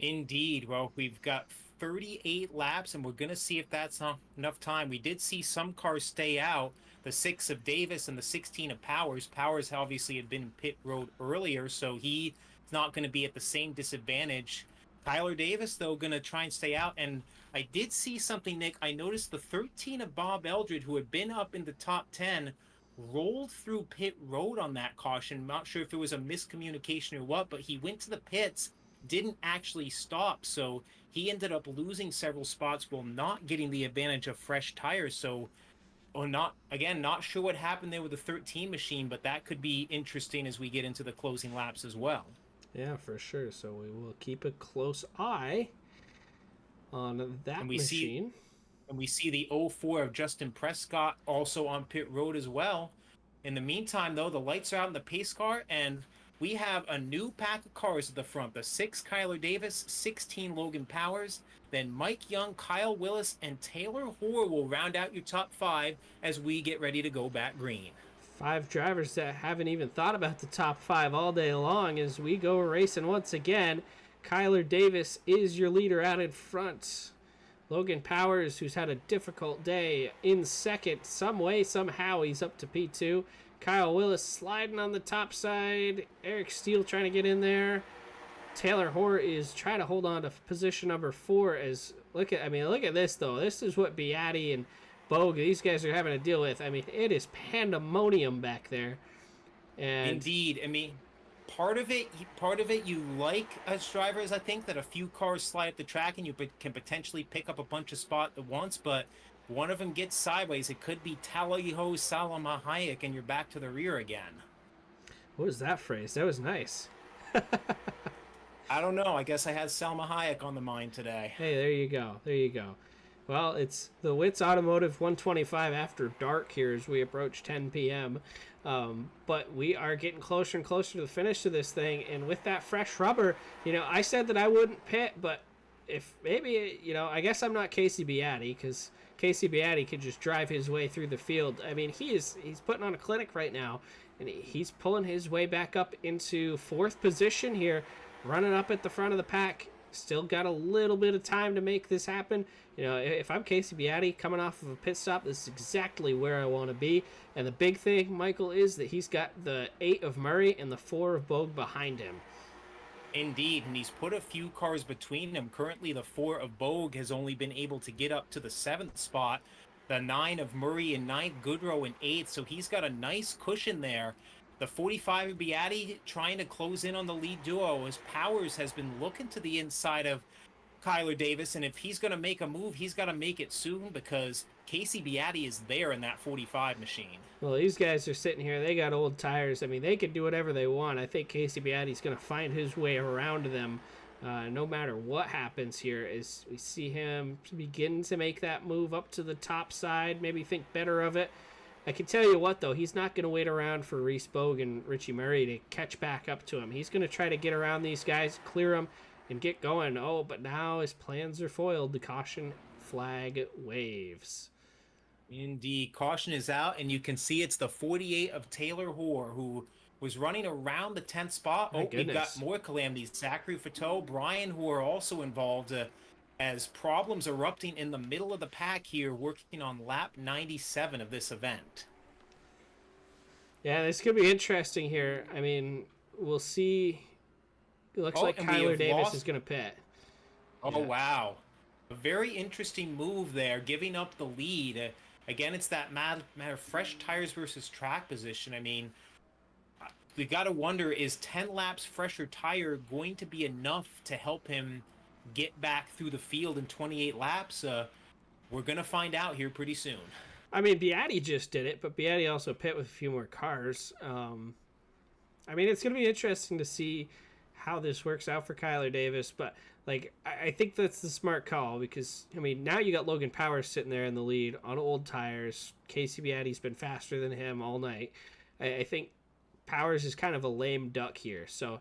Indeed. Well, we've got 38 laps, and we're going to see if that's not enough time. We did see some cars stay out, the 6 of Davis and the 16 of Powers. Powers obviously had been in pit road earlier, so he's not going to be at the same disadvantage. Kyler Davis, though, going to try and stay out. And I did see something, Nick. I noticed the 13 of Bob Eldred, who had been up in the top 10, rolled through pit road on that caution. Not sure if it was a miscommunication or what, but he went to the pits, didn't actually stop, so he ended up losing several spots while not getting the advantage of fresh tires. So, not sure what happened there with the 13 machine, but that could be interesting as we get into the closing laps as well. Yeah, for sure. So we will keep a close eye on that machine. And we see the 04 of Justin Prescott also on pit road as well. In the meantime, though, the lights are out in the pace car, and we have a new pack of cars at the front. The 6 Kyler Davis, 16 Logan Powers, then Mike Young, Kyle Willis, and Taylor Hoare will round out your top 5 as we get ready to go back green. 5 drivers that haven't even thought about the top 5 all day long as we go racing once again. Kyler Davis is your leader out in front. Logan Powers, who's had a difficult day, in second. Some way, somehow, he's up to P2. Kyle Willis sliding on the top side. Eric Steele trying to get in there. Taylor Hoare is trying to hold on to position number 4. Look at this, though. This is what Beatty and Bogue, these guys are having to deal with. I mean, it is pandemonium back there. And indeed. I mean, part of it you like as drivers, I think, that a few cars slide up the track and you can potentially pick up a bunch of spots at once, but one of them gets sideways. It could be Taliho Salama Hayek, and you're back to the rear again. What was that phrase? That was nice. I don't know. I guess I had Salma Hayek on the mind today. Hey, there you go. Well, it's the Whits Automotive 125 after dark here as we approach 10 p.m. But we are getting closer and closer to the finish of this thing. And with that fresh rubber, I said that I wouldn't pit, but if maybe, I guess I'm not Casey Beatty, because Casey Beatty could just drive his way through the field. I mean, he's putting on a clinic right now, and he's pulling his way back up into 4th position here, running up at the front of the pack. Still got a little bit of time to make this happen. If I'm Casey Beatty coming off of a pit stop, this is exactly where I want to be. And the big thing, Michael, is that he's got the 8 of Murray and the 4 of Bogue behind him. Indeed, and he's put a few cars between them. Currently, the 4 of Bogue has only been able to get up to the 7th spot. The 9 of Murray in 9th, Goodrow in 8th, so he's got a nice cushion there. The 45 of Beatty trying to close in on the lead duo as Powers has been looking to the inside of Kyler Davis, and if he's going to make a move, he's got to make it soon because Casey Beatty is there in that 45 machine. Well, these guys are sitting here. They got old tires. I mean, they can do whatever they want. I think Casey Beatty's going to find his way around them no matter what happens here as we see him begin to make that move up to the top side, maybe think better of it. I can tell you what, though, he's not going to wait around for Reese Bogue and Richie Murray to catch back up to him. He's going to try to get around these guys, clear them, and get going. Oh, but now his plans are foiled. The caution flag waves. Indeed, caution is out, and you can see it's the 48 of Taylor Hoare, who was running around the 10th spot. My Oh, we've got goodness. more calamities. Zachary Fateau, Brian Hoare also involved, as problems erupting in the middle of the pack here, working on lap 97 of this event. Yeah, this could be interesting here. I mean, we'll see. It looks Oh, like and we Kyler have Davis is lost. going to pit. Oh, Yeah. wow. A very interesting move there, giving up the lead. Again, it's that matter of fresh tires versus track position. I mean, we got to wonder, is 10 laps fresher tire going to be enough to help him get back through the field in 28 laps? We're going to find out here pretty soon. I mean, Beatty just did it, but Beatty also pit with a few more cars. I mean, it's going to be interesting to see how this works out for Kyler Davis, but like I think that's the smart call because I mean now you got Logan Powers sitting there in the lead on old tires. Casey Beatty's been faster than him all night. I think Powers is kind of a lame duck here. So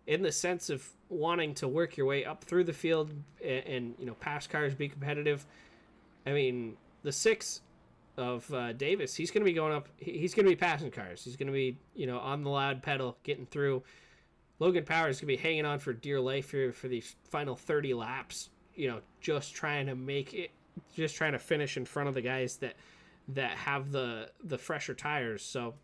in the sense of wanting to work your way up through the field and you know pass cars, be competitive. I mean the six of Davis, he's going to be going up. He's going to be passing cars. He's going to be you know on the loud pedal, getting through. Logan Powers is going to be hanging on for dear life here for these final 30 laps. You know, just trying to make it, just trying to finish in front of the guys that have the fresher tires. So,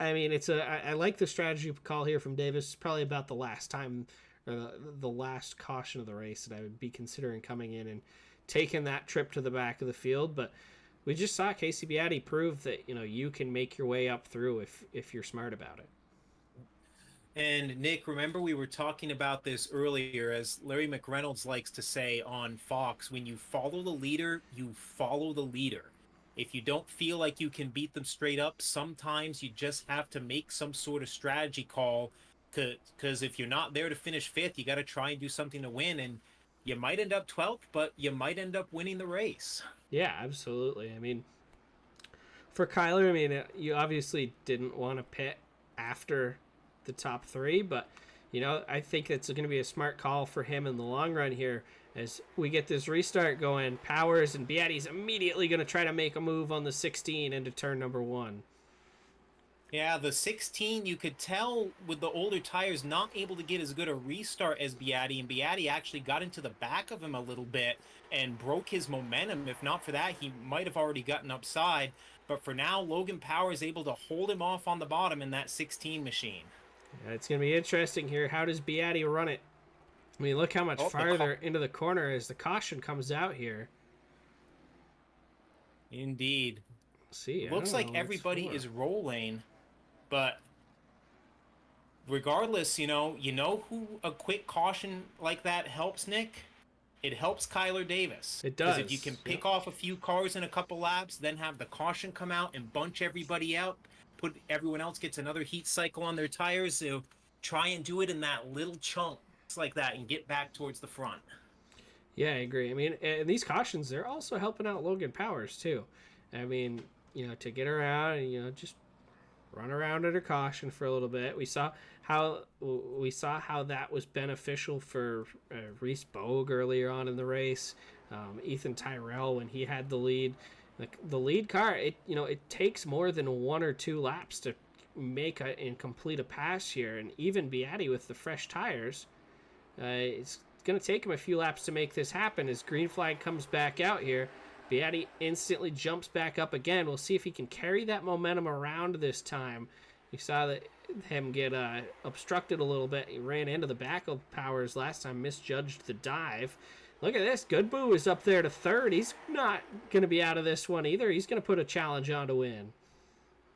I mean, I like the strategy call here from Davis. It's probably about the last time or the last caution of the race that I would be considering coming in and taking that trip to the back of the field. But we just saw Casey Beatty prove that you know you can make your way up through if you're smart about it. And Nick, remember we were talking about this earlier, as Larry McReynolds likes to say on Fox, when you follow the leader, you follow the leader. If you don't feel like you can beat them straight up, sometimes you just have to make some sort of strategy call. Because if you're not there to finish fifth, you got to try and do something to win. And you might end up 12th, but you might end up winning the race. Yeah, absolutely. I mean, for Kyler, I mean, you obviously didn't want to pit after the top three, but you know, I think it's going to be a smart call for him in the long run here as we get this restart going. Powers and Beatty's immediately going to try to make a move on the 16 into turn number one. Yeah, the 16, you could tell with the older tires not able to get as good a restart as Beatty, and Beatty actually got into the back of him a little bit and broke his momentum. If not for that, he might have already gotten upside. But for now, Logan Power is able to hold him off on the bottom in that 16 machine. Yeah, it's going to be interesting here. How does Beatty run it? I mean, look how much Oh, farther into the corner as the caution comes out here. Indeed. See, Looks like everybody is rolling, but regardless, you know who a quick caution like that helps, Nick? It helps Kyler Davis. It does. Because if you can pick off a few cars in a couple laps, then have the caution come out and bunch everybody out, put everyone else gets another heat cycle on their tires, so try and do it in that little chunks like that and get back towards the front. Yeah, I agree. I mean, and these cautions, they're also helping out Logan Powers, too. I mean, you know, to get around and, you know, just run around under caution for a little bit. We saw how that was beneficial for Reese Bogue earlier on in the race. Ethan Tyrell when he had the lead. The lead car, it takes more than 1 or 2 laps to make and complete a pass here, and even Beatty with the fresh tires, it's going to take him a few laps to make this happen. As green flag comes back out here, Beatty instantly jumps back up again. We'll see if he can carry that momentum around this time. You saw that him get obstructed a little bit. He ran into the back of Powers last time, misjudged the dive. Look at this. Goodboo is up there to third. He's not going to be out of this one either. He's going to put a challenge on to win.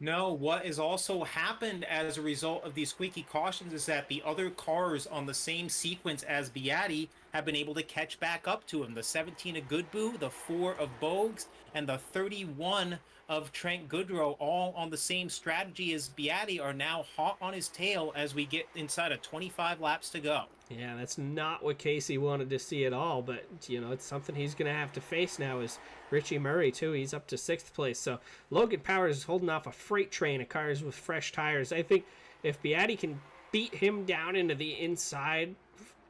No, what has also happened as a result of these squeaky cautions is that the other cars on the same sequence as Beatty have been able to catch back up to him. The 17 of Goodboo, the 4 of Bogues, and the 31 of Trent Goodrow, all on the same strategy as Beatty, are now hot on his tail as we get inside of 25 laps to go. Yeah, that's not what Casey wanted to see at all, but, you know, it's something he's going to have to face now is Richie Murray, too. He's up to 6th place. So Logan Powers is holding off a freight train of cars with fresh tires. I think if Beatty can beat him down into the inside,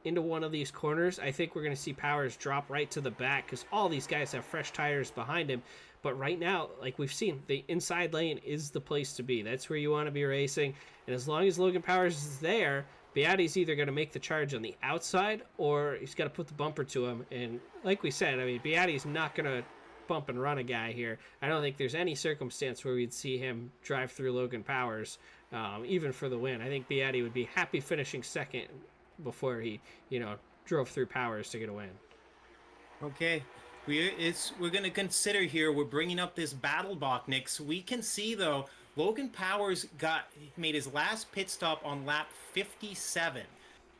into one of these corners, I think we're going to see Powers drop right to the back because all these guys have fresh tires behind him. But right now, like we've seen, the inside lane is the place to be. That's where you want to be racing. And as long as Logan Powers is there, Beatty's either going to make the charge on the outside or he's got to put the bumper to him. And like we said, I mean, Beatty's not going to bump and run a guy here. I don't think there's any circumstance where we'd see him drive through Logan Powers, even for the win. I think Beatty would be happy finishing second before he, drove through Powers to get a win. Okay. We're going to consider here, we're bringing up this battle block, Nick. So we can see, though, Logan Powers made his last pit stop on lap 57,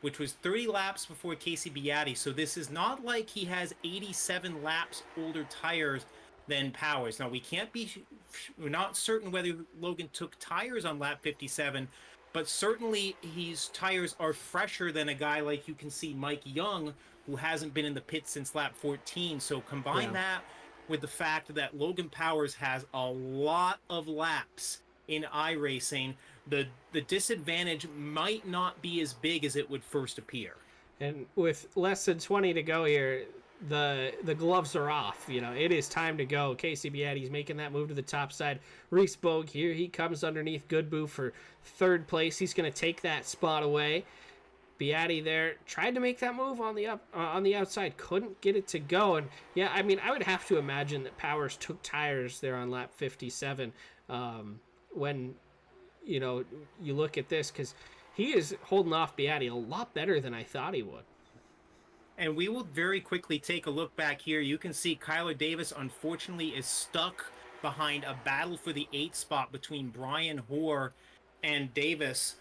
which was 30 laps before Casey Beatty. So this is not like he has 87 laps older tires than Powers. Now, we're not certain whether Logan took tires on lap 57, but certainly his tires are fresher than a guy like you can see Mike Young, who hasn't been in the pit since lap 14. So combine that with the fact that Logan Powers has a lot of laps in iRacing, the disadvantage might not be as big as it would first appear. And with less than 20 to go here, the gloves are off. It is time to go. Casey Beatty's making that move to the top side. Reese Bogue here, he comes underneath Goodboo for third place. He's going to take that spot away. Beatty there tried to make that move on the outside, couldn't get it to go. And yeah, I mean, I would have to imagine that Powers took tires there on lap 57 when you look at this, because he is holding off Beatty a lot better than I thought he would. And we will very quickly take a look back here. You can see Kyler Davis, unfortunately, is stuck behind a battle for the 8th spot between Brian Hoare and Davis.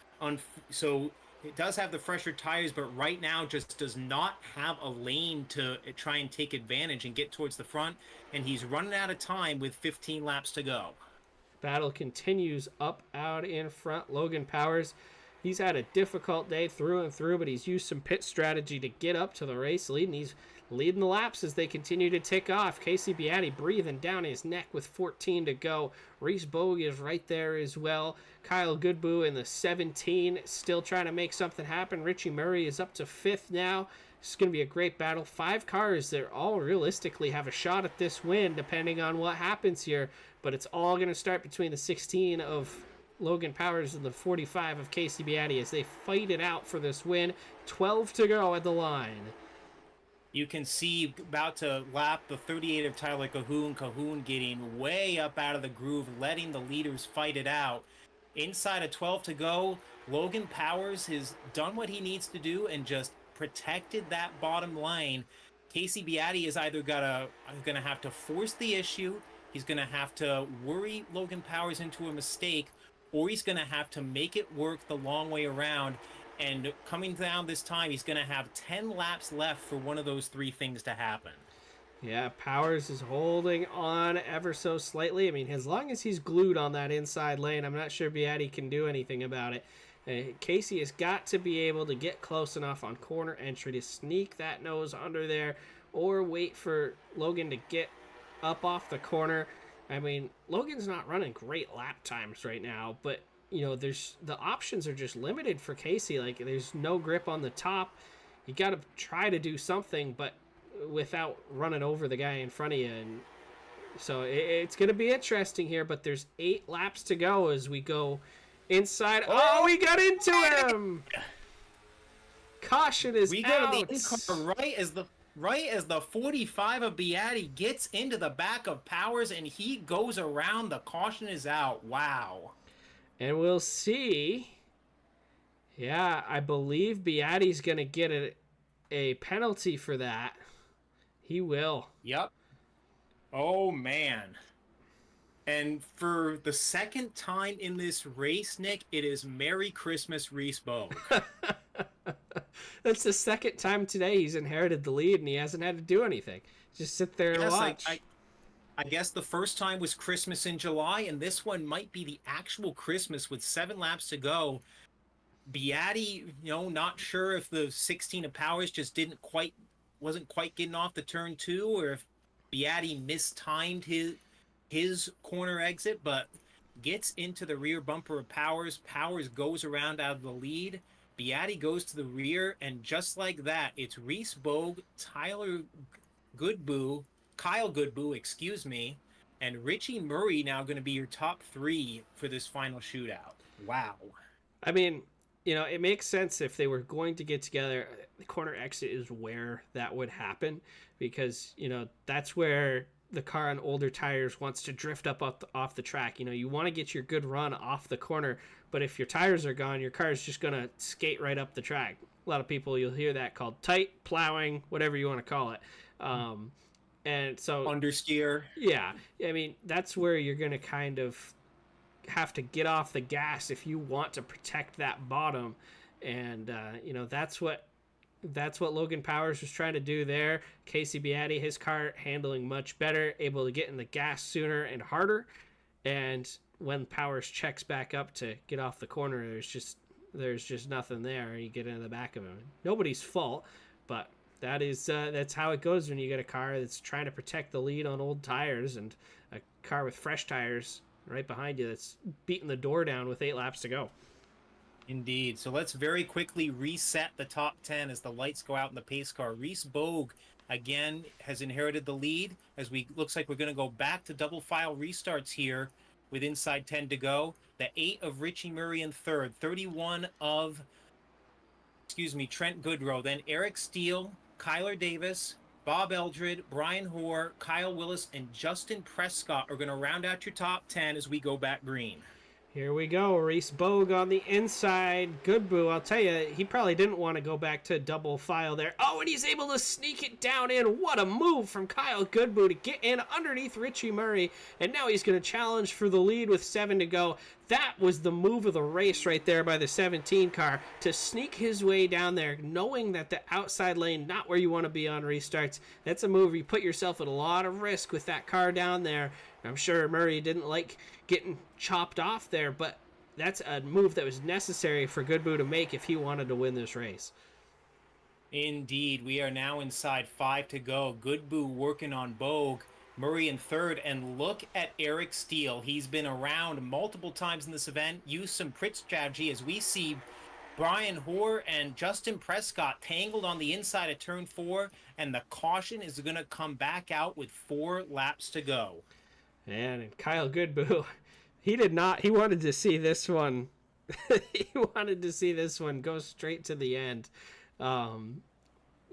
So it does have the fresher tires, but right now just does not have a lane to try and take advantage and get towards the front. And he's running out of time with 15 laps to go. Battle continues up out in front. Logan Powers, he's had a difficult day through and through, but he's used some pit strategy to get up to the race lead, and he's leading the laps as they continue to tick off. Casey Beatty breathing down his neck with 14 to go. Reese Bogue is right there as well. Kyle Goodboo in the 17, still trying to make something happen. Richie Murray is up to 5th now. It's going to be a great battle. 5 cars that all realistically have a shot at this win, depending on what happens here. But it's all going to start between the 16 of Logan Powers and the 45 of Casey Beatty as they fight it out for this win. 12 to go at the line. You can see about to lap the 38 of Tyler Cahoon. Cahoon getting way up out of the groove, letting the leaders fight it out. Inside of 12 to go, Logan Powers has done what he needs to do and just protected that bottom lane. Casey Beatty is either going to have to force the issue, he's going to have to worry Logan Powers into a mistake, or he's going to have to make it work the long way around. And coming down this time, he's going to have 10 laps left for one of those 3 things to happen. Yeah, Powers is holding on ever so slightly. I mean, as long as he's glued on that inside lane, I'm not sure Beatty can do anything about it. Casey has got to be able to get close enough on corner entry to sneak that nose under there, or wait for Logan to get up off the corner. I mean, Logan's not running great lap times right now, but there's the options are just limited for Casey. Like, there's no grip on the top. You got to try to do something, but without running over the guy in front of you. And so it's going to be interesting here, but there's 8 laps to go as we go inside. Oh, we got into him! Caution is out. We got the in-car right as the 45 of Beatty gets into the back of Powers, and he goes around. The caution is out. Wow. And we'll see. Yeah, I believe Beatty's going to get a penalty for that. He will. Yep. Oh, man. And for the second time in this race, Nick, it is Merry Christmas, Reese Bogue. That's the second time today he's inherited the lead, and he hasn't had to do anything. Just sit there and watch. I guess the first time was Christmas in July, and this one might be the actual Christmas with 7 laps to go. Beatty, not sure if the 16 of Powers just wasn't quite getting off the turn 2, or if Beatty mistimed his corner exit, but gets into the rear bumper of Powers. Powers goes around out of the lead. Beatty goes to the rear, and just like that, it's Reese Bogue, Kyle Goodboo, And Richie Murray now going to be your top 3 for this final shootout. Wow. I mean, it makes sense if they were going to get together. The corner exit is where that would happen because, that's where the car on older tires wants to drift up off the track. You want to get your good run off the corner, but if your tires are gone, your car is just going to skate right up the track. A lot of people, you'll hear that called tight, plowing, whatever you want to call it. And so understeer. Yeah, I mean, that's where you're going to kind of have to get off the gas if you want to protect that bottom. And that's what Logan Powers was trying to do there. Casey Beatty, his car handling much better, able to get in the gas sooner and harder. And when Powers checks back up to get off the corner, there's just nothing there. You get into the back of him. Nobody's fault, but that's how it goes when you get a car that's trying to protect the lead on old tires and a car with fresh tires right behind you that's beating the door down with 8 laps to go. Indeed. So let's very quickly reset the top 10 as the lights go out in the pace car. Reese Bogue again has inherited the lead as looks like we're going to go back to double file restarts here with inside 10 to go. The 8 of Richie Murray in third, 31 of Trent Goodrow, then Eric Steele, Kyler Davis, Bob Eldred, Brian Hoare, Kyle Willis, and Justin Prescott are going to round out your top 10 as we go back green. Here we go. Reese Bogue on the inside. Goodboo, I'll tell you, he probably didn't want to go back to double file there. Oh, and he's able to sneak it down in. What a move from Kyle Goodboo to get in underneath Richie Murray. And now he's going to challenge for the lead with 7 to go. That was the move of the race right there by the 17 car to sneak his way down there, knowing that the outside lane, not where you want to be on restarts. That's a move you put yourself at a lot of risk with that car down there. I'm sure Murray didn't like getting chopped off there, but that's a move that was necessary for Goodboo to make if he wanted to win this race. Indeed, we are now inside 5 to go. Goodboo working on Bogue. Murray in third, and look at Eric Steele. He's been around multiple times in this event, used some crit strategy as we see Brian Hoare and Justin Prescott tangled on the inside of turn 4, and the caution is going to come back out with 4 laps to go. And Kyle Goodboo, he wanted to see this one. He wanted to see this one go straight to the end.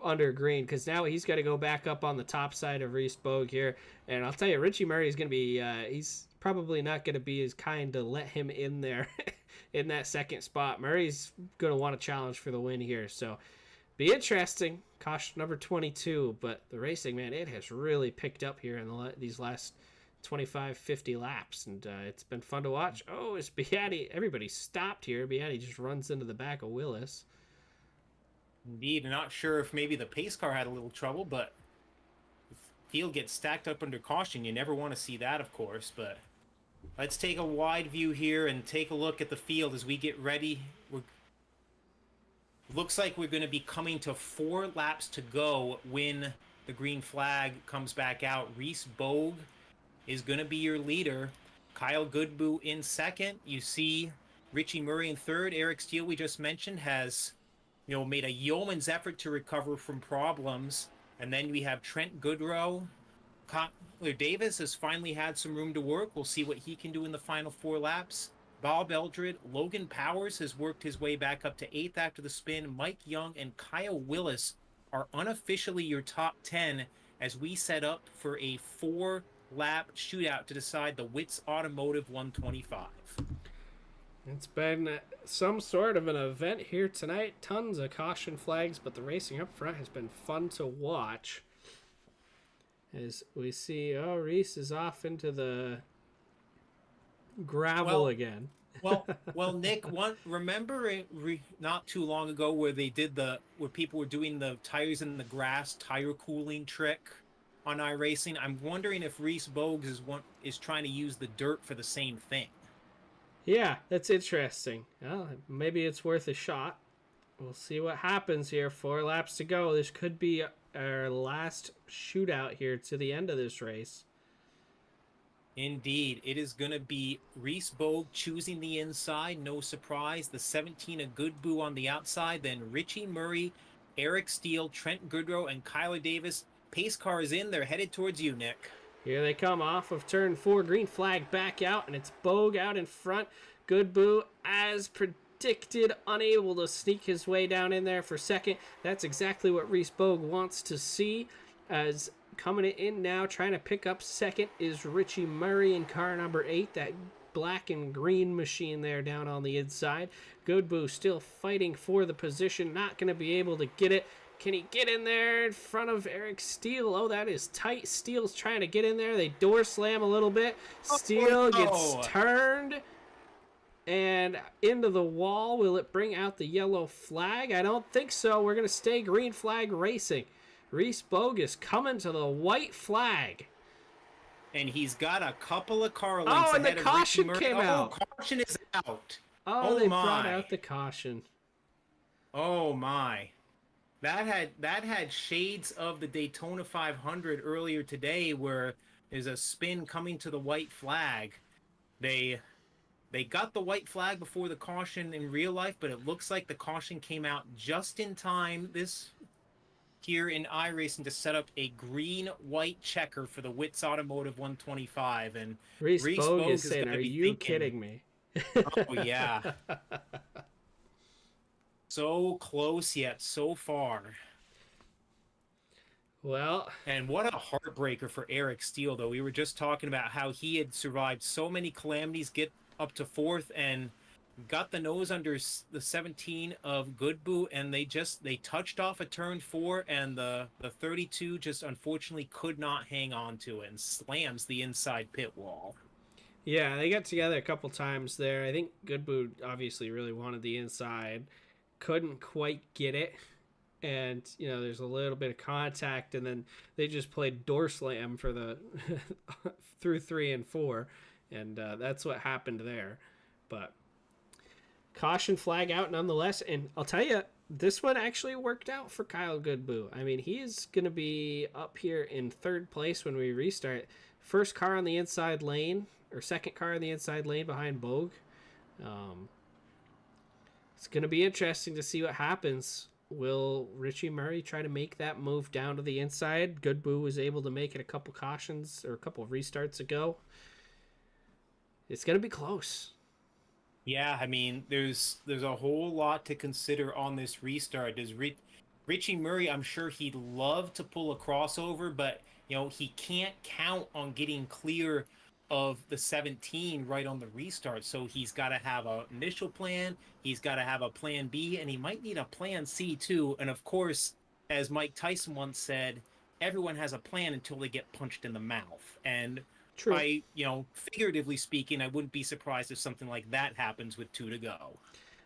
Under green, because now he's got to go back up on the top side of Reese Bogue here. And I'll tell you, Richie Murray is going to be, he's probably not going to be as kind to let him in there in that second spot. Murray's going to want to challenge for the win here. So be interesting. Caution number 22, but the racing, man, it has really picked up here in these last 25, 50 laps, and it's been fun to watch. Oh, it's Beatty. Everybody stopped here. Beatty just runs into the back of Willis. Indeed, I'm not sure if maybe the pace car had a little trouble, but the field gets stacked up under caution. You never want to see that, of course, but let's take a wide view here and take a look at the field as we get ready. Looks like we're going to be coming to 4 laps to go when the green flag comes back out. Reese Bogue is going to be your leader. Kyle Goodboo in second. You see Richie Murray in third. Eric Steele, we just mentioned, has made a yeoman's effort to recover from problems. And then we have Trent Goodrow. Kyler Davis has finally had some room to work. We'll see what he can do in the final 4 laps. Bob Eldred, Logan Powers has worked his way back up to 8th after the spin. Mike Young and Kyle Willis are unofficially your top 10 as we set up for a 4-lap shootout to decide the Whits Automotive 125. It's been some sort of an event here tonight. Tons of caution flags, but the racing up front has been fun to watch. As we see, Reese is off into the gravel again. well, Nick, remember not too long ago where people were doing the tires in the grass tire cooling trick on iRacing? I'm wondering if Reese Bogue is trying to use the dirt for the same thing. Yeah, that's interesting. Well, maybe it's worth a shot. We'll see what happens here. 4 laps to go. This could be our last shootout here to the end of this race. Indeed. It is going to be Reese Bogue choosing the inside. No surprise. The 17 of Goodboo on the outside. Then Richie Murray, Eric Steele, Trent Goodrow, and Kyler Davis. Pace car is in. They're headed towards you, Nick. Here they come off of turn 4. Green flag back out, and it's Bogue out in front. Good Boo, as predicted, unable to sneak his way down in there for second. That's exactly what Reese Bogue wants to see. As coming in now, trying to pick up second is Richie Murray in car number 8. That black and green machine there down on the inside. Good Boo still fighting for the position. Not going to be able to get it. Can he get in there in front of Eric Steele? Oh, that is tight. Steele's trying to get in there. They door slam a little bit. Steele gets turned and into the wall. Will it bring out the yellow flag? I don't think so. We're going to stay green flag racing. Reese Bogue is coming to the white flag. And he's got a couple of car lengths and the ahead of caution Richie came Murray. out. Caution is out. Oh, they brought out the caution. Oh, my. That had shades of the Daytona 500 earlier today, where there's a spin coming to the white flag. They got the white flag before the caution in real life, but it looks like the caution came out just in time this here in iRacing to set up a green-white checker for the Whits Automotive 125. And Reese Bogue is saying, "Are you kidding me?" Oh yeah. So close yet so far. Well, and what a heartbreaker for Eric Steele, though. We were just talking about how he had survived so many calamities, get up to 4th, and got the nose under the 17 of Good Boo, and they touched off a turn 4, and the 32 just unfortunately could not hang on to it and slams the inside pit wall. Yeah, they got together a couple times there. I think Good Boo obviously really wanted the inside. Couldn't quite get it, and there's a little bit of contact, and then they just played door slam for the through 3 and 4, and that's what happened there. But caution flag out nonetheless, and I'll tell you, this one actually worked out for Kyle Goodboo. I mean, he is going to be up here in 3rd place when we restart. First car on the inside lane, or second car on the inside lane behind Bogue. It's going to be interesting to see what happens. Will Richie Murray try to make that move down to the inside? Goodboo was able to make it a couple cautions or a couple of restarts ago. It's going to be close. Yeah, I mean, there's a whole lot to consider on this restart. Does Richie Murray, I'm sure he'd love to pull a crossover, but he can't count on getting clear of the 17 right on the restart. So he's got to have an initial plan, he's got to have a plan B, and he might need a plan C too. And of course, as Mike Tyson once said, everyone has a plan until they get punched in the mouth. And true. Figuratively speaking, I wouldn't be surprised if something like that happens with 2 to go.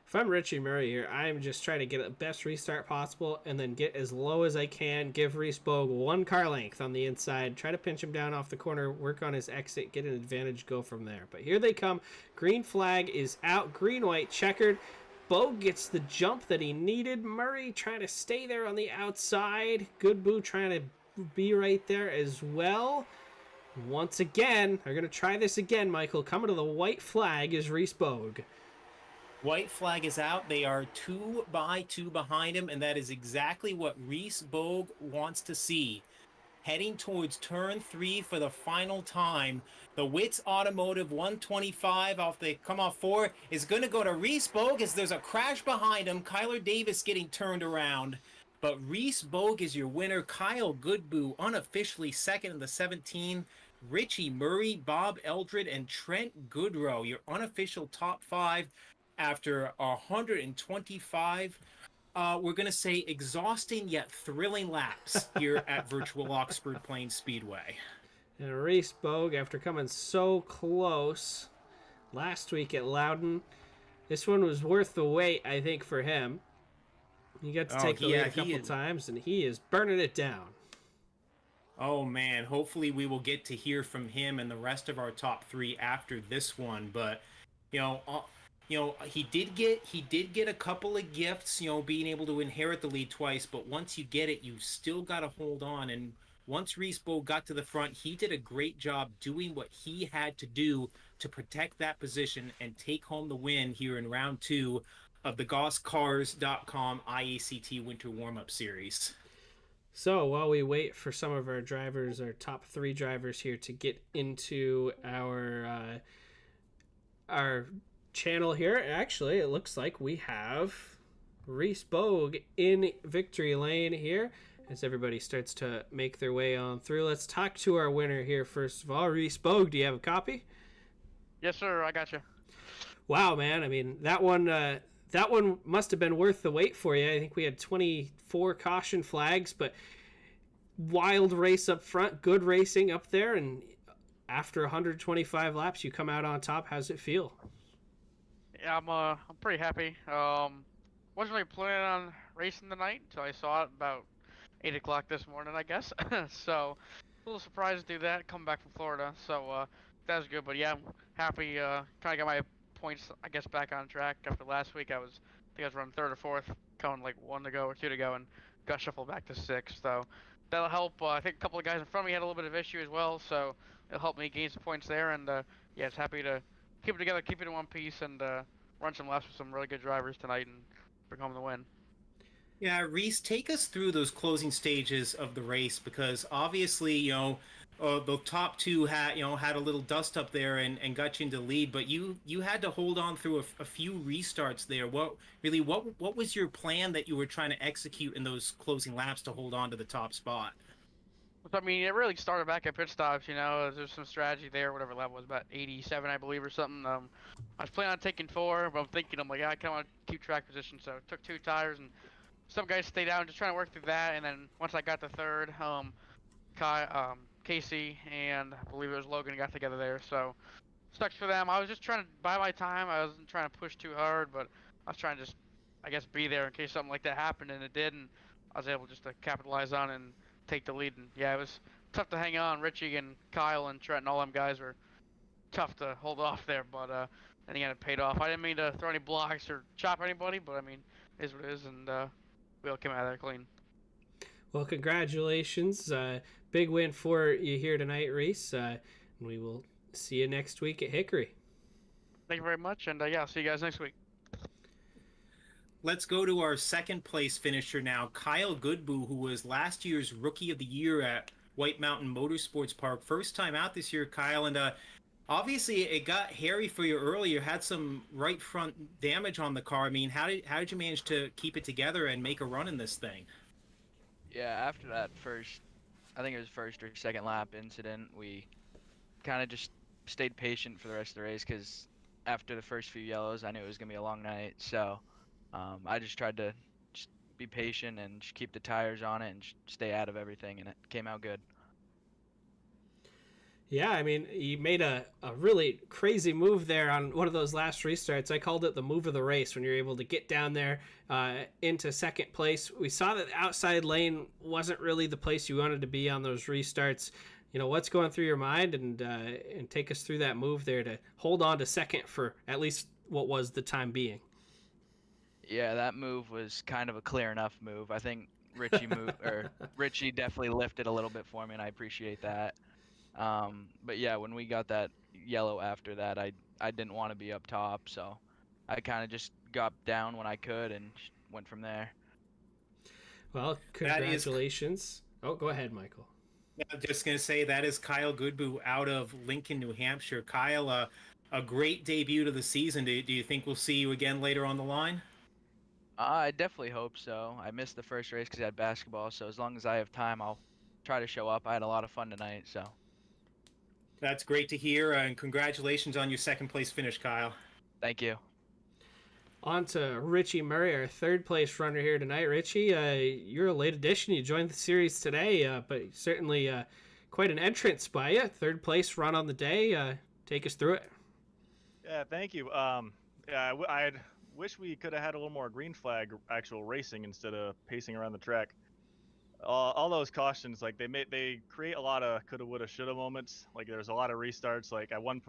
If I'm Richie Murray here, I'm just trying to get the best restart possible and then get as low as I can, give Reese Bogue 1 car length on the inside, try to pinch him down off the corner, work on his exit, get an advantage, go from there. But here they come. Green flag is out. Green-white-checkered. Bogue gets the jump that he needed. Murray trying to stay there on the outside. Goodboo trying to be right there as well. Once again, they're going to try this again, Michael. Coming to the white flag is Reese Bogue. White flag is out. They are 2 by 2 behind him, and that is exactly what Reese Bogue wants to see. Heading towards turn 3 for the final time. The Whits Automotive 125 off the come off 4 is going to go to Reese Bogue as there's a crash behind him. Kyler Davis getting turned around. But Reese Bogue is your winner. Kyle Goodboo unofficially second in the 17. Richie Murray, Bob Eldred, and Trent Goodrow, your unofficial top 5 after 125. We're going to say exhausting yet thrilling laps here at virtual Oxford Plains Speedway. And Reese Bogue, after coming so close last week at Loudon, this one was worth the wait, I think, for him. He got to take the lead a couple times, and he is burning it down. Oh, man. Hopefully we will get to hear from him and the rest of our top 3 after this one. But, he did get a couple of gifts, being able to inherit the lead twice. But once you get it, you still got to hold on. And once Reese Bogue got to the front, he did a great job doing what he had to do to protect that position and take home the win here in round 2 of the GossCars.com iACT Winter Warm-Up Series. So while we wait for some of our drivers, our top three drivers here, to get into our channel here, actually, it looks like we have Reese Bogue in victory lane here. As everybody starts to make their way on through, let's talk to our winner here first of all. Reese Bogue, do you have a copy? Yes, sir. I got you. Wow, man! I mean, that one must have been worth the wait for you. I think we had 24 caution flags, but wild race up front, good racing up there, and after 125 laps, you come out on top. How's it feel? Yeah, I'm pretty happy. Wasn't really planning on racing tonight until I saw it about 8 o'clock this morning, I guess. So a little surprised to do that. Coming back from Florida, so that was good. But yeah, I'm happy. Kind of got my points, I guess, back on track after last week. I think I was running third or fourth, counting like 1 to go or 2 to go, and got shuffled back to sixth. So that'll help. I think a couple of guys in front of me had a little bit of issue as well, so it'll help me gain some points there. And yeah, it's happy to keep it together, keep it in one piece, and run some laps with some really good drivers tonight and bring home the win. Yeah, Reese, take us through those closing stages of the race because obviously, the top two had a little dust up there and got you into lead, but you had to hold on through a few restarts there. What was your plan that you were trying to execute in those closing laps to hold on to the top spot? I mean, it really started back at pit stops. There's some strategy there. Whatever level was, about 87, I believe, or something. I was planning on taking four, but I'm like, yeah, I kind of want to keep track position, so took two tires and some guys stayed out, just trying to work through that. And then once I got to third, Casey and I believe it was Logan got together there. So sucks for them. I was just trying to buy my time. I wasn't trying to push too hard, but I was trying to just, I guess, be there in case something like that happened, and it did. And I was able just to capitalize on it and take the lead. And yeah, it was tough to hang on. Richie and Kyle and Trent and all them guys were tough to hold off there, but in the end it paid off. I didn't mean to throw any blocks or chop anybody, but I mean, it is what it is, and we all came out of there clean. Well, congratulations. Big win for you here tonight, Reese. We will see you next week at Hickory. Thank you very much, and yeah, I'll see you guys next week. Let's go to our second place finisher now, Kyle Goodboo, who was last year's Rookie of the Year at White Mountain Motorsports Park. First time out this year, Kyle, and obviously it got hairy for you early. You had some right front damage on the car. I mean, how did you manage to keep it together and make a run in this thing? Yeah, after that first, I think it was first or second lap incident, we kind of just stayed patient for the rest of the race because after the first few yellows, I knew it was going to be a long night. So I just tried to just be patient and just keep the tires on it and stay out of everything, and it came out good. Yeah, I mean, you made a really crazy move there on one of those last restarts. I called it the move of the race when you're able to get down there into second place. We saw that the outside lane wasn't really the place you wanted to be on those restarts. What's going through your mind, and take us through that move there to hold on to second for at least what was the time being. Yeah, that move was kind of a clear enough move. I think Richie definitely lifted a little bit for me, and I appreciate that. But yeah, when we got that yellow after that, I didn't want to be up top, so I kind of just got down when I could and went from there. Well, congratulations. Oh, go ahead, Michael. I'm just going to say that is Kyle Goodboo out of Lincoln, New Hampshire. Kyle, a great debut to the season. Do you think we'll see you again later on the line? I definitely hope so. I missed the first race because I had basketball, so as long as I have time, I'll try to show up. I had a lot of fun tonight, so. That's great to hear, and congratulations on your second place finish, Kyle. Thank you. On to Richie Murray, our third place runner here tonight. Richie, you're a late addition. You joined the series today, but certainly quite an entrance by you. Third place run on the day. Take us through it. Yeah, thank you. I wish we could have had a little more green flag actual racing instead of pacing around the track. All those cautions, like they create a lot of coulda, woulda, shoulda moments. Like there's a lot of restarts. Like at one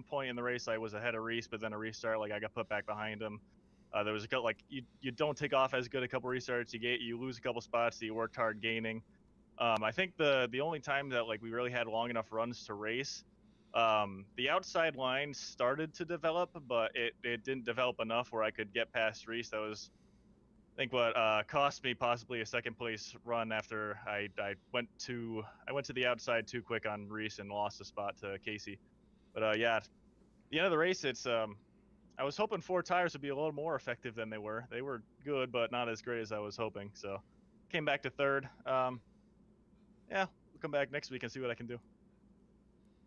point in the race, I was ahead of Reese, but then a restart, like I got put back behind him. There was a couple, like you don't take off as good a couple restarts. You lose a couple spots that you worked hard gaining. I think the only time that like we really had long enough runs to race, the outside line started to develop, but it didn't develop enough where I could get past Reese. think what cost me possibly a second place run after I went to the outside too quick on Reese and lost a spot to Casey. But yeah, at the end of the race, it's I was hoping 4 tires would be a little more effective than they were. They were good, but not as great as I was hoping. So came back to 3rd. Yeah, we'll come back next week and see what I can do.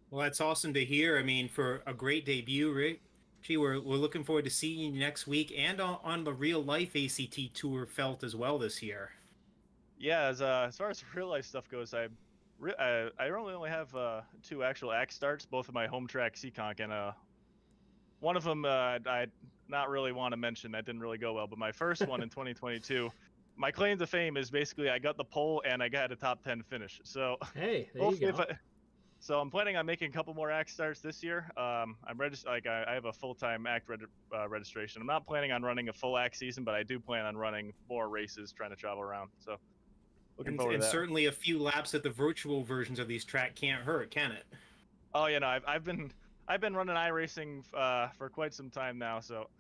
Well, that's awesome to hear. I mean, for a great debut, Rick. Gee, we're looking forward to seeing you next week and on the real life ACT Tour felt as well this year. Yeah, as far as real life stuff goes, I only have 2 actual ACT starts, both of my home track Seekonk, and one of them I not really want to mention. That didn't really go well, but my first one in 2022, my claim to fame is basically I got the pole and I got a top 10 finish. So Hey, there you go. So I'm planning on making a couple more ACT starts this year. I'm I have a full-time ACT registration. I'm not planning on running a full ACT season, but I do plan on running more races, trying to travel around. So looking forward to that. And certainly a few laps at the virtual versions of these track can't hurt, can it? Oh, you know, I've been running iRacing for quite some time now, so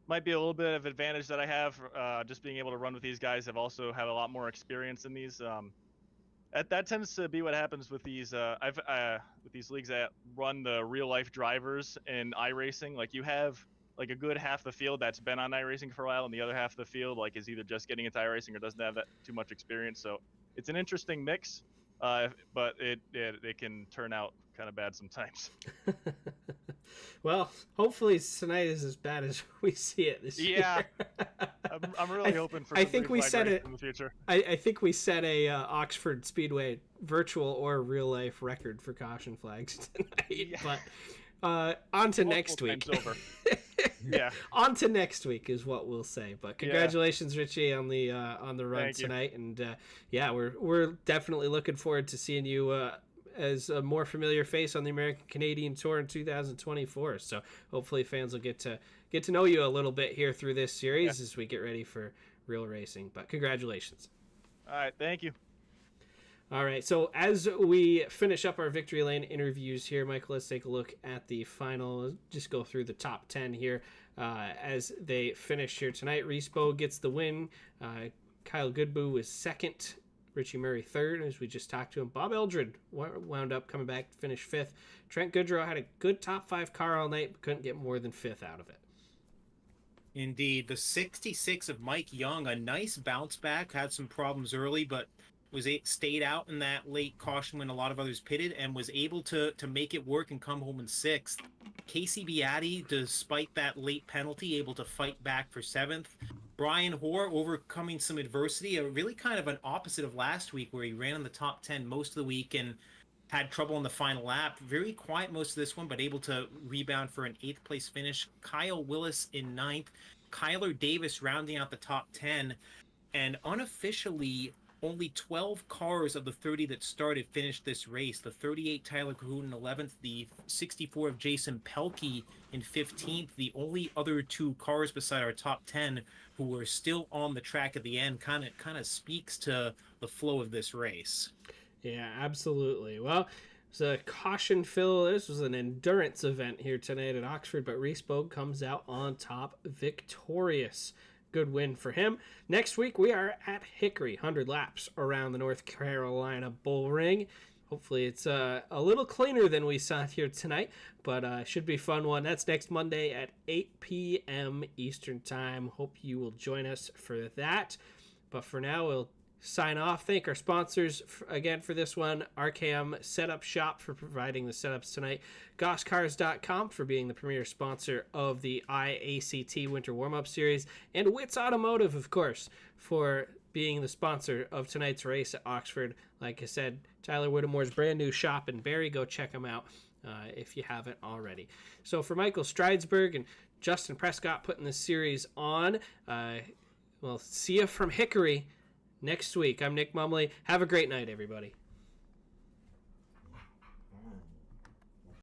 might be a little bit of advantage that I have just being able to run with these guys. I've also had a lot more experience in these. That tends to be what happens with these with these leagues that run the real life drivers in iRacing. Like you have like a good half the field that's been on iRacing for a while, and the other half of the field like is either just getting into iRacing or doesn't have that too much experience. So it's an interesting mix, but it can turn out kind of bad sometimes. Well, hopefully tonight is as bad as we see it this year. Yeah, I'm really hoping for. I think we set it in the future. I think we set a Oxford Speedway virtual or real life record for caution flags tonight. Yeah. But on to next week. Over. Yeah. On to next week is what we'll say. But congratulations, Richie, on the run Thank tonight, and yeah, we're definitely looking forward to seeing you as a more familiar face on the American Canadian Tour in 2024. So hopefully fans will get to know you a little bit here through this series as we get ready for real racing. But congratulations. All right, thank you. All right, so as we finish up our Victory Lane interviews here, Michael, let's take a look at the final. Just go through the top 10 here as they finish here tonight. Reese Bow gets the win. Kyle Goodboe was second. Richie Murray third, as we just talked to him. Bob Eldred wound up coming back to finish fifth. Trent Goodrow had a good top 5 car all night, but couldn't get more than fifth out of it. Indeed. The 66 of Mike Young, a nice bounce back, had some problems early, but stayed out in that late caution when a lot of others pitted and was able to make it work and come home in 6th. Casey Beatty, despite that late penalty, able to fight back for 7th. Brian Hoare overcoming some adversity, really kind of an opposite of last week where he ran in the top 10 most of the week and had trouble in the final lap. Very quiet most of this one, but able to rebound for an 8th place finish. Kyle Willis in 9th. Kyler Davis rounding out the top 10. And unofficially, only 12 cars of the 30 that started finished this race. The 38 Tyler Cahoon in 11th, the 64 of Jason Pelkey in 15th. The only other 2 cars beside our top 10 who were still on the track at the end kind of speaks to the flow of this race. Yeah, absolutely. Well, it's a caution fill. This was an endurance event here tonight at Oxford, but Reese Bow comes out on top victorious. Good win for him. Next week, we are at Hickory, 100 laps around the North Carolina Bull Ring. Hopefully, it's a little cleaner than we saw here tonight, but should be a fun one. That's next Monday at 8 p.m. Eastern Time. Hope you will join us for that. But for now, we'll sign off. Thank our sponsors again for this one. RKM Setup Shop for providing the setups tonight. GossCars.com for being the premier sponsor of the iACT Winter Warm-Up Series. And Whits Automotive, of course, for being the sponsor of tonight's race at Oxford. Like I said, Tyler Whittemore's brand new shop in Barrie. Go check them out if you haven't already. So for Michael Stridesberg and Justin Prescott putting this series on, we'll see you from Hickory next week. I'm Nick Mumley. Have a great night, everybody.